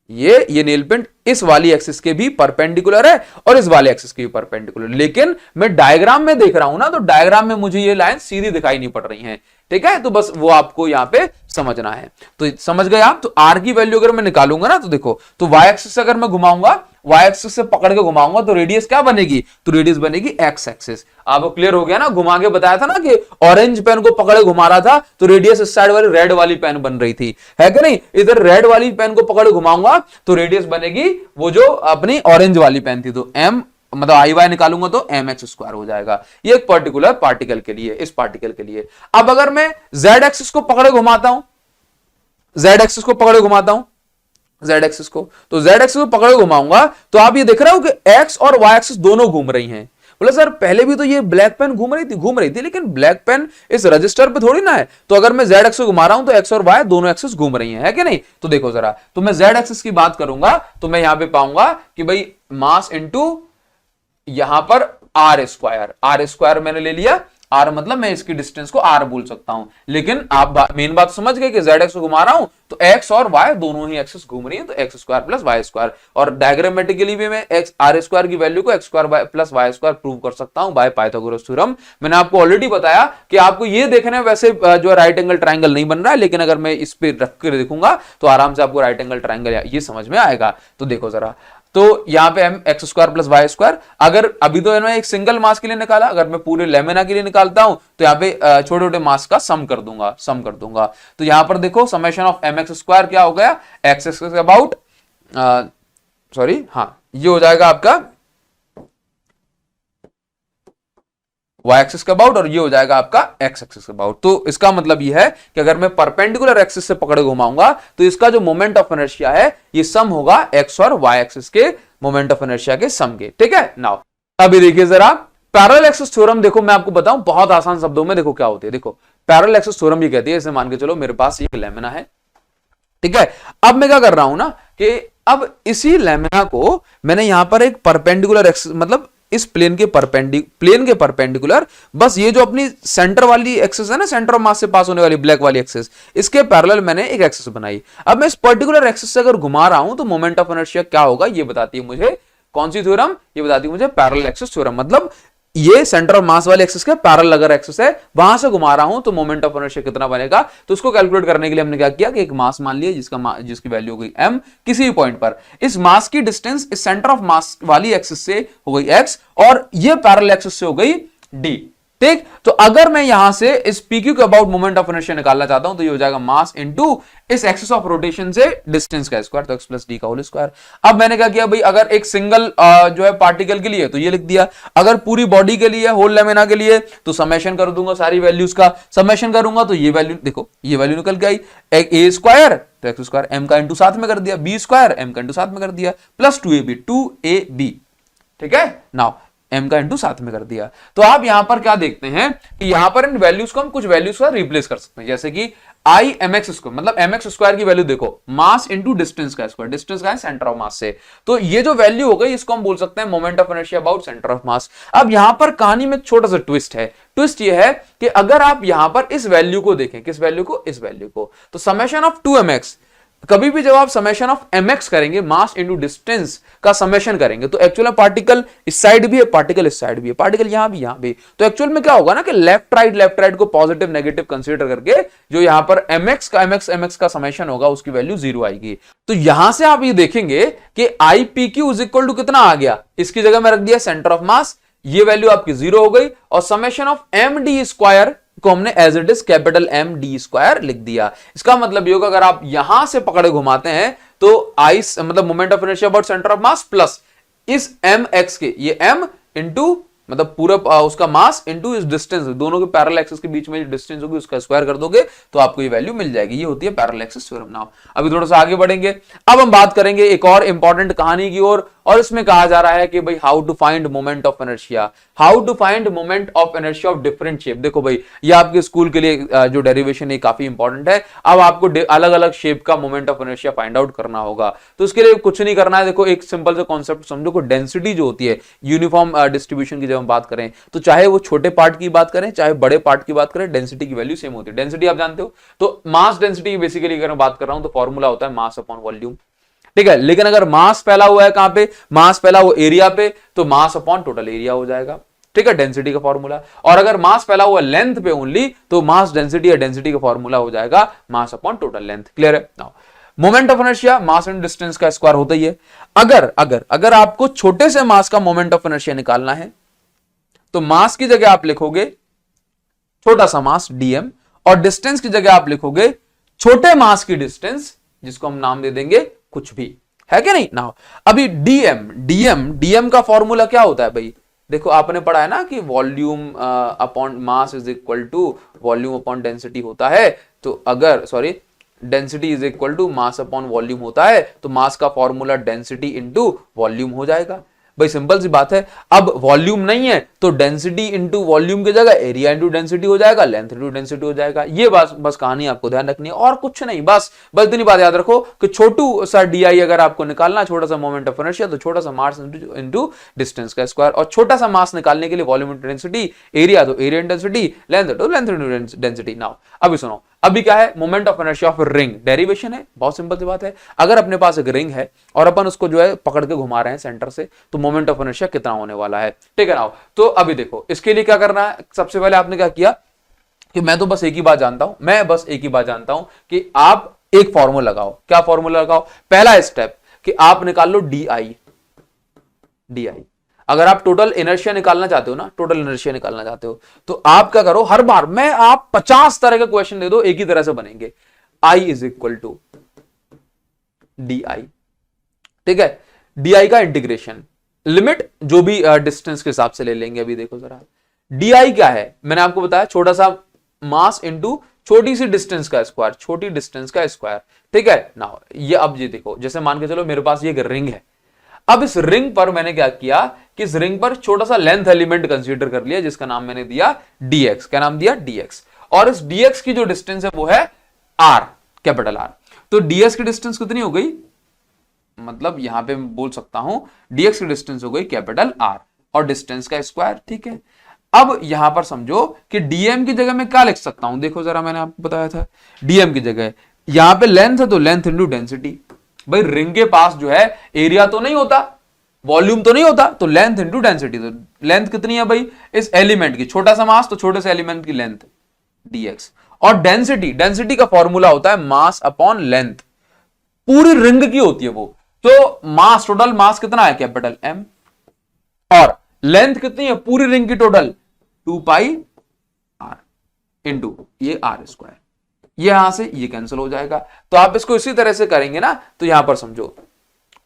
ये नेल पेंट इस वाली एक्सिस के भी परपेंडिकुलर है और इस वाले एक्सिस के भी परपेंडिकुलर, लेकिन मैं डायग्राम में देख रहा हूं ना, तो डायग्राम में मुझे ये लाइन सीधी दिखाई नहीं पड़ रही है, ठीक है। तो बस वो आपको यहां पे समझना है। तो समझ गए आप। तो आर की वैल्यू अगर मैं निकालूंगा ना, तो देखो, तो वाई एक्सिस अगर मैं घुमाऊंगा, वाई एक्सिस से पकड़ के घुमाऊंगा तो रेडियस क्या बनेगी, तो रेडियस बनेगी एक्स एक्सिस। आपको क्लियर हो गया ना, घुमा के बताया था ना कि ऑरेंज पेन को पकड़े घुमा रहा था तो रेडियस इस साइड वाली रेड वाली पेन बन रही थी, है कि नहीं। इधर रेड वाली पेन को पकड़े घुमाऊंगा तो रेडियस बनेगी वो जो अपनी ऑरेंज वाली पेन थी, तो एम मतलब आई वाई निकालूंगा तो एम एक्स स्क्वायर हो जाएगा। ये एक पर्टिकुलर पार्टिकल के लिए, इस पार्टिकल के लिए। अब अगर मैं जेड एक्सिस को पकड़े घुमाता हूं, जेड एक्सिस को पकड़े घुमाता हूं, जेड एक्सिस को, तो जेड एक्सिस को पकड़े घुमाऊंगा तो आप ये देख रहे हो कि एक्स और वाई एक्सिस दोनों घूम रही हैं। बोले सर पहले भी तो ये ब्लैक पेन घूम रही थी, लेकिन ब्लैक पेन इस रजिस्टर पे थोड़ी ना है। तो अगर मैं जेड एक्सिस को घुमा रहा हूं तो एक्स और वाई दोनों एक्सिस घूम रही हैं, है कि नहीं। तो देखो जरा, तो मैं जेड एक्सिस की बात करूंगा तो मैं यहां पे पाऊंगा कि भाई मास इंटू यहां पर आर स्क्वायर मैंने ले लिया। आर मतलब मैं इसकी डिस्टेंस को आर बोल सकता हूं, लेकिन आप मेन बात समझ गए कि जेड एक्स को घुमा रहा हूं तो एक्स और वाई दोनों ही एक्सिस घूम रही हैं, तो X square plus Y square. और डायग्रामेटिकली भी मैं एक्स आर स्क्वायर की वैल्यू को X square plus Y square prove कर सकता हूं बाय पाइथागोरस थ्योरम। मैंने आपको ऑलरेडी बताया कि आपको ये देखना है, वैसे जो राइट एंगल ट्राइंगल नहीं बन रहा है, लेकिन अगर मैं इस पे रख कर देखूंगा तो आराम से आपको राइट एंगल ट्राइंगल ये समझ में आएगा। तो देखो जरा, तो यहां पे M X square plus Y square, अगर अभी तो मैं एक सिंगल मास के लिए निकाला, अगर मैं पूरे लेमिना के लिए निकालता हूं तो यहां पे छोटे छोटे मास का सम कर दूंगा। तो यहां पर देखो summation of M X square क्या हो गया, एक्स एक्सिस अबाउट, सॉरी हाँ, ये हो जाएगा आपका y एक्सिस का अबाउट, और ये हो जाएगा आपका x एक्सिस का अबाउट। तो इसका मतलब ये है कि अगर मैं परपेंडिकुलर एक्सिस से पकड़ घुमाऊंगा तो इसका जो मोमेंट ऑफ इनर्शिया है ये सम होगा x और y एक्सिस के मोमेंट ऑफ इनर्शिया के सम के, ठीक है। नाउ अभी देखिए जरा, पैरेलल एक्सिस थ्योरम, देखो मैं आपको बताऊं बहुत आसान शब्दों में, देखो क्या होती है। देखो पैरेलल एक्सिस थ्योरम ये कहती है, जैसे मान के चलो मेरे पास एक लेमिना है, ठीक है। अब मैं क्या कर रहा हूं ना कि अब इसी लेमिना को मैंने यहां पर एक परपेंडिकुलर एक्सिस, मतलब इस प्लेन के परपेंडिकुलर, बस ये जो अपनी सेंटर वाली एक्सिस है ना, सेंटर ऑफ मास से पास होने वाली ब्लैक वाली एक्सिस, इसके पैरेलल मैंने एक एक्सिस बनाई। अब मैं इस पर्टिकुलर एक्सिस से अगर घुमा रहा हूं तो मोमेंट ऑफ इनर्शिया क्या होगा ये बताती है मुझे कौन सी थ्योरम, ये बताती है मुझे पैरेलल एक्सिस थ्योरम। मतलब ये सेंटर ऑफ मास वाले एक्सिस के पैरेलल अगर एक्सिस है, वहां से घुमा रहा हूं तो मोमेंट ऑफ इनर्शिया कितना बनेगा। तो उसको कैलकुलेट करने के लिए हमने क्या किया कि एक मास मान लिया जिसकी वैल्यू हो गई m किसी भी पॉइंट पर। इस मास की डिस्टेंस इस सेंटर ऑफ मास वाली एक्सिस से हो गई x, और ये पैरेलल एक्सिस से हो गई डी। ठीक, तो अगर मैं यहां से इस PQ के अबाउट मोमेंट ऑफ इनर्शिया निकालना चाहता हूं तो ये हो जाएगा मास इनटू इस एक्सिस ऑफ रोटेशन से डिस्टेंस का स्क्वायर, तो x प्लस डी का होल स्क्वायर। अब मैंने क्या किया भाई, अगर एक सिंगल जो है पार्टिकल के लिए तो ये लिख दिया, अगर पूरी बॉडी के लिए होल लेमिना के लिए तो समेशन कर दूंगा सारी वैल्यूज का, समेशन करूंगा तो ये वैल्यू देखो, ये वैल्यू निकल के आई, ए स्क्वायर तो एक्स स्क्वायर एम का इंटू साथ में कर दिया, बी स्क्वायर एम का इंटू साथ में कर दिया, प्लस 2ab। ठीक है, नाउ m का इंटू साथ में कर दिया। तो आप यहां पर क्या देखते हैं कि यहां पर इन वैल्यूज को हम कुछ वैल्यूज का रिप्लेस कर सकते हैं, जैसे कि आई एम एक्स स्क्वायर, मतलब एम एक्स स्क्वायर की वैल्यू देखो, मास इंटू डिस्टेंस का स्क्वायर, डिस्टेंस का है सेंटर ऑफ मास से, तो ये जो वैल्यू हो गई इसको हम बोल सकते हैं moment of inertia about centre of मास। अब यहां पर कहानी में एक छोटा सा ट्विस्ट है, ट्विस्ट ये है कि अगर आप यहां पर इस वैल्यू को देखें, किस वैल्यू को, इस वैल्यू को, तो समेशन ऑफ 2mx, कभी भी जब आप समेशन ऑफ mx करेंगे, मास इनटू डिस्टेंस का समेशन करेंगे, तो एक्चुअल में पार्टिकल इस साइड भी है, पार्टिकल इस साइड भी है, पार्टिकल यहां भी यहां भी, तो एक्चुअल में क्या होगा ना कि लेफ्ट राइट को पॉजिटिव नेगेटिव कंसीडर करके जो यहां पर mx का समेशन होगा उसकी वैल्यू 0 आएगी। तो यहां से आप ये देखेंगे कि IPQ इज इक्वल टू कितना आ गया, इसकी जगह में रख दिया सेंटर ऑफ मास, ये वैल्यू आपकी 0 हो गई, और समेशन ऑफ md स्क्वायर को हमने as it is capital M D square लिख दिया। इसका मतलब ये होगा अगर आप यहां से पकड़े घुमाते हैं तो आई मतलब moment of inertia about centre of mass plus इस mx के, ये m इंटू मतलब पूरा उसका मास इंटू इस डिस्टेंस, दोनों के पैरेलल एक्सिस के बीच में जो डिस्टेंस होगी उसका स्क्वायर कर दोगे तो आपको ये वैल्यू मिल जाएगी। ये होती है पैरेलल एक्सिस थ्योरम। नाउ अभी थोड़ा सा आगे बढ़ेंगे, अब हम बात करेंगे एक और इंपॉर्टेंट कहानी की ओर, और इसमें कहा जा रहा है कि भाई how to find moment of inertia, how to find moment of inertia of different shape. देखो भाई ये आपके स्कूल के लिए जो डेरिवेशन है काफी इंपॉर्टेंट है। अब आपको अलग अलग शेप का moment of inertia find out करना होगा, तो इसके लिए कुछ नहीं करना है। देखो एक सिंपल सा कॉन्सेप्ट समझो को डेंसिटी जो होती है यूनिफॉर्म डिस्ट्रीब्यूशन की जब हम बात करें तो चाहे वो छोटे पार्ट की बात करें चाहे बड़े पार्ट की बात करें, डेंसिटी की वैल्यू सेम होती है। डेंसिटी आप जानते हो, तो मास डेंसिटी बेसिकली अगर मैं बात कर रहा हूं तो फॉर्मूला होता है मास अपॉन वॉल्यूम। ठीक है, लेकिन अगर मास फैला हुआ है कहां पे, मास फैला हुआ एरिया पे, तो मास अपॉन टोटल एरिया हो जाएगा। ठीक है, डेंसिटी का फॉर्मूला। और अगर मास फैला हुआ लेंथ पे ओनली तो मास डेंसिटी या डेंसिटी का फॉर्मूला हो जाएगा mass upon total length. Clear है? Now moment of inertia mass and distance का स्क्वायर होता ही है। अगर आपको छोटे से मास का मोमेंट ऑफ इनर्शिया निकालना है तो मास की जगह आप लिखोगे छोटा सा मास dm, और डिस्टेंस की जगह आप लिखोगे छोटे मास की डिस्टेंस, जिसको हम नाम दे देंगे कुछ भी, है कि नहीं। नाउ अभी dm का फॉर्मूला क्या होता है भाई, देखो आपने पढ़ा है ना कि volume upon mass is equal to volume upon density होता है। तो अगर density is equal to mass upon volume होता है तो मास का फॉर्मूला डेंसिटी इंटू वॉल्यूम हो जाएगा। भाई सिंपल सी बात है। अब वॉल्यूम नहीं है तो डेंसिटी इंटू वॉल्यूम की जगह एरिया इंटू डेंसिटी हो जाएगा, लेंथ इंटू डेंसिटी हो जाएगा। ये बस कहानी आपको ध्यान रखनी है और कुछ नहीं। बस इतनी बात याद रखो कि छोटू सा डी अगर आपको निकालना, छोटा सा मोमेंट ऑफ इनर्शिया, तो छोटा सा मास इंटू डिस्टेंस का स्क्वायर, और छोटा सा मास निकालने के लिए वॉल्यूम इंटू डेंसिटी, एरिया तो area into density, length into density. Now अभी सुनो, अभी क्या है, moment of inertia of ring derivation है। बहुत सिंपल सी बात है, अगर अपने पास एक रिंग है और अपन उसको जो है पकड़ के घुमा रहे हैं सेंटर से, तो मोमेंट ऑफ इनर्शिया कितना होने वाला है। ठीक है ना। तो अभी देखो इसके लिए क्या करना है, सबसे पहले आपने क्या किया कि मैं बस एक ही बात जानता हूं कि आप एक फॉर्मूला लगाओ। क्या फॉर्मूला लगाओ? पहला स्टेप कि आप निकाल लो डी आई। अगर आप टोटल इनर्शिया निकालना चाहते हो तो आप क्या करो, हर बार मैं आप 50 तरह के क्वेश्चन दे दो, एक ही तरह से बनेंगे। I is equal to D I. ठीक है, डी आई का इंटीग्रेशन लिमिट जो भी डिस्टेंस के हिसाब से ले लेंगे। अभी देखो जरा, डी आई क्या है, मैंने आपको बताया छोटा सा मास इंटू छोटी सी डिस्टेंस का स्क्वायर, छोटी डिस्टेंस का स्क्वायर। ठीक है ना। ये अब ये देखो, जैसे मान के चलो मेरे पास ये एक रिंग है। अब इस रिंग पर मैंने क्या किया कि इस रिंग पर छोटा सा लेंथ एलिमेंट कंसीडर कर लिया, जिसका नाम मैंने दिया dx। क्या नाम दिया? dx। और इस dx की जो डिस्टेंस है वो है r, कैपिटल R। तो ds की डिस्टेंस कितनी हो गई, मतलब यहां पे मैं बोल सकता हूं dx की डिस्टेंस हो गई कैपिटल R और डिस्टेंस का स्क्वायर। ठीक है, अब यहां पर समझो कि dm की जगह मैं क्या लिख सकता हूं, देखो जरा, मैंने आपको बताया था dm की जगह यहां पे लेंथ है तो लेंथ इंटू डेंसिटी। भाई रिंग के पास जो है एरिया तो नहीं होता, वॉल्यूम तो नहीं होता, तो लेंथ इंटू डेंसिटी। तो लेंथ कितनी है भाई इस एलिमेंट की, छोटा सा मास तो छोटे से एलिमेंट की लेंथ dx। और डेंसिटी का फॉर्मूला होता है मास अपॉन लेंथ, पूरी रिंग की होती है वो। तो मास, टोटल मास कितना है कैपिटल M, और लेंथ कितनी है पूरी रिंग की टोटल 2 पाई आर इंटू ये आर स्क्वायर, यहां से ये कैंसिल हो जाएगा। तो आप इसको इसी तरह से करेंगे ना, तो यहां पर समझो,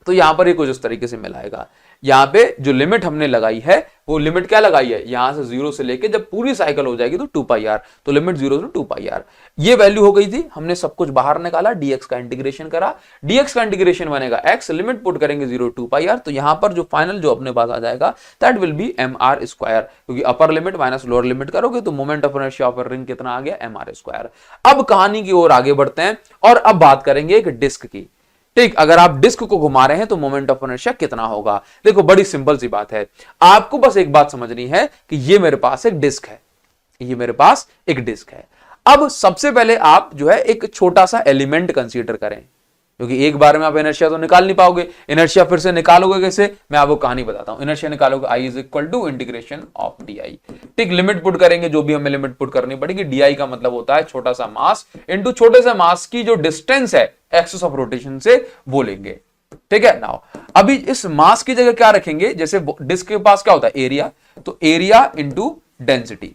तो यहां पर ये कुछ इस तरीके से मिलाएगा। यहां पे जो लिमिट हमने लगाई है वो लिमिट क्या लगाई है, यहां से 0 से लेके जब पूरी साइकिल हो जाएगी तो 2 पाई आर, तो लिमिट 0 से 2 पाई आर ये वैल्यू हो गई थी। हमने सब कुछ बाहर निकाला, dx का इंटीग्रेशन करा, dx का इंटीग्रेशन बनेगा x, लिमिट पुट करेंगे 0 2 पाई आर, तो यहां पर जो फाइनल जो अपने पास आ जाएगा that will be mr square, क्योंकि upper limit minus lower limit करोगे तो moment of inertia of ring कितना आ गया, mr स्क्वायर। अब कहानी की ओर आगे बढ़ते हैं और अब बात करेंगे एक डिस्क की। ठीक, अगर आप डिस्क को घुमा रहे हैं तो मोमेंट ऑफ इनर्शिया कितना होगा। देखो बड़ी सिंपल सी बात है, आपको बस एक बात समझनी है कि ये मेरे पास एक डिस्क है, ये मेरे पास एक डिस्क है। अब सबसे पहले आप जो है एक छोटा सा एलिमेंट कंसीडर करें, क्योंकि एक बार में आप इनर्शिया तो निकाल नहीं पाओगे। इनर्शिया फिर से निकालोगे कैसे, मैं आपको कहानी बताता हूं। इनर्शिया निकालोगे I is equal to integration of D. ठीक, लिमिट पुट करेंगे, जो भी हमें लिमिट पुट करनी पड़ेगी। डी का मतलब होता है छोटा सा मास इंटू छोटे से मास की जो डिस्टेंस है एक्सिस ऑफ रोटेशन से वो लेंगे। ठीक है, नाउ अभी इस मास की जगह क्या रखेंगे, जैसे डिस्क के पास क्या होता है एरिया, तो एरिया इंटू डेंसिटी,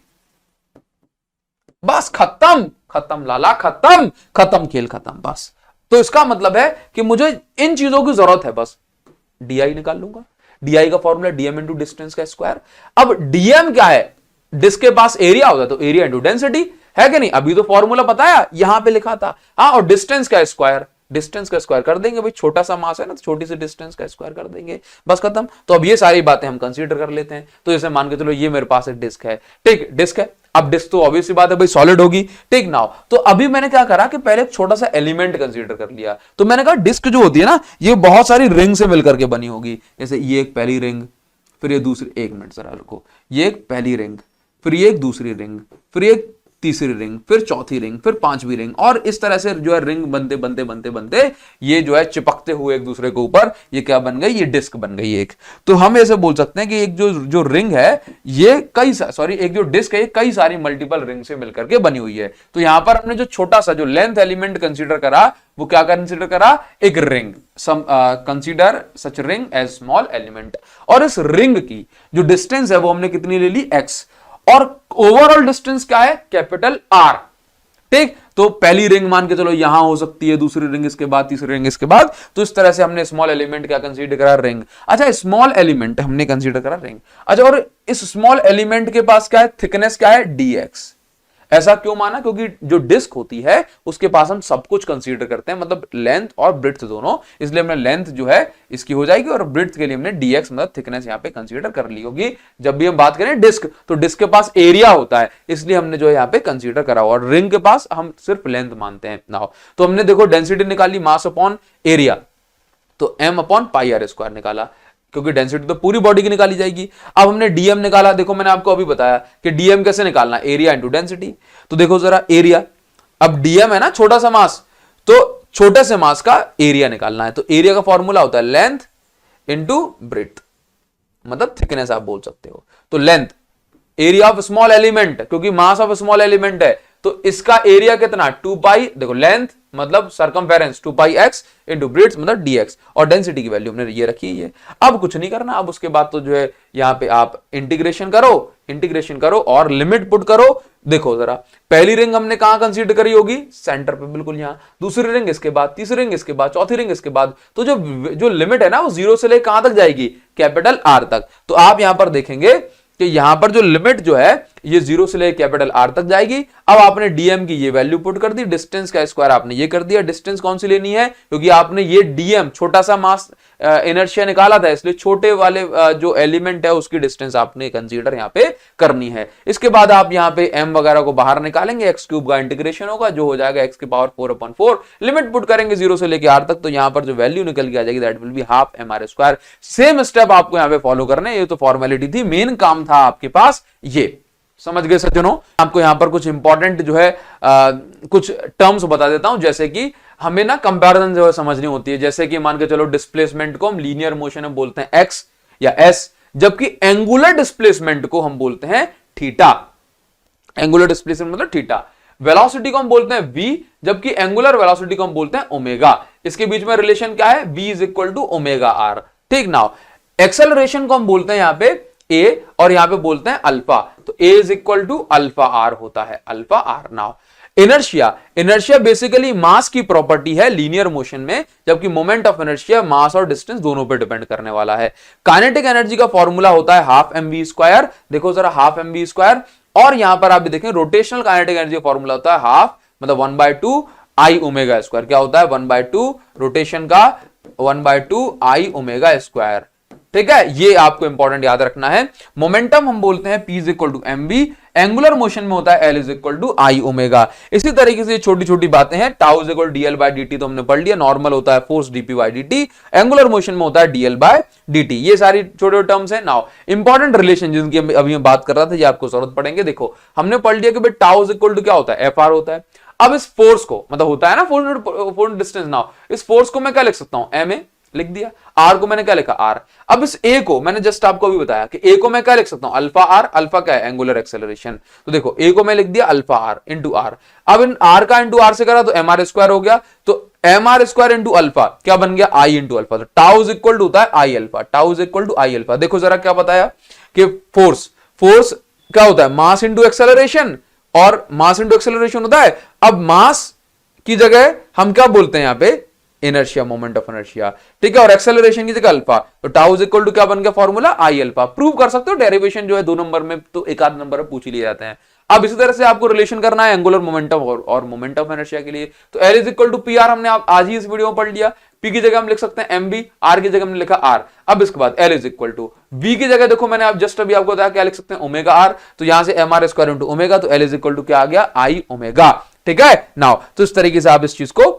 बस खत्म खत्म लाला, खत्म खत्म खेल खत्म बस। तो इसका मतलब है कि मुझे इन चीजों की जरूरत है, बस डी निकाल लूंगा। डी का फॉर्मूला डीएम इंटू डिस्टेंस का स्क्वायर। अब डीएम क्या है, डिस्क के पास एरिया होता है तो एरिया इंटू डेंसिटी है कि नहीं, अभी तो फॉर्मूला बताया यहां पे लिखा था। हाँ, और डिस्टेंस का स्क्वायर, डिस्टेंस का स्क्वायर कर देंगे भाई, छोटा सा मास है ना तो छोटी सी डिस्टेंस का स्क्वायर कर देंगे, बस खत्म। तो अब ये सारी बातें हम कंसीडर कर लेते हैं। तो जैसे मान के चलो ये मेरे पास एक डिस्क है, ठीक, डिस्क है। अब डिस्क तो ऑब्वियस सी बात है भाई सॉलिड होगी। ठीक, नाउ तो अभी मैंने क्या करा कि पहले एक छोटा सा एलिमेंट कंसीडर कर लिया। तो मैंने कहा डिस्क जो होती है ना ये बहुत सारी रिंग से मिलकर के बनी होगी। जैसे ये एक पहली रिंग, फिर ये दूसरी, एक मिनट जरा रुको, ये एक पहली रिंग, फिर ये एक दूसरी रिंग, फिर ये एक तीसरी रिंग, फिर चौथी रिंग, फिर पांचवी रिंग, और इस तरह से जो है रिंग बनते बनते बनते बनते ये जो है चिपकते हुए एक दूसरे के ऊपर ये क्या बन गई, ये डिस्क बन गई एक। तो हम ऐसे बोल सकते हैं कि एक जो रिंग है ये एक जो डिस्क है ये कई सारी मल्टीपल रिंग से मिलकर के बनी हुई है। तो यहां पर हमने जो छोटा सा जो लेंथ एलिमेंट कंसीडर करा वो क्या कंसीडर करा, एक रिंग। कंसीडर सच रिंग एज स्मॉल एलिमेंट। और इस रिंग की जो डिस्टेंस है वो हमने कितनी ले ली, x, और ओवरऑल डिस्टेंस क्या है, कैपिटल R। ठीक, तो पहली रिंग मान के चलो यहां हो सकती है, दूसरी रिंग इसके बाद, तीसरी रिंग इसके बाद। तो इस तरह से हमने स्मॉल एलिमेंट क्या कंसीडर करा, रिंग। अच्छा, स्मॉल एलिमेंट हमने कंसीडर करा रिंग। अच्छा, और इस स्मॉल एलिमेंट के पास क्या है, थिकनेस क्या है, dx। ऐसा क्यों माना, क्योंकि जो डिस्क होती है उसके पास हम सब कुछ कंसीडर करते हैं, मतलब लेंथ और ब्रेड्थ दोनों, इसलिए हमने लेंथ जो है इसकी हो जाएगी और ब्रेड्थ के लिए हमने dx मतलब थिकनेस यहां पे कंसीडर कर ली होगी। जब भी हम बात करें डिस्क तो डिस्क के पास एरिया होता है, इसलिए हमने जो है यहां पे कंसीडर करा, और रिंग के पास हम सिर्फ लेंथ मानते हैं। नाउ तो हमने देखो डेंसिटी निकाली, मास अपॉन एरिया, तो m upon pi R square निकाला, क्योंकि डेंसिटी तो पूरी बॉडी की निकाली जाएगी। अब हमने डीएम निकाला, देखो मैंने आपको अभी बताया कि डीएम कैसे निकालना, एरिया इंटू डेंसिटी। तो देखो जरा एरिया, अब डीएम है ना छोटा सा मास, तो छोटे से मास का एरिया निकालना है। तो एरिया का फॉर्मूला होता है लेंथ इंटू ब्रेड्थ, मतलब थिकनेस आप बोल सकते हो। तो length, area of small element, क्योंकि मास ऑफ स्मॉल एलिमेंट है तो इसका एरिया कितना, 2 पाई, देखो लेंथ मतलब सरकमफेरेंस 2 पाई x इंटू ब्रेड्थ मतलब dx, और डेंसिटी की वैल्यू हमने ये रखी है। अब कुछ नहीं करना, अब उसके बाद तो जो है यहां पे आप इंटीग्रेशन करो और लिमिट पुट करो। देखो जरा, पहली रिंग हमने कहां कंसीडर करी होगी, सेंटर पे बिल्कुल यहां, दूसरी रिंग इसके बाद, तीसरी रिंग इसके बाद, चौथी रिंग इसके बाद। तो जो लिमिट है ना वो 0 से लेकर कहां तक जाएगी, कैपिटल R तक। तो आप यहां पर देखेंगे कि यहां पर जो लिमिट जो है ये 0 से लेकर कैपिटल R तक जाएगी। अब आपने डीएम की ये वैल्यू पुट कर दी, डिस्टेंस का स्क्वायर आपने ये कर दिया। डिस्टेंस कौन सी लेनी है, क्योंकि आपने ये डीएम छोटा सा मास इनर्शिया निकाला था, इसलिए छोटे वाले जो एलिमेंट है उसकी डिस्टेंस आपने कंसीडर यहां पे करनी है। इसके बाद आप यहां पे m वगैरह को बाहर निकालेंगे, एक्स क्यूब का इंटीग्रेशन होगा जो हो जाएगा x की पावर 4/4। लिमिट पुट करेंगे 0 से लेकर R तक, तो यहां पर जो वैल्यू निकल के आ जाएगी that will be half mr square. Same step आपको यहां पे फॉलो करने, ये तो फॉर्मेलिटी थी, मेन काम था आपके पास ये, समझ गए सज्जनों। आपको यहां पर कुछ इंपॉर्टेंट जो है कुछ टर्म्स बता देता हूं, जैसे कि हमें ना कंपैरिजन जो है समझनी होती है। जैसे कि मान के चलो डिस्प्लेसमेंट को हम लीनियर मोशन में बोलते हैं x या s, जबकि एंगुलर डिस्प्लेसमेंट को हम बोलते हैं थीटा। एंगुलर डिस्प्लेसमेंट मतलब थीटा। वेलोसिटी को हम बोलते हैं v, जबकि एंगुलर वेलोसिटी को हम बोलते हैं ओमेगा। इसके बीच में रिलेशन क्या है, v is equal to omega R. ठीक, नाउ एक्सेलरेशन को हम बोलते हैं यहां पे ए और यहां पे बोलते हैं अल्फा, तो a is equal to alpha r होता है, alpha r. Now inertia, inertia basically mass की प्रॉपर्टी है लीनियर मोशन में, जबकि मोमेंट ऑफ इनर्शिया मास और डिस्टेंस दोनों पे डिपेंड करने वाला है। काइनेटिक एनर्जी का फॉर्मूला होता है हाफ एम वी स्क्वायर, देखो जरा हाफ एम वी स्क्वायर, और यहां पर आप भी देखें रोटेशनल काइनेटिक एनर्जी का फॉर्मूला होता है हाफ मतलब 1/2 आई ओमेगा स्क्वायर। क्या होता है 1/2 रोटेशन का 1/2 आई ओमेगा स्क्वायर। ठीक है, ये आपको इंपॉर्टेंट याद रखना है। मोमेंटम हम बोलते हैं P is equal to M B, angular motion में होता है L is equal to I omega. इसी तरीके से छोटी छोटी बातें हैं, tau is equal to DL by dt तो हमने पढ़ लिया, नॉर्मल होता है force dp by dt, angular motion में होता है DL बाय dt, ये सारी छोटे छोटे टर्म्स हैं। नाउ इंपॉर्टेंट रिलेशन जिनकी अभी मैं बात कर रहा था, ये आपको जरूरत पड़ेंगे। देखो हमने पढ़ लिया कि भाई टाउ इज इक्वल टू क्या होता है FR होता है। अब इस फोर्स को मतलब होता है ना फोर्स डिस्टेंस, नाउ इस फोर्स को मैं क्या लिख सकता हूं ma लिख दिया, आर को मैंने क्या लिखा आर। अब इस ए को मैंने जस्ट आपको अभी बताया कि ए को मैं क्या लिख सकता हूं अल्फा आर, अल्फा क्या है एंगुलर एक्सेलरेशन, तो देखो ए को मैं लिख दिया अल्फा आर इंटू आर। अब इन आर का इंटू आर से करा तो एम आर स्क्वायर हो गया, तो M R square into alpha क्या बन गया आई इंटू अल्फा, तो टाउ इज इक्वल टू होता है I alpha, tau is equal to I alpha. देखो जरा क्या बताया कि फोर्स क्या होता है मास इंटू एक्सेलरेशन, और मास इंटू एक्सेलरेशन होता है। अब मास की जगह हम क्या बोलते हैं यहां पे इनर्शिया, मोमेंट ऑफ इनर्शिया, ठीक है, और एक्सेलरेशन की जगह अल्फा, तो टाउ इज इक्वल टू क्या बन गया फॉर्मूला आई अल्फा। प्रूव कर सकते हो, डेरिवेशन जो है 2 नंबर में तो एक आध नंबर में पूछ ही लिए जाते हैं। अब इसी तरह से आपको रिलेशन करना है एंगुलर मोमेंटम और मोमेंट ऑफ इनर्शिया के लिए, तो L is equal to P R हमने आज ही इस वीडियो में पढ़ लिया। P की जगह हम लिख सकते हैं एम बी, आर की जगह हमने लिखा आर। अब इसके बाद L is equal to V की जगह देखो मैंने आप जस्ट अभी आपको बताया क्या लिख सकते हैं ओमेगा आर, तो यहां से M R square into omega, तो L इज इक्वल टू क्या आ गया आई ओमेगा। ठीक है, नाउ तो इस तरीके से आप इस चीज को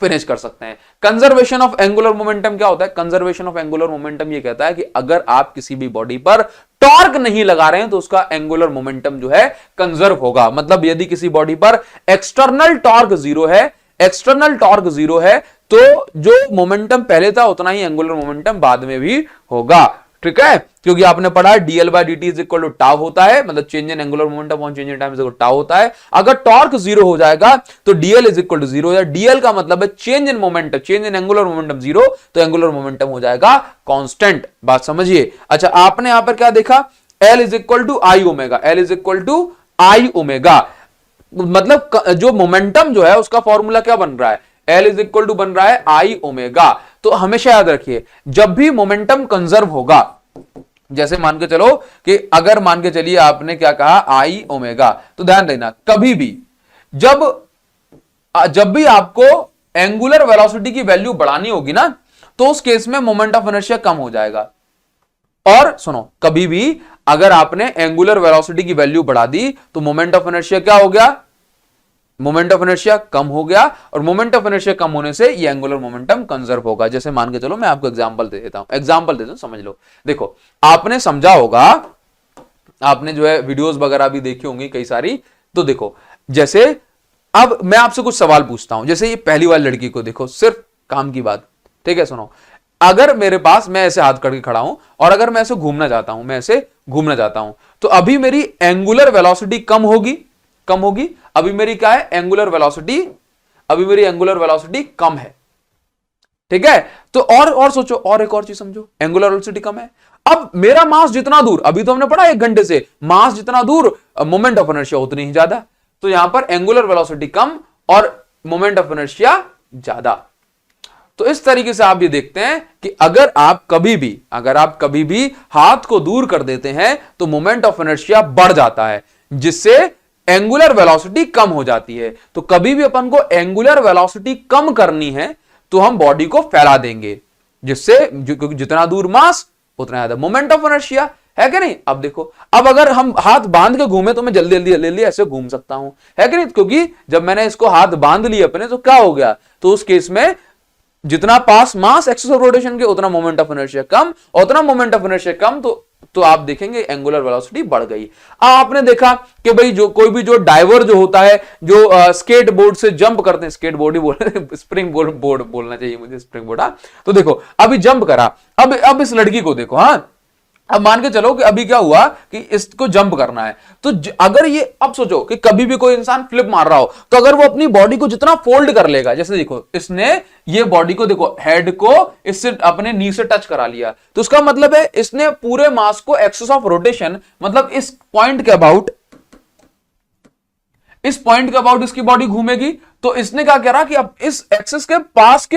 फिनिश कर सकते हैं। कंजर्वेशन ऑफ एंगुलर मोमेंटम क्या होता है, कंजर्वेशन ऑफ एंगुलर मोमेंटम ये कहता है कि अगर आप किसी भी बॉडी पर टॉर्क नहीं लगा रहे हैं तो उसका एंगुलर मोमेंटम जो है कंजर्व होगा। मतलब यदि किसी बॉडी पर एक्सटर्नल टॉर्क जीरो है, एक्सटर्नल टॉर्क जीरो है, तो जो मोमेंटम पहले था उतना ही एंगुलर मोमेंटम बाद में भी होगा। ठीक है, क्योंकि आपने पढ़ा DL by dt is equal to tau होता है, मतलब change in angular momentum on change in time is equal to tau होता है। अगर टॉर्क जीरो हो जाएगा तो DL is equal to zero हो जाएगा। DL का मतलब है change in momentum, change in angular momentum zero, तो एंगुलर मोमेंटम हो जाएगा कांस्टेंट। बात समझिए। अच्छा, आपने यहां पर क्या देखा, L is equal to I omega, L is equal to I omega, मतलब जो मोमेंटम जो है उसका फॉर्मूला क्या बन रहा है, L इज इक्वल टू बन रहा है आई ओमेगा। तो हमेशा याद रखिए जब भी मोमेंटम कंजर्व होगा, जैसे मान के चलो कि अगर मान के चलिए आपने क्या कहा आई ओमेगा, तो ध्यान देना कभी भी जब भी आपको एंगुलर वेलोसिटी की वैल्यू बढ़ानी होगी ना, तो उस केस में मोमेंट ऑफ इनर्शिया कम हो जाएगा। और सुनो, कभी भी अगर आपने एंगुलर वेलोसिटी की वैल्यू बढ़ा दी तो मोमेंट ऑफ इनर्शिया क्या हो गया, मोमेंट ऑफ इनर्शिया कम हो गया, और मोमेंट ऑफ इनर्शिया कम होने से ये एंगुलर मोमेंटम कंजर्व होगा। जैसे मान के चलो मैं आपको एग्जांपल दे देता हूं, समझ लो। देखो आपने समझा होगा, आपने जो है वीडियोस वगैरह भी देखी होंगी कई सारी, तो देखो जैसे अब मैं आपसे कुछ सवाल पूछता हूं, जैसे ये पहली वाली लड़की को देखो, सिर्फ काम की बात, ठीक है, सुनो। अगर मेरे पास, मैं ऐसे हाथ करके खड़ा हूं और अगर मैं ऐसे घूमना चाहता हूं, मैं ऐसे घूमना चाहता हूं, तो अभी मेरी एंगुलर वेलोसिटी कम होगी, अभी मेरी क्या है एंगुलर वेलोसिटी, अभी मेरी एंगुलर वेलोसिटी कम है। ठीक है, तो और सोचो, और एक और चीज समझो, एंगुलर वेलोसिटी कम है। अब मेरा मास जितना दूर, अभी तो हमने पढ़ा 1 घंटे से, मास जितना दूर मोमेंट ऑफ इनर्शिया उतनी ही ज्यादा, तो यहां पर एंगुलर वेलोसिटी कम और मोमेंट ऑफ इनर्शिया ज्यादा। तो इस तरीके से आप ये देखते हैं कि अगर आप कभी भी हाथ को दूर कर देते हैं तो मोमेंट ऑफ इनर्शिया बढ़ जाता है, जिससे एंगुलर वेलोसिटी कम हो जाती है। तो कभी भी अपन को एंगुलर वेलोसिटी कम करनी है तो हम बॉडी को फैला देंगे, जिससे क्योंकि जितना दूर मास उतना ज्यादा मोमेंट ऑफ इनर्शिया, है कि नहीं। अब देखो, अब अगर हम हाथ बांध के घूमे तो मैं जल्दी ऐसे घूम सकता हूं, है कि नहीं, क्योंकि जब मैंने इसको हाथ बांध लिया अपने तो क्या हो गया, तो उस केस में जितना पास मास एक्सिस ऑफ रोटेशन के उतना मोमेंट ऑफ इनर्शिया कम, उतना मोमेंट ऑफ इनर्शिया कम, तो आप देखेंगे एंगुलर वेलोसिटी बढ़ गई। आपने देखा कि भाई जो कोई भी जो डाइवर जो होता है, जो स्केट बोर्ड से जंप करते हैं, स्केट बोर्ड ही बोल स्प्रिंग बोर्ड बोलना चाहिए मुझे, स्प्रिंग बोर्ड। तो देखो अभी जंप करा, अब इस लड़की को देखो, हाँ अब मान के चलो कि अभी क्या हुआ कि इसको जंप करना है, तो अगर ये, अब सोचो कि कभी भी कोई इंसान फ्लिप मार रहा हो, तो अगर वो अपनी बॉडी को जितना फोल्ड कर लेगा, जैसे देखो इसने ये बॉडी को, देखो हेड को इससे अपने नी से टच करा लिया, तो उसका मतलब है इसने पूरे मास को एक्सिस ऑफ रोटेशन, मतलब इस पॉइंट के अबाउट, इस पॉइंट के अबाउट इसकी बॉडी घूमेगी। तो इसने क्या करा कि अब इस एक्सिस के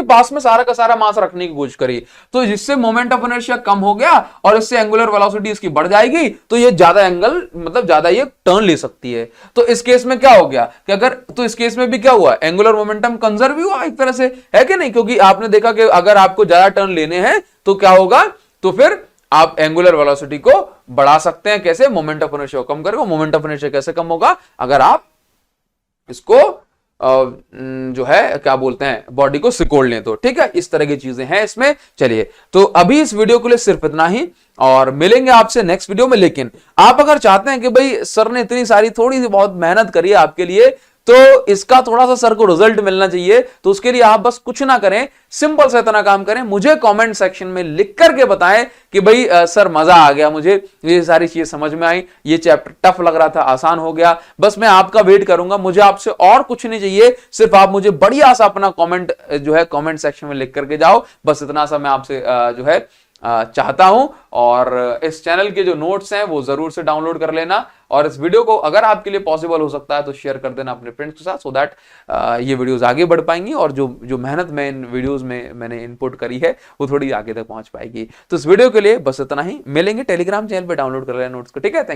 पास में सारा का सारा मास रखने की कोशिश करी, तो जिससे मोमेंट ऑफ इनर्शिया कम हो गया और इससे एंगुलर वेलोसिटी इसकी बढ़ जाएगी, तो ये ज्यादा एंगल, मतलब ज्यादा ये टर्न ले सकती है। तो इस केस में क्या हो गया कि अगर, तो इस केस में भी क्या हुआ, एंगुलर मोमेंटम कंजर्व हुआ एक तरह से, है कि नहीं, क्योंकि आपने देखा कि अगर आपको ज्यादा टर्न लेने हैं तो क्या होगा, तो फिर आप एंगुलर वेलोसिटी को बढ़ा सकते हैं। कैसे? मोमेंट ऑफ इनर्शिया को कम करेगा। मोमेंट ऑफ इनर्शिया कैसे कम होगा? अगर आप इसको जो है क्या बोलते हैं, बॉडी को सिकोड़ लें तो। ठीक है, इस तरह की चीजें हैं इसमें। चलिए, तो अभी इस वीडियो के लिए सिर्फ इतना ही, और मिलेंगे आपसे नेक्स्ट वीडियो में। लेकिन आप अगर चाहते हैं कि भाई सर ने इतनी सारी थोड़ी सी बहुत मेहनत करी है आपके लिए, तो इसका थोड़ा सा सर को रिजल्ट मिलना चाहिए, तो उसके लिए आप बस कुछ ना करें, सिंपल सा इतना काम करें, मुझे कमेंट सेक्शन में लिख करके बताएं कि भाई सर मजा आ गया, मुझे ये सारी चीजें समझ में आई, ये चैप्टर टफ लग रहा था, आसान हो गया। बस मैं आपका वेट करूंगा, मुझे आपसे और कुछ नहीं चाहिए, सिर्फ आप मुझे बढ़िया सा अपना कमेंट जो है कमेंट सेक्शन में लिख करके जाओ। बस इतना सा मैं आपसे जो है चाहता हूं। और इस चैनल के जो नोट्स हैं वो जरूर से डाउनलोड कर लेना, और इस वीडियो को अगर आपके लिए पॉसिबल हो सकता है तो शेयर कर देना अपने फ्रेंड्स के साथ, सो दैट ये वीडियोस आगे बढ़ पाएंगी, और जो मेहनत मैं इन वीडियोस में मैंने इनपुट करी है वो थोड़ी आगे तक पहुंच पाएगी। तो इस वीडियो के लिए बस इतना ही, मिलेंगे टेलीग्राम चैनल पे, डाउनलोड कर लेना नोट्स को। ठीक है, थैंक यू।